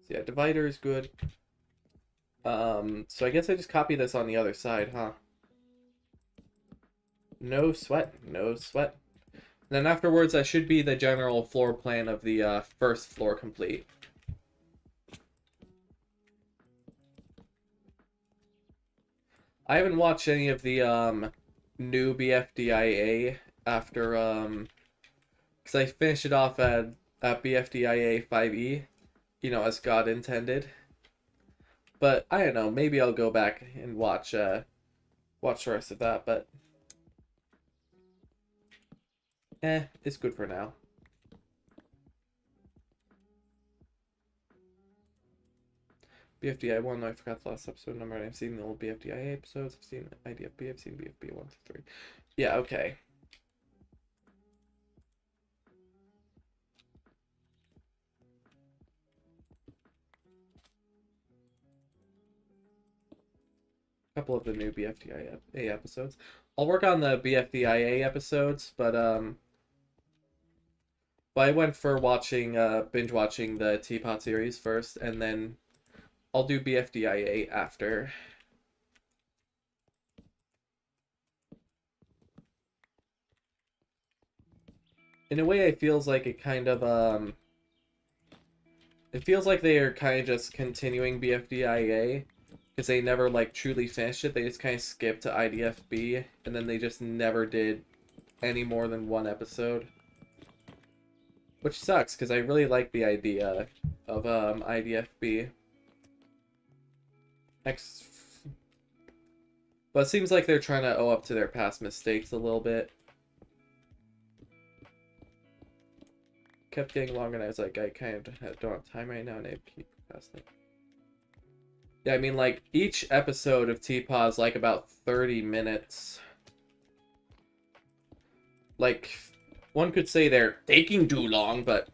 So yeah, divider is good. So I guess I just copy this on the other side, huh? No sweat, no sweat. Then afterwards, that should be the general floor plan of the first floor complete. I haven't watched any of the new BFDIA after because I finished it off at BFDIA 5e, you know, as God intended. But I don't know, maybe I'll go back and watch watch the rest of that, but it's good for now. BFDI 1, I forgot the last episode number. I've seen the old BFDIA episodes. I've seen IDFB. I've seen BFB 1 to 3. Yeah, okay. couple of the new BFDIA episodes. I'll work on the BFDIA episodes, but I went for watching binge watching the Teapot series first, and then I'll do BFDIA after. In a way, it feels like it kind of it feels like they are kind of just continuing BFDIA because they never like truly finished it. They just kind of skipped to IDFB, and then they just never did any more than one episode. Which sucks, because I really like the idea of IDFB. But it seems like they're trying to owe up to their past mistakes a little bit. Kept getting longer, and I was like, I kind of don't have time right now, and I keep procrastinating. Yeah, I mean, like, each episode of Teapot is like about 30 minutes. Like, one could say they're taking too long, but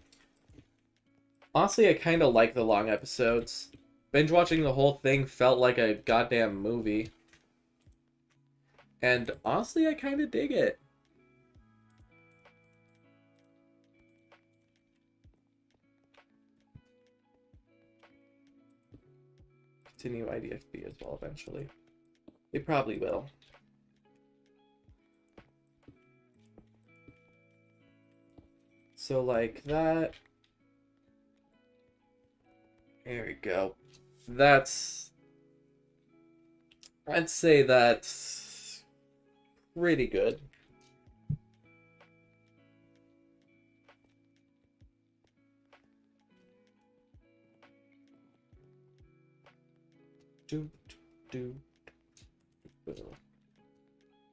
honestly, I kind of like the long episodes. Binge watching the whole thing felt like a goddamn movie. And honestly, I kind of dig it. Continue IDFB as well eventually. They probably will. So like that. There we go. That's... I'd say that's pretty good.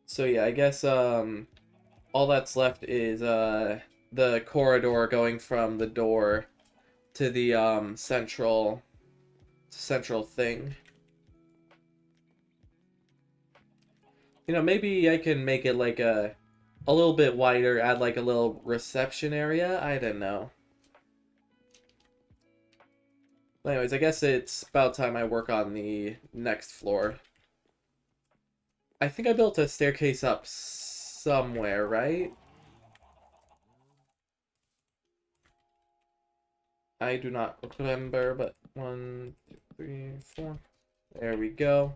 So yeah, I guess all that's left is the corridor going from the door to the central thing. You know, maybe I can make it like a little bit wider, add like a little reception area. I don't know. But anyways, I guess it's about time I work on the next floor. I think I built a staircase up somewhere, right? I do not remember, but 1, 2, 3, 4. There we go.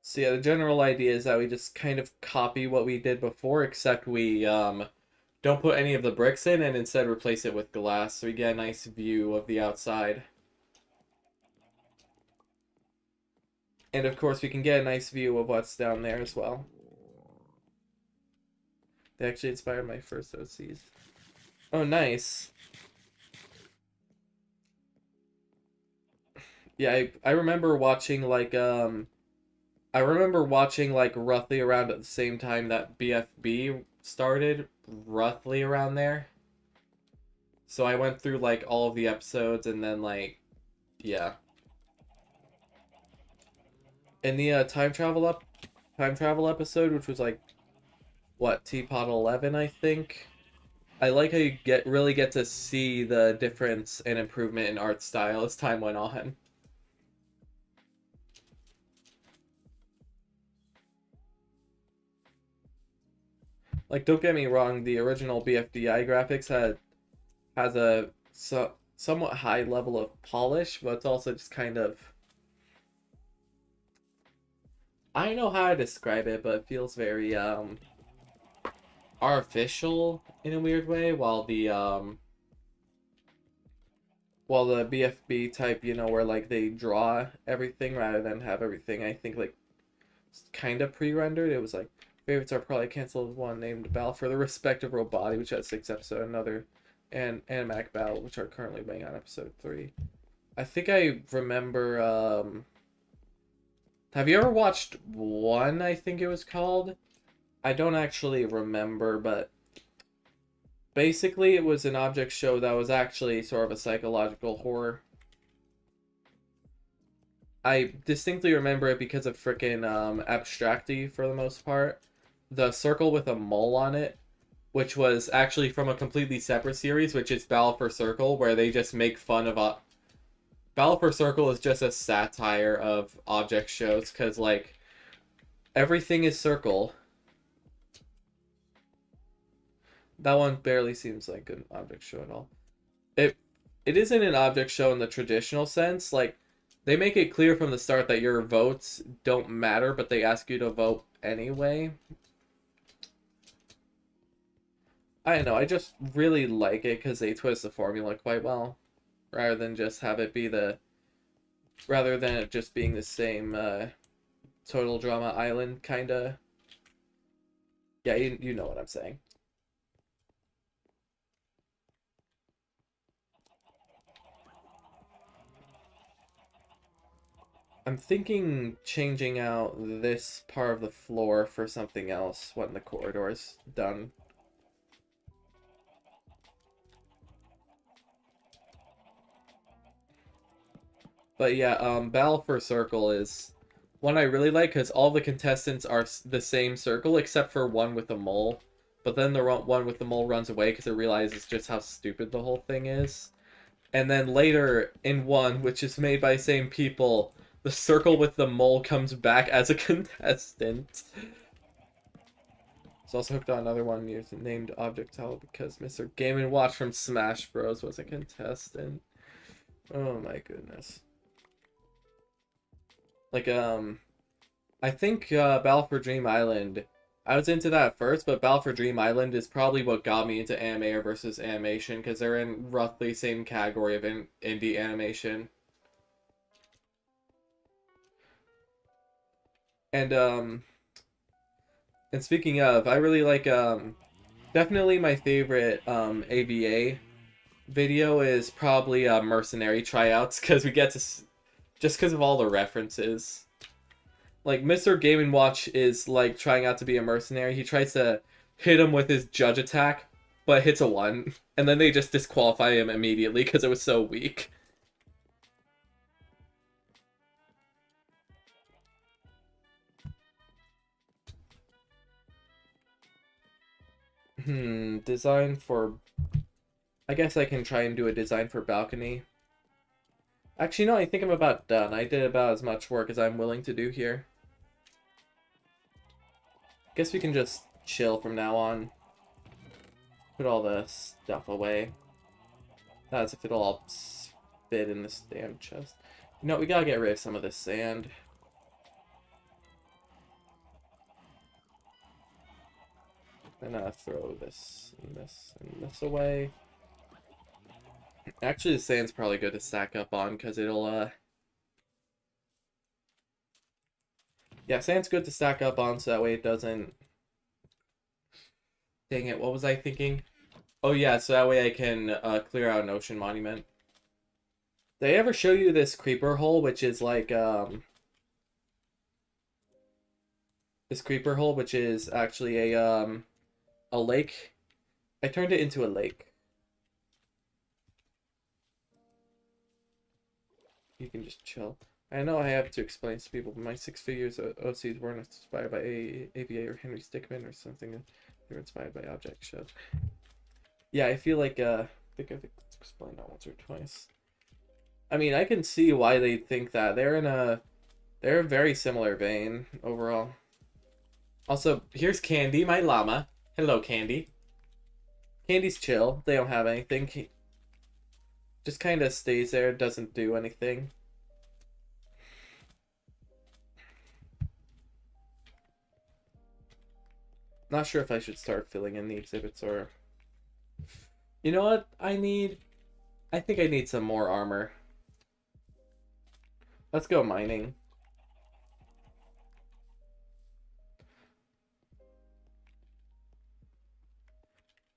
So yeah, the general idea is that we just kind of copy what we did before, except we don't put any of the bricks in and instead replace it with glass, so we get a nice view of the outside. And of course, we can get a nice view of what's down there as well. They actually inspired my first OCs. Oh, nice. Yeah, I remember watching like roughly around at the same time that BFB started, roughly around there. So I went through like all of the episodes and then like, yeah. In the time travel episode, which was like, what, Teapot 11, I think. I like how you really get to see the difference and improvement in art style as time went on. Like, don't get me wrong, the original BFDI graphics has a somewhat high level of polish, but it's also just kind of... I don't know how to describe it, but it feels very artificial in a weird way, while the BFB type, you know, where like they draw everything rather than have everything, I think, like kind of pre-rendered. It was like favorites are probably canceled. One named Battle for the Respective Robot, which has 6 episodes, another and Animatic Battle, which are currently waiting on episode 3. I think I remember have you ever watched One, I think it was called? I don't actually remember, but basically it was an object show that was actually sort of a psychological horror. I distinctly remember it because of frickin' Abstracty for the most part. The circle with a mole on it, which was actually from a completely separate series, which is Battle for Circle, where they just make fun of Battle for Circle is just a satire of object shows, because, like, everything is circle. That one barely seems like an object show at all. It it isn't an object show in the traditional sense. Like, they make it clear from the start that your votes don't matter, but they ask you to vote anyway. I don't know, I just really like it because they twist the formula quite well. Rather than just have it be the... Rather than it just being the same Total Drama Island kind of... Yeah, you know what I'm saying. I'm thinking changing out this part of the floor for something else when the corridor is done. But yeah, Battle for Circle is one I really like because all the contestants are the same circle except for one with the mole. But then the one with the mole runs away because it realizes just how stupid the whole thing is. And then later in one, which is made by the same people, the circle with the mole comes back as a contestant. It's also hooked on another one named Objectile because Mr. Game & Watch from Smash Bros. Was a contestant. Oh my goodness. Like, I think Battle for Dream Island, I was into that at first, but Battle for Dream Island is probably what got me into anime versus animation, because they're in roughly the same category of indie animation. And speaking of, I really like, definitely my favorite, AVA video is probably, Mercenary Tryouts, because we get to, just because of all the references. Like, Mr. Game & Watch is, like, trying out to be a mercenary. He tries to hit him with his judge attack, but hits a 1. And then they just disqualify him immediately because it was so weak. Design for... I guess I can try and do a design for balcony. Actually, no, I think I'm about done. I did about as much work as I'm willing to do here. Guess we can just chill from now on. Put all the stuff away. Not as if it'll all fit in this damn chest. You know, we gotta get rid of some of this sand. And throw this and this and this away. Actually, the sand's probably good to stack up on, because it'll, yeah, sand's good to stack up on, so that way it doesn't... Dang it, what was I thinking? Oh yeah, so that way I can, clear out an ocean monument. Did I ever show you this creeper hole, which is like, This creeper hole, which is actually a lake? I turned it into a lake. You can just chill. I know I have to explain to people, but my 6 figures OCs weren't inspired by AVA or Henry Stickmin or something. They were inspired by object shows. Yeah, I feel like, I think I've explained that once or twice. I mean, I can see why they think that. They're a very similar vein, overall. Also, here's Candy, my llama. Hello, Candy. Candy's chill. They don't have anything. He just kind of stays there, doesn't do anything. Not sure if I should start filling in the exhibits or... You know what I need? I think I need some more armor. Let's go mining.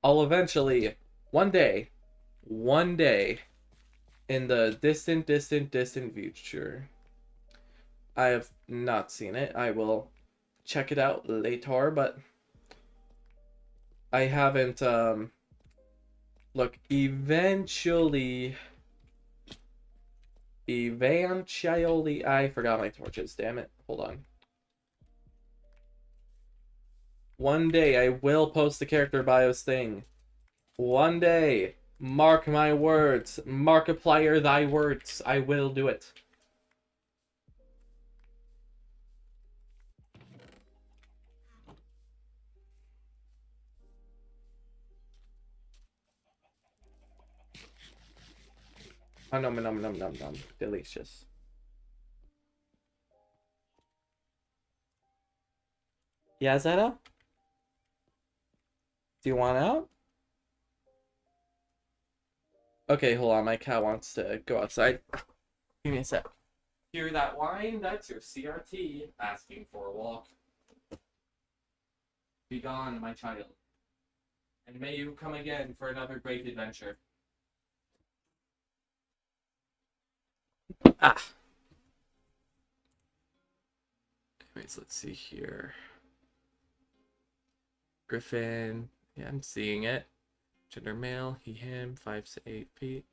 I'll eventually, one day, in the distant future, I have not seen it. I will check it out later, but I haven't, look, eventually, I forgot my torches, damn it. Hold on. One day I will post the character bios thing. One day. Mark my words. Markiplier thy words. I will do it. Oh, nom nom nom nom nom. Delicious. Yeah, Zeta? Do you want out? Okay, hold on. My cat wants to go outside. Give me a sec. Hear that whine? That's your CRT asking for a walk. Be gone, my child. And may you come again for another great adventure. Ah. Anyways, let's see here. Griffin. Yeah, I'm seeing it. Gender male, he, him, 5 to 8 feet.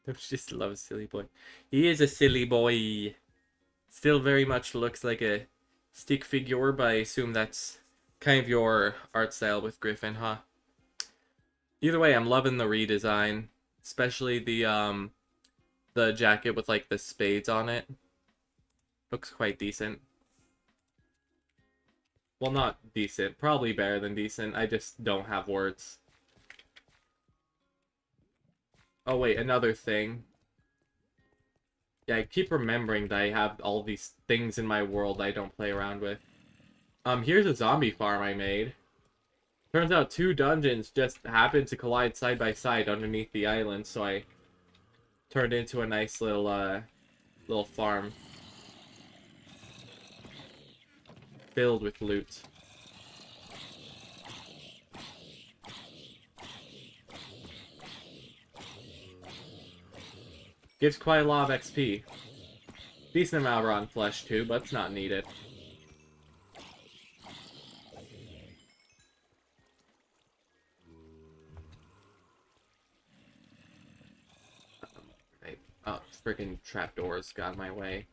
Don't just love silly boy. He is a silly boy. Still very much looks like a stick figure, but I assume that's kind of your art style with Griffin, huh? Either way, I'm loving the redesign. Especially the jacket with like the spades on it. Looks quite decent. Well, not decent. Probably better than decent. I just don't have words. Oh wait, another thing. Yeah, I keep remembering that I have all these things in my world I don't play around with. Here's a zombie farm I made. Turns out 2 dungeons just happened to collide side by side underneath the island, so I turned it into a nice little farm. Filled with loot. Gives quite a lot of XP. Decent amount of rotten flesh too, but it's not needed. Right. Oh, freaking trapdoors got in my way.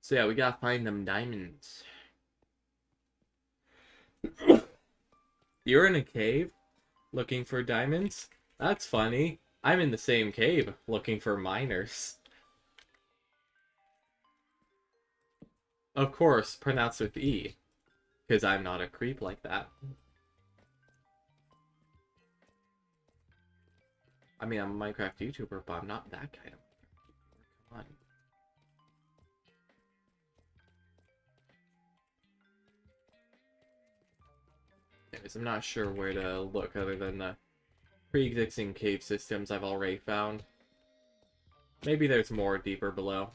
So yeah, we gotta find them diamonds. You're in a cave looking for diamonds? That's funny. I'm in the same cave looking for miners. Of course, pronounced with E. Because I'm not a creep like that. I mean, I'm a Minecraft YouTuber, but I'm not that kind of YouTuber. Come on. Anyways, I'm not sure where to look other than the pre-existing cave systems I've already found. Maybe there's more deeper below.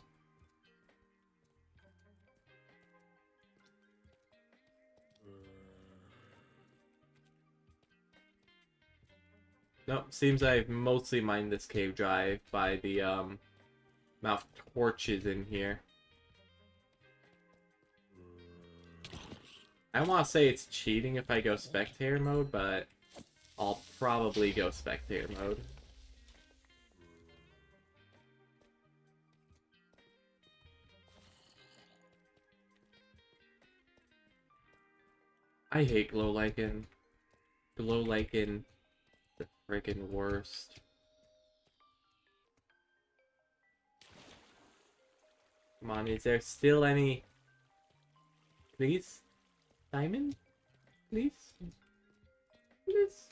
Nope, seems I've mostly mined this cave dry by the amount of torches in here. I want to say it's cheating if I go spectator mode, but I'll probably go spectator mode. I hate glow lichen. Glow lichen, the freaking worst. Come on, is there still any? Please? Diamond? Please? Please?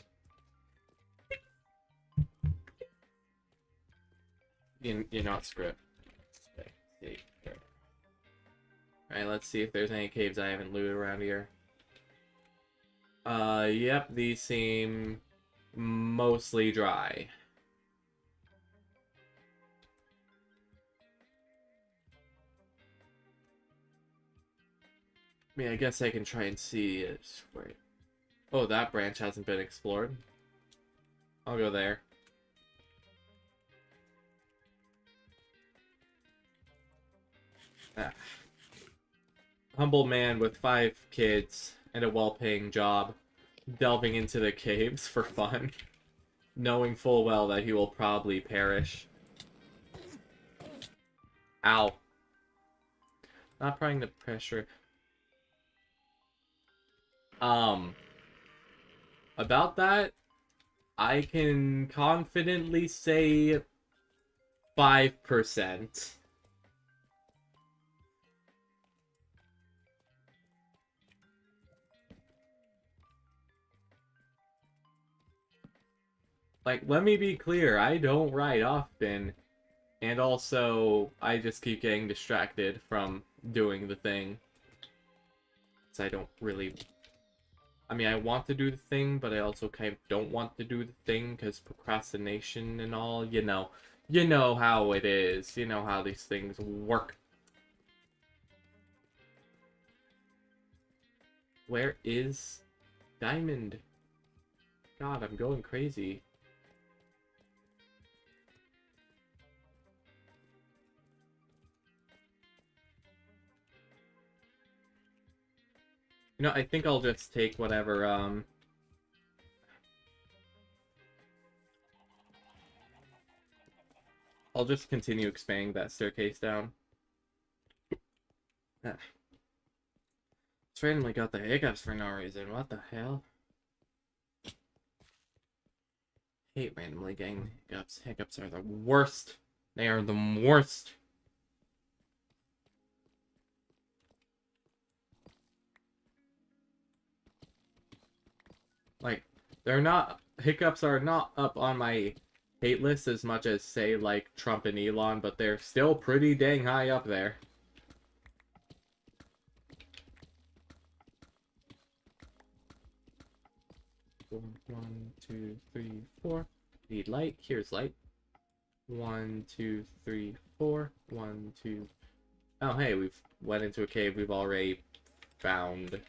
You're not script. Alright, let's see if there's any caves I haven't looted around here. Yep, these seem mostly dry. I mean, I guess I can try and see it. Wait. Oh, that branch hasn't been explored. I'll go there. Ah. Humble man with 5 kids and a well-paying job, delving into the caves for fun, knowing full well that he will probably perish. Ow. Not applying the pressure. About that, I can confidently say 5%. Like, let me be clear, I don't write often, and also, I just keep getting distracted from doing the thing. So I don't really... I mean, I want to do the thing, but I also kind of don't want to do the thing, because procrastination and all, you know. You know how it is. You know how these things work. Where is Diamond? God, I'm going crazy. You know, I think I'll just take whatever, I'll just continue expanding that staircase down. Ah. It's randomly got the hiccups for no reason. What the hell? Hate randomly getting hiccups. Hiccups are the worst. They are the worst. Like, they're not... Hiccups are not up on my hate list as much as, say, like, Trump and Elon, but they're still pretty dang high up there. One, two, three, four. Need light. Here's light. 1, 2, 3, 4. 1, 2. Oh, hey, we've went into a cave we've already found.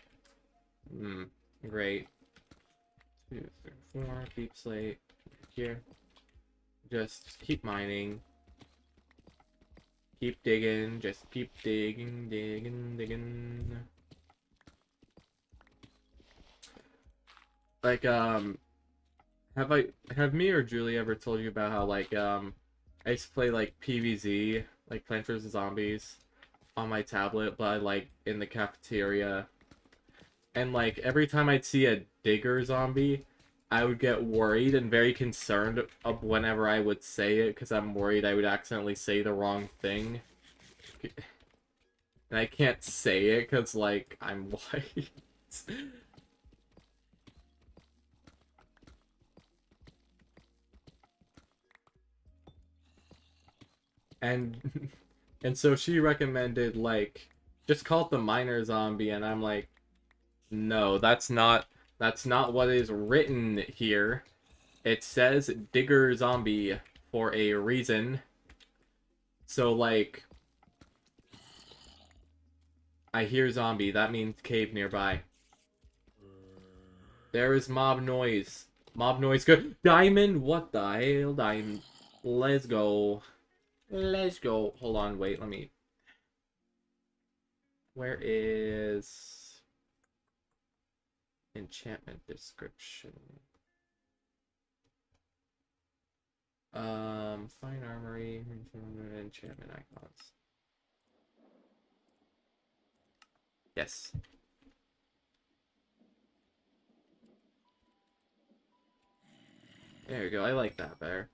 Great. 2, 3, 4. Deep slate. Here. Just keep mining. Keep digging. Just keep digging, digging. Like, have me or Julie ever told you about how, like, I used to play, like, PvZ, like, Plants vs. Zombies, on my tablet, but, like, in the cafeteria, and, like, every time I'd see a digger zombie, I would get worried and very concerned of whenever I would say it, because I'm worried I would accidentally say the wrong thing. And I can't say it, because, like, I'm white. And so she recommended, like, just call it the miner zombie, and I'm like, no, that's not what is written here. It says digger zombie for a reason. So, like, I hear zombie, that means cave nearby. There is mob noise. Mob noise good. Diamond, what the hell? Diamond. Let's go. Let's go. Hold on, wait, let me... Where is... enchantment description? Fine armory, enchantment icons. Yes. There we go, I like that better.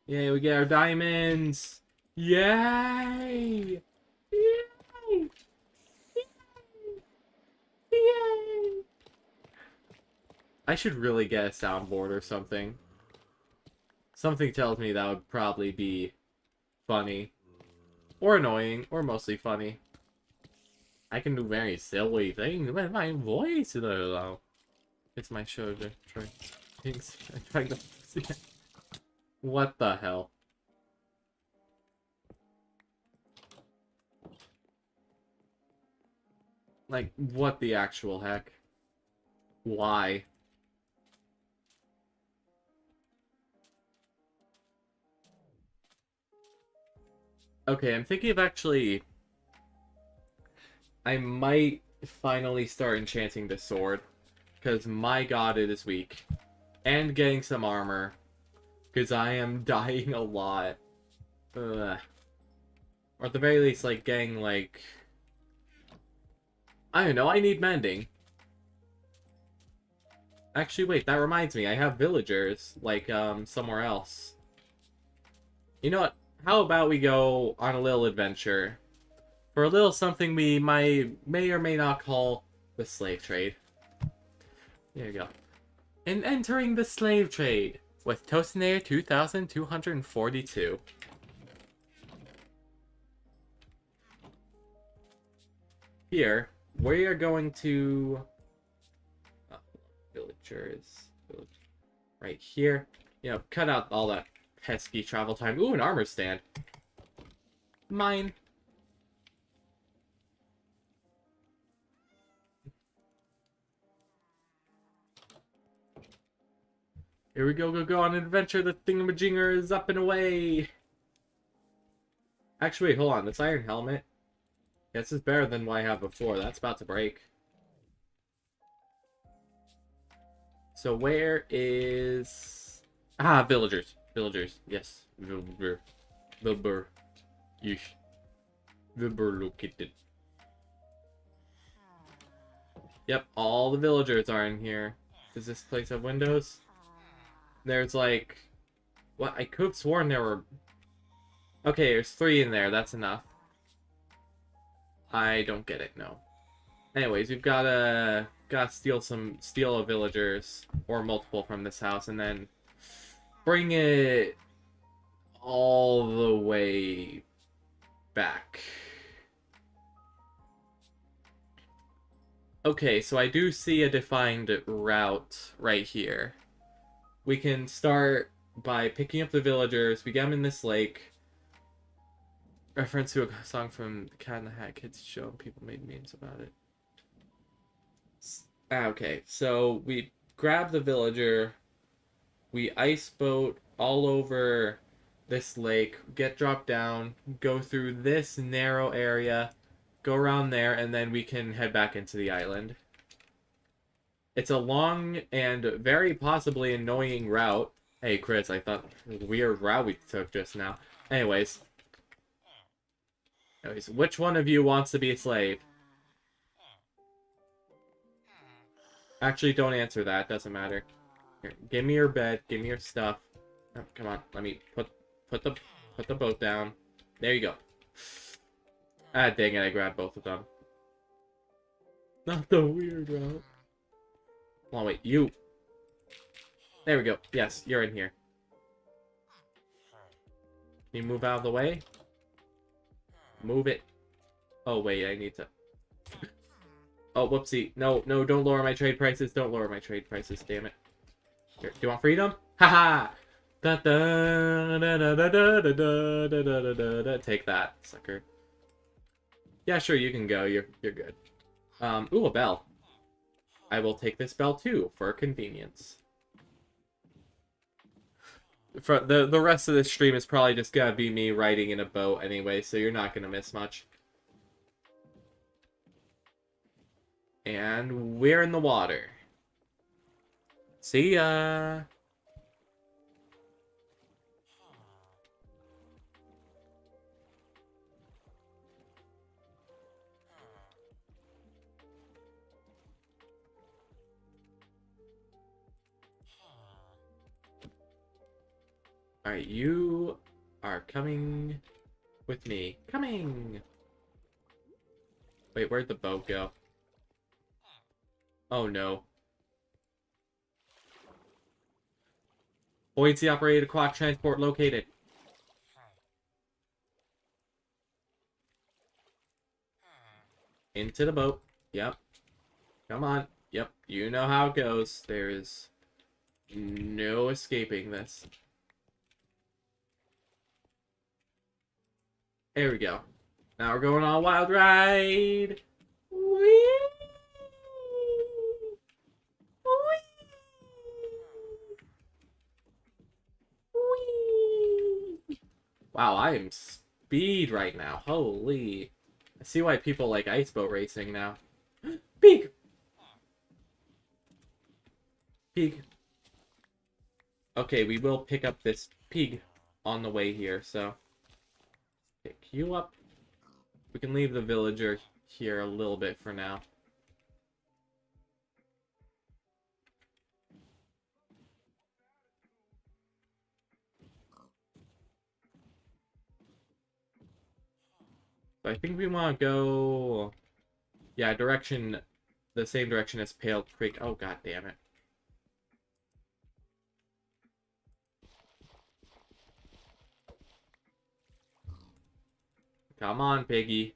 Yay, we get our diamonds! Yay! Yay! Yay! I should really get a soundboard or something. Something tells me that would probably be funny. Or annoying, or mostly funny. I can do very silly things with my voice, though. It's my show to try things. I'm trying to... What the hell? Like, what the actual heck? Why? Okay, I'm thinking of actually... I might finally start enchanting the sword. Because my god, it is weak. And getting some armor. Because I am dying a lot. Ugh. Or at the very least, like, getting, like... I don't know, I need mending. Actually, wait, that reminds me, I have villagers, like, somewhere else. You know what? How about we go on a little adventure for a little something we may or may not call the slave trade. There you go. And entering the slave trade with Toastinator 2242. Here, we are going to villagers, right here. You know, cut out all that pesky travel time. Ooh, an armor stand. Mine. Here we go on an adventure. The thingamajinger is up and away. Actually, wait, hold on. This iron helmet. This is better than what I have before. That's about to break. So where is... Ah, villagers. Villagers. Yes. Villager. Villager. Yeesh. Villager located. Yep, all the villagers are in here. Does this place have windows? There's like... What? I could have sworn there were... Okay, there's 3 in there. That's enough. I don't get it, no. Anyways, we've gotta steal a villagers or multiple from this house and then bring it all the way back. Okay, so I do see a defined route right here. We can start by picking up the villagers. We get them in this lake. Reference to a song from the Cat in the Hat Kids show, and people made memes about it. Okay, so we grab the villager. We ice boat all over this lake, get dropped down, go through this narrow area, go around there, and then we can head back into the island. It's a long and very possibly annoying route. Hey, Chris, I thought it was a weird route we took just now. Anyways, which one of you wants to be a slave? Actually, don't answer that. Doesn't matter. Here, give me your bed. Give me your stuff. Oh, come on. Let me put the boat down. There you go. Ah, dang it! I grabbed both of them. Not the weird route. Hold on, wait. You. There we go. Yes, you're in here. Can you move out of the way? Move it. Oh, wait, I need to... Oh, whoopsie. No, no, don't lower my trade prices. Don't lower my trade prices, damn it. Here, do you want freedom? Haha! Da da da da da da da da da da da. Take that, sucker. Yeah, sure, you can go. You're good. Ooh, a bell. I will take this bell too, for convenience. For the rest of this stream is probably just gonna be me riding in a boat anyway, so you're not gonna miss much. And we're in the water. See ya! Alright, you are coming with me. Coming! Wait, where'd the boat go? Oh no. Buoyancy operated aquatic transport located. Into the boat. Yep. Come on. Yep. You know how it goes. There is no escaping this. There we go. Now we're going on a wild ride. Whee! Wow, I am speed right now. Holy. I see why people like ice boat racing now. Pig! Pig. Okay, we will pick up this pig on the way here, so... Pick you up. We can leave the villager here a little bit for now. So I think we want to go, yeah, the same direction as Pale Creek. Oh, god damn it. Come on, Piggy.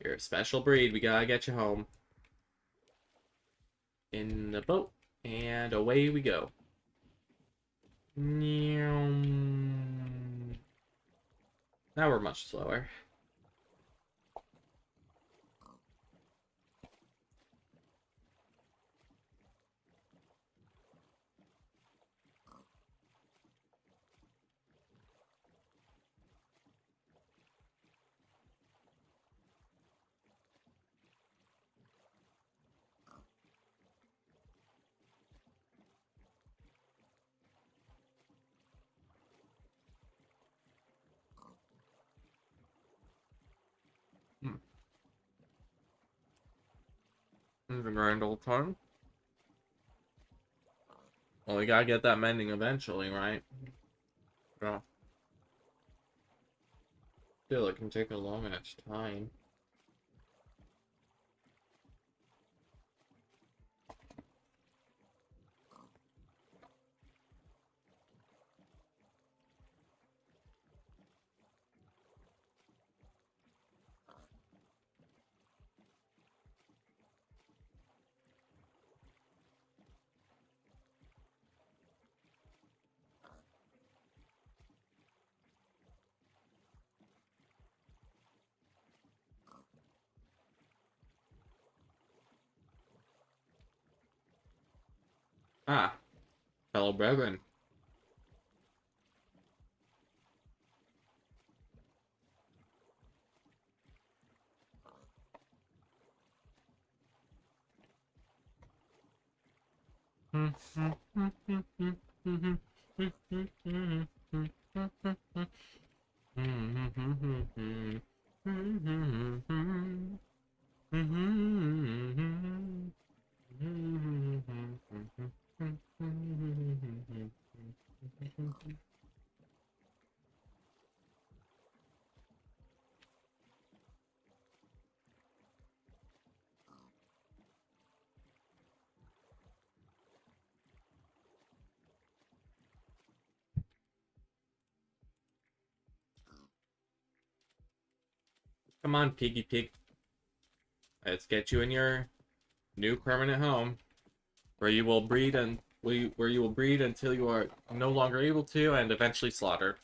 You're a special breed. We gotta get you home. In the boat. And away we go. Now we're much slower. This is a grand old time. Well, we gotta get that mending eventually, right? Yeah. Still, it can take a long ass time. Ah, fellow brethren. Come on, Piggy Pig. Let's get you in your new permanent home, where you will breed until you are no longer able to, and eventually slaughtered.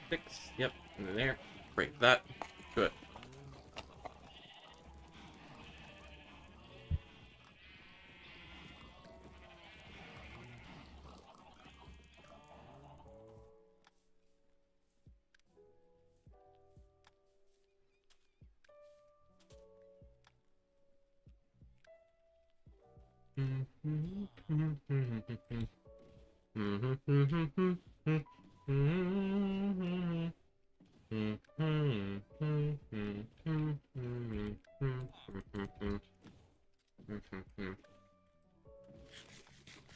Six. Yep. In there. Break that. Good.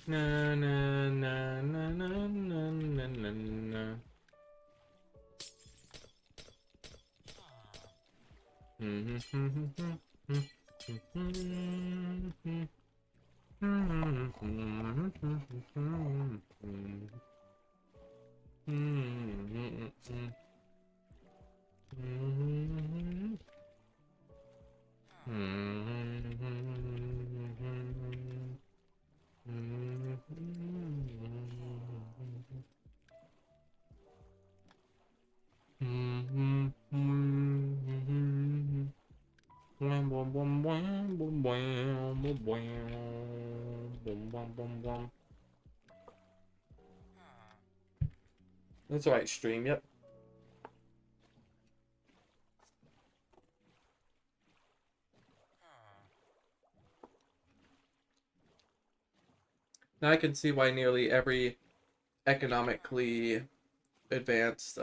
Na na na na na na na na na. That's the right stream, yep. Now I can see why nearly every economically advanced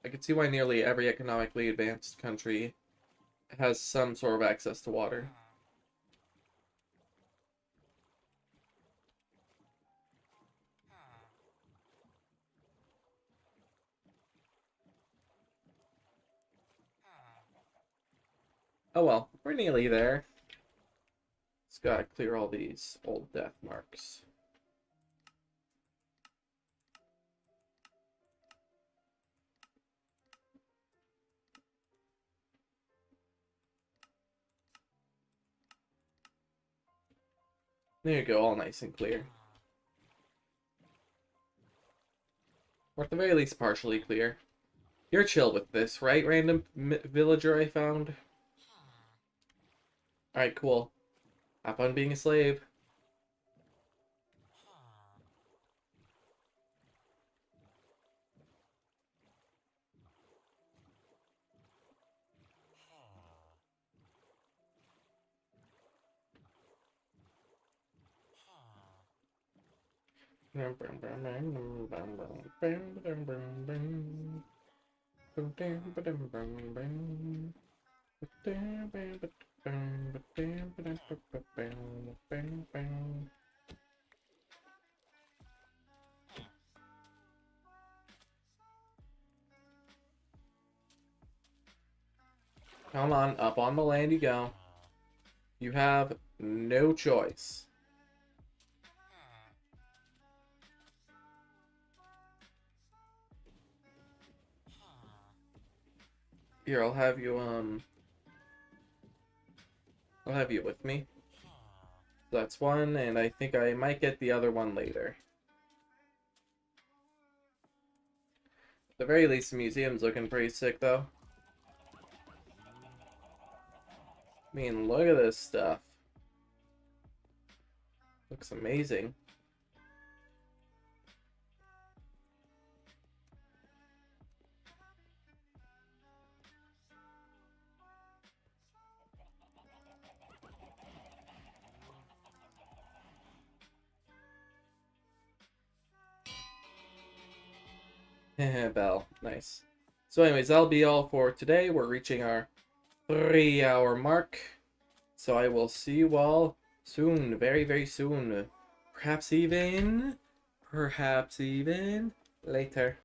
I can see why nearly every economically advanced country has some sort of access to water. Oh well, we're nearly there. Just gotta clear all these old death marks. There you go, all nice and clear. Or at the very least, partially clear. You're chill with this, right, random villager I found? Alright, cool. Have fun being a slave. Come on, up on the land you go. You have no choice. Here, I'll have you with me. That's one, and I think I might get the other one later. At the very least, the museum's looking pretty sick, though. I mean, look at this stuff. Looks amazing. Bell. Nice. So anyways, that'll be all for today. We're reaching our 3-hour mark. So I will see you all soon. Very, very soon. Perhaps even later.